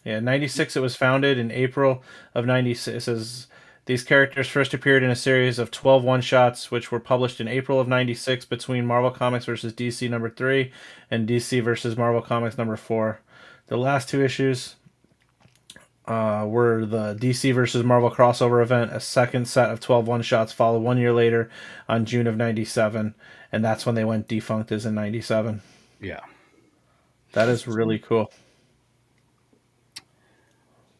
Yeah, 96. It was founded in April of 96. It says these characters first appeared in a series of 12 one-shots, which were published in April of 96 between Marvel Comics versus DC number 3 and DC versus Marvel Comics number 4. The last two issues were the DC versus Marvel crossover event. A second set of 12 one-shots followed 1 year later on June of 97, and that's when they went defunct, is in 97. Yeah. That is really cool.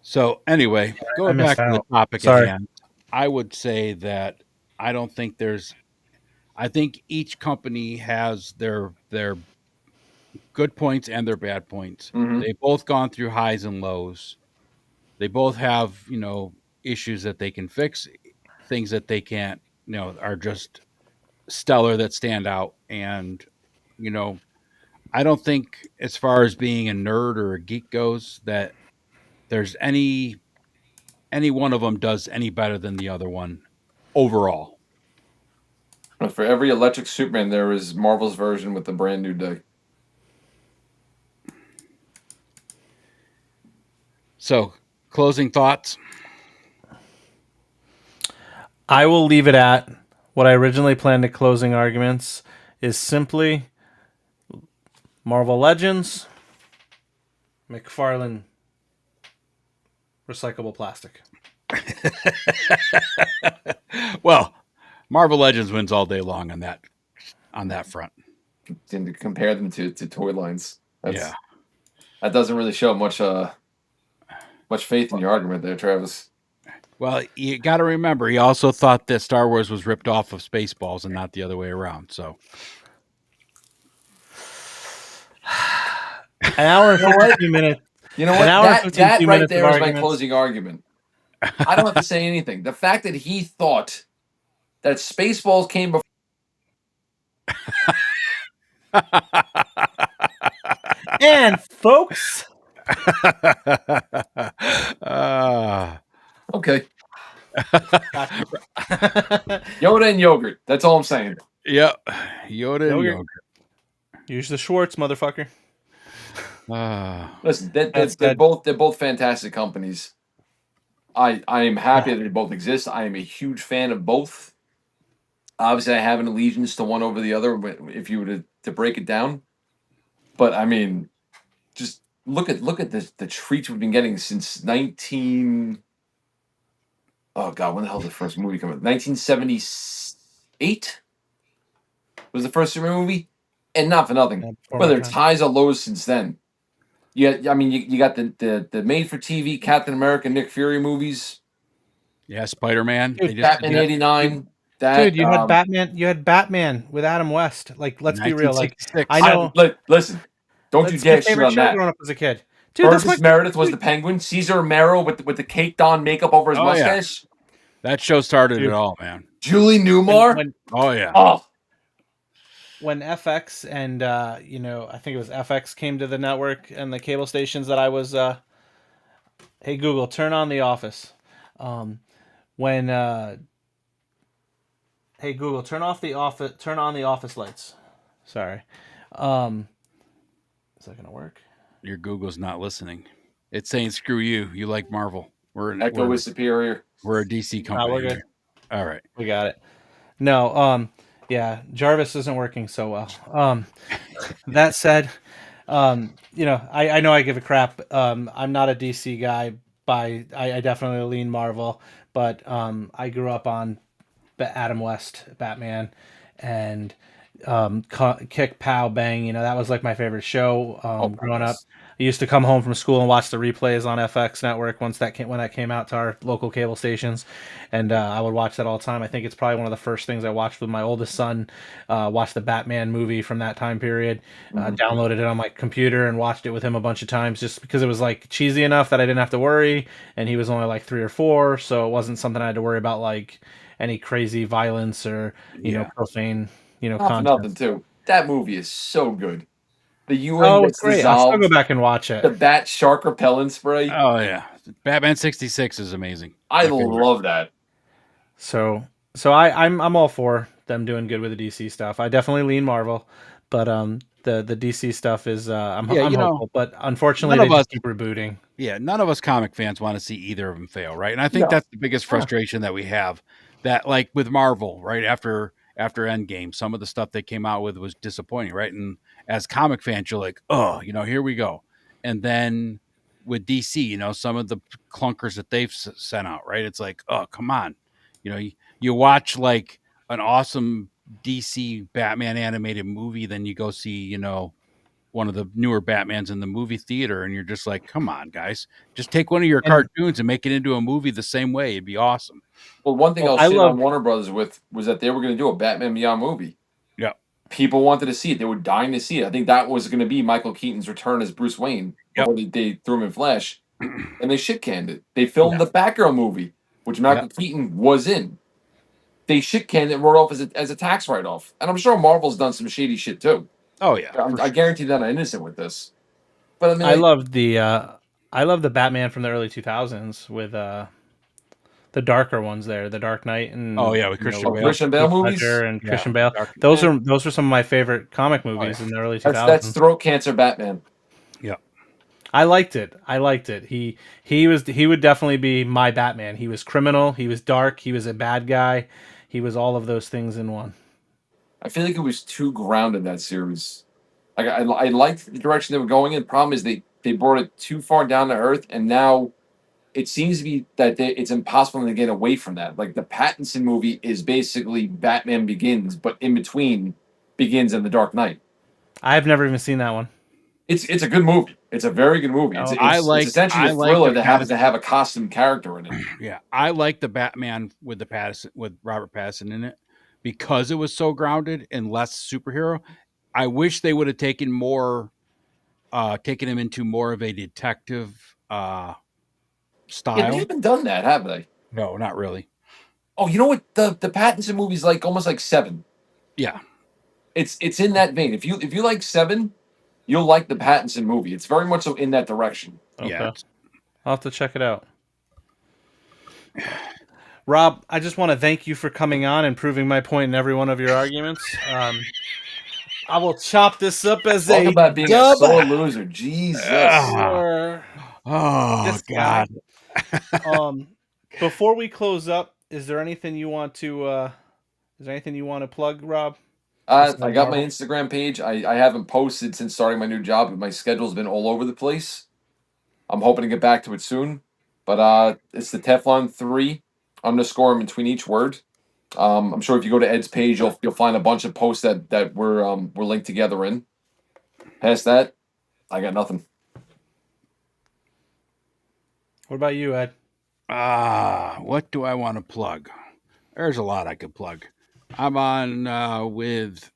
So anyway, going missed back to the out. topic Sorry. at hand, I would say that I don't think there's. I think each company has their good points and their bad points. Mhm. They've both gone through highs and lows. They both have issues that they can fix, things that they can't. Are just stellar that stand out. And I don't think, as far as being a nerd or a geek goes, that there's any one of them does any better than the other one overall. But for every electric Superman, there is Marvel's version with the brand new day. So, closing thoughts. I will leave it at what I originally planned at closing arguments is simply Marvel Legends, McFarlane recyclable plastic. Well, Marvel Legends wins all day long on that front. And to compare them to toy lines. Yeah. That doesn't really show much faith in your argument there, Travis. Well, you got to remember, he also thought that Star Wars was ripped off of Spaceballs and not the other way around. So, An hour and 15 minutes. You know An what? hour and 15 That right minutes of there is my arguments. closing argument. I don't have to say anything. The fact that he thought that Spaceballs came before. And folks, Okay. Yoda and yogurt. That's all I'm saying. Yep. Yoda and Yogurt. yogurt. use the Schwartz, motherfucker. Listen, That's they're good. both fantastic companies. I am happy that they both exist. I am a huge fan of both. Obviously, I have an allegiance to one over the other. If you were to break it down, but I mean, just look at the treats we've been getting since 19. Oh God, when the hell did the first movie come out? 1978 was the first Superman movie, and not for nothing. Yeah, before Whether my it's time. highs or lows since then. Yeah, I mean, you got the made for TV Captain America, Nick Fury movies. Yeah, Spider-Man. Dude, Batman '89. That Dude, you had Batman. You had Batman with Adam West. Like, let's be real. Like, 1966. I know. listen. Don't you That's dare my shit favorite on show that. growing up as a kid. Dude, that's Burgess like Meredith was the Penguin. Caesar Romero with the caked on makeup over his Oh, yeah. mustache. That show started Dude. it all, man. Julie Newmar. Oh yeah. Oh, when FX and I think it was FX came to the network and the cable stations that I was. Hey Google, turn on The Office. Um, when Hey Google, turn on the office lights. Sorry. Um, is that gonna work? Your Google's not listening. It's saying screw you. You like Marvel. Echo is superior. We're a DC company. we're good. Here. All right. We got it. No, yeah, Jarvis isn't working so well. That said, I know I give a crap. I'm not a DC guy. I definitely lean Marvel, but I grew up on Adam West Batman, and Kick Pow Bang. That was like my favorite show growing up. Yes. I used to come home from school and watch the replays on FX Network when that came out to our local cable stations, and I would watch that all the time. I think it's probably one of the first things I watched with my oldest son. Watched the Batman movie from that time period. Downloaded it on my computer and watched it with him a bunch of times, just because it was like cheesy enough that I didn't have to worry, and he was only like 3 or 4, so it wasn't something I had to worry about like any crazy violence or profane Not for content. nothing, too. That movie is so good. The UN Oh, it's gets great! I'll still dissolved. go back and watch The it. bat shark repellent spray. Oh yeah. Batman 66 is amazing. I My favorite. love that. So I'm all for them doing good with the DC stuff. I definitely lean Marvel, but the DC stuff is I'm Yeah, hopeful, but unfortunately none they of just us keep rebooting. Yeah, none of us comic fans want to see either of them fail, right? And I think No. that's the biggest frustration that we have. That like with Marvel, right after Endgame, some of the stuff they came out with was disappointing, right? And as comic fans, you're like, oh, here we go. And then with DC, some of the clunkers that they've sent out, right? It's like, oh, come on, you watch like an awesome DC Batman animated movie, then you go see, one of the newer Batmans in the movie theater, and you're just like, come on, guys, just take one of your And cartoons and make it into a movie the same way. It'd be awesome. Well, one thing well, I'll I shit love on Warner Brothers with was that they were going to do a Batman Beyond movie. Yeah. People wanted to see it. They were dying to see it. I think that was going to be Michael Keaton's return as Bruce Wayne Yep. before they threw him in Flash, and they shit canned it. They filmed Yeah. the Batgirl movie, which Michael Keaton was in. They shit canned it and wrote off as a tax write off. And I'm sure Marvel's done some shady shit too. Oh yeah. I guarantee that I'm innocent with this. But I mean, I love the Batman from the early 2000s with the darker ones there, the Dark Knight and Oh yeah, with Christian Bale. Christian Bale Heath movies. Ledger and Yeah. Christian Bale. Dark- Those are some of my favorite comic movies yeah. in the early That's 2000s. throat cancer Batman. Yeah. I liked it. He would definitely be my Batman. He was criminal. He was dark. He was a bad guy. He was all of those things in one. I feel like it was too grounded, that series. I liked the direction they were going in. Problem is they brought it too far down to earth, and now it seems to be that it's impossible to get away from that. Like the Pattinson movie is basically Batman Begins, but in between Begins and The Dark Knight. I've never even seen that one. It's a good movie. It's a very good movie. It's essentially a thriller that happens to have a costume character in it. Yeah, I like the Batman with Robert Pattinson in it because it was so grounded and less superhero. I wish they would have taken him into more of a detective Yeah, style. they haven't done that, have they? No, not really. Oh, you know what? The Pattinson movie's like almost like Seven. Yeah, It's in that vein. If you like Seven, you'll like the Pattinson movie. It's very much so in that direction. yeah. Okay. I'll have to check it out. Rob, I just want to thank you for coming on and proving my point in every one of your arguments. I will chop this up as Talk a about being dub. a sore loser. Jesus. For Oh this guy. God. Before we close up, is there anything you want to plug, Rob? I got my Instagram page. I haven't posted since starting my new job, but my schedule's been all over the place. I'm hoping to get back to it soon. But it's the Teflon3 _ in between each word. I'm sure if you go to Ed's page, you'll find a bunch of posts that we're linked together in. Past that, I got nothing. What about you, Ed? What do I want to plug? There's a lot I could plug. I'm on with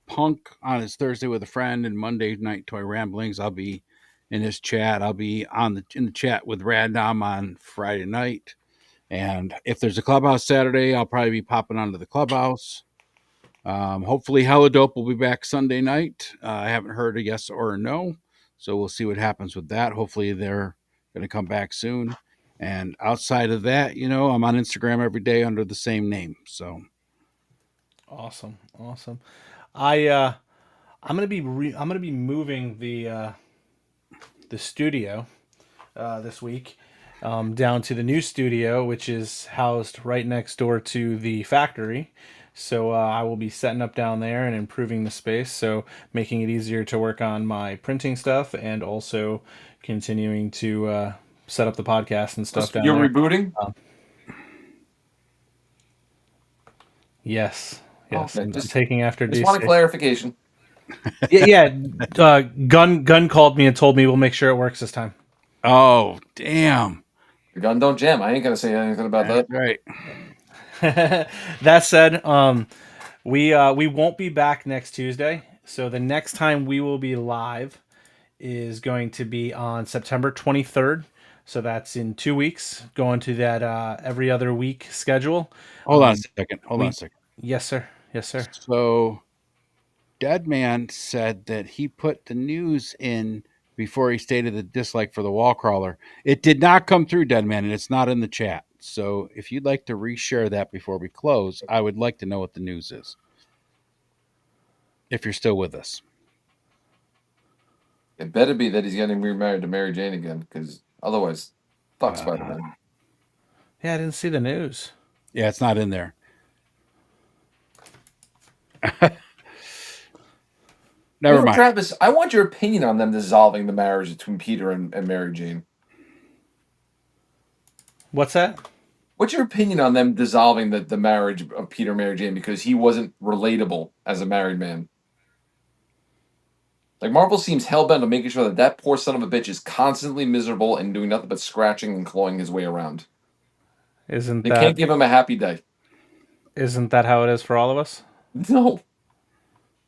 Punk on his Thursday with a friend and Monday night Toy Ramblings. I'll be in his chat. I'll be in the chat with Random on Friday night. And if there's a clubhouse Saturday, I'll probably be popping onto the clubhouse. Hopefully Hella Dope will be back Sunday night. I haven't heard a yes or a no, so we'll see what happens with that. Hopefully they're going to come back soon. And outside of that, I'm on Instagram every day under the same name. So Awesome. I'm gonna be moving the studio this week down to the new studio, which is housed right next door to the factory. So I will be setting up down there and improving the space, so making it easier to work on my printing stuff and also continuing to set up the podcast and stuff down You're there. rebooting? Yes. Okay, I'm just taking after just DC. want a clarification. Yeah. Gun called me and told me we'll make sure it works this time. Oh, damn. The gun don't jam. I ain't gonna say anything about that. Right. That said, we won't be back next Tuesday. So the next time we will be live is going to be on September 23rd. So that's in 2 weeks, going to that every other week schedule. Hold on a second. Hold on a second. Yes, sir. Yes, sir. So Deadman said that he put the news in before he stated the dislike for the wall crawler. It did not come through, Deadman, and it's not in the chat. So if you'd like to reshare that before we close, I would like to know what the news is. If you're still with us. It better be that he's getting remarried to Mary Jane again, because otherwise, fuck Spider-Man. Yeah, I didn't see the news. Yeah, it's not in there. Never mind. Travis, I want your opinion on them dissolving the marriage between Peter and Mary Jane. What's that? What's your opinion on them dissolving the marriage of Peter and Mary Jane because he wasn't relatable as a married man? Like, Marvel seems hell-bent on making sure that poor son of a bitch is constantly miserable and doing nothing but scratching and clawing his way around. They can't give him a happy day. Isn't that how it is for all of us? No.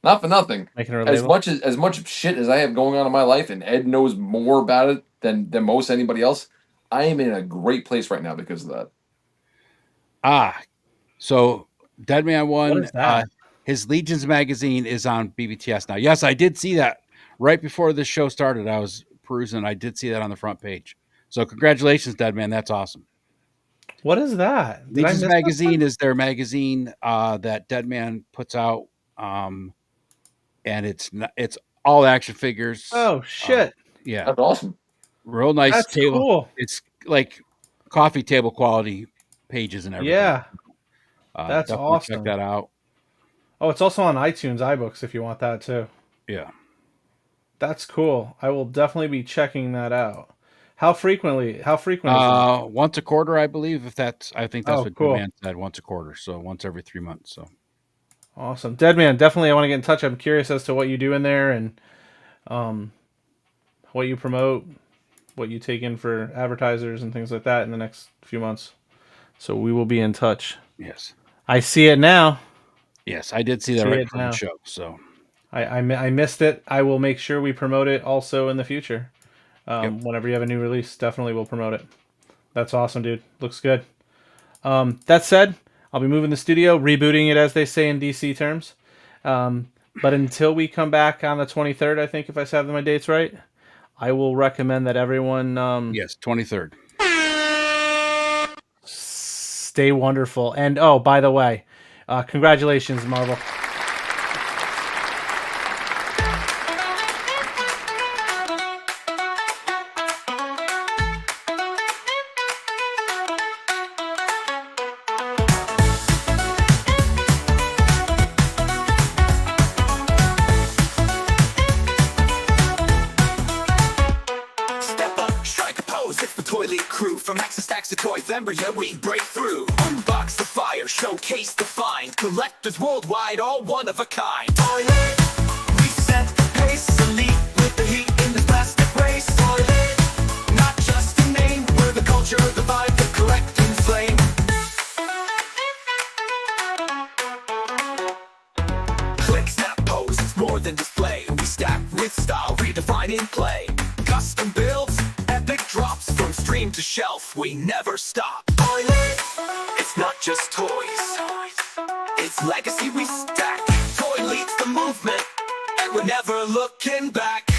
Not for nothing. Making it relatable? As much shit as I have going on in my life, and Ed knows more about it than most anybody else, I am in a great place right now because of that. So Deadman What One, is that? his Legions magazine is on BBTS now. Yes, I did see that right before this show started. I was perusing. I did see that on the front page. So congratulations, Deadman. That's awesome. What is that? Legions magazine is their magazine that Deadman puts out, and it's all action figures. Oh shit! Yeah, That's awesome. Real nice That's table. Cool. It's like coffee table quality pages and everything. Yeah, that's awesome. Check that out. Oh, it's also on iTunes iBooks if you want that too. Yeah, that's cool. I will definitely be checking that out. How frequently? Is it? Once a quarter, I believe. I think that's what cool. Deadman said. Once a quarter, so once every 3 months. So awesome, Deadman. Definitely, I want to get in touch. I'm curious as to what you do in there and what you promote, what you take in for advertisers and things like that in the next few months. So we will be in touch. Yes, I see it now. Yes, I did see that right before the show. So I missed it. I will make sure we promote it also in the future. Whenever you have a new release, definitely we'll promote it. That's awesome, dude. Looks good. That said, I'll be moving the studio, rebooting it, as they say in DC terms. But until we come back on the 23rd, I think, if I have my dates right, I will recommend that everyone... yes, 23rd. Stay wonderful. And, oh, by the way, congratulations, Marvel. ToyLeet crew, from Max and Stacks to Toy Thember, yeah, we break through. Unbox the fire, showcase the find. Collectors worldwide, all one of a kind. ToyLeet, we set the pace, elite with the heat in this plastic race. ToyLeet, not just a name, we're the culture, the vibe, the collecting flame. Click, snap, pose, it's more than display. We stack with style, redefining play. Custom we never stop. ToyLeet, it's not just toys, it's legacy we stack. ToyLeet's the movement, and we're never looking back.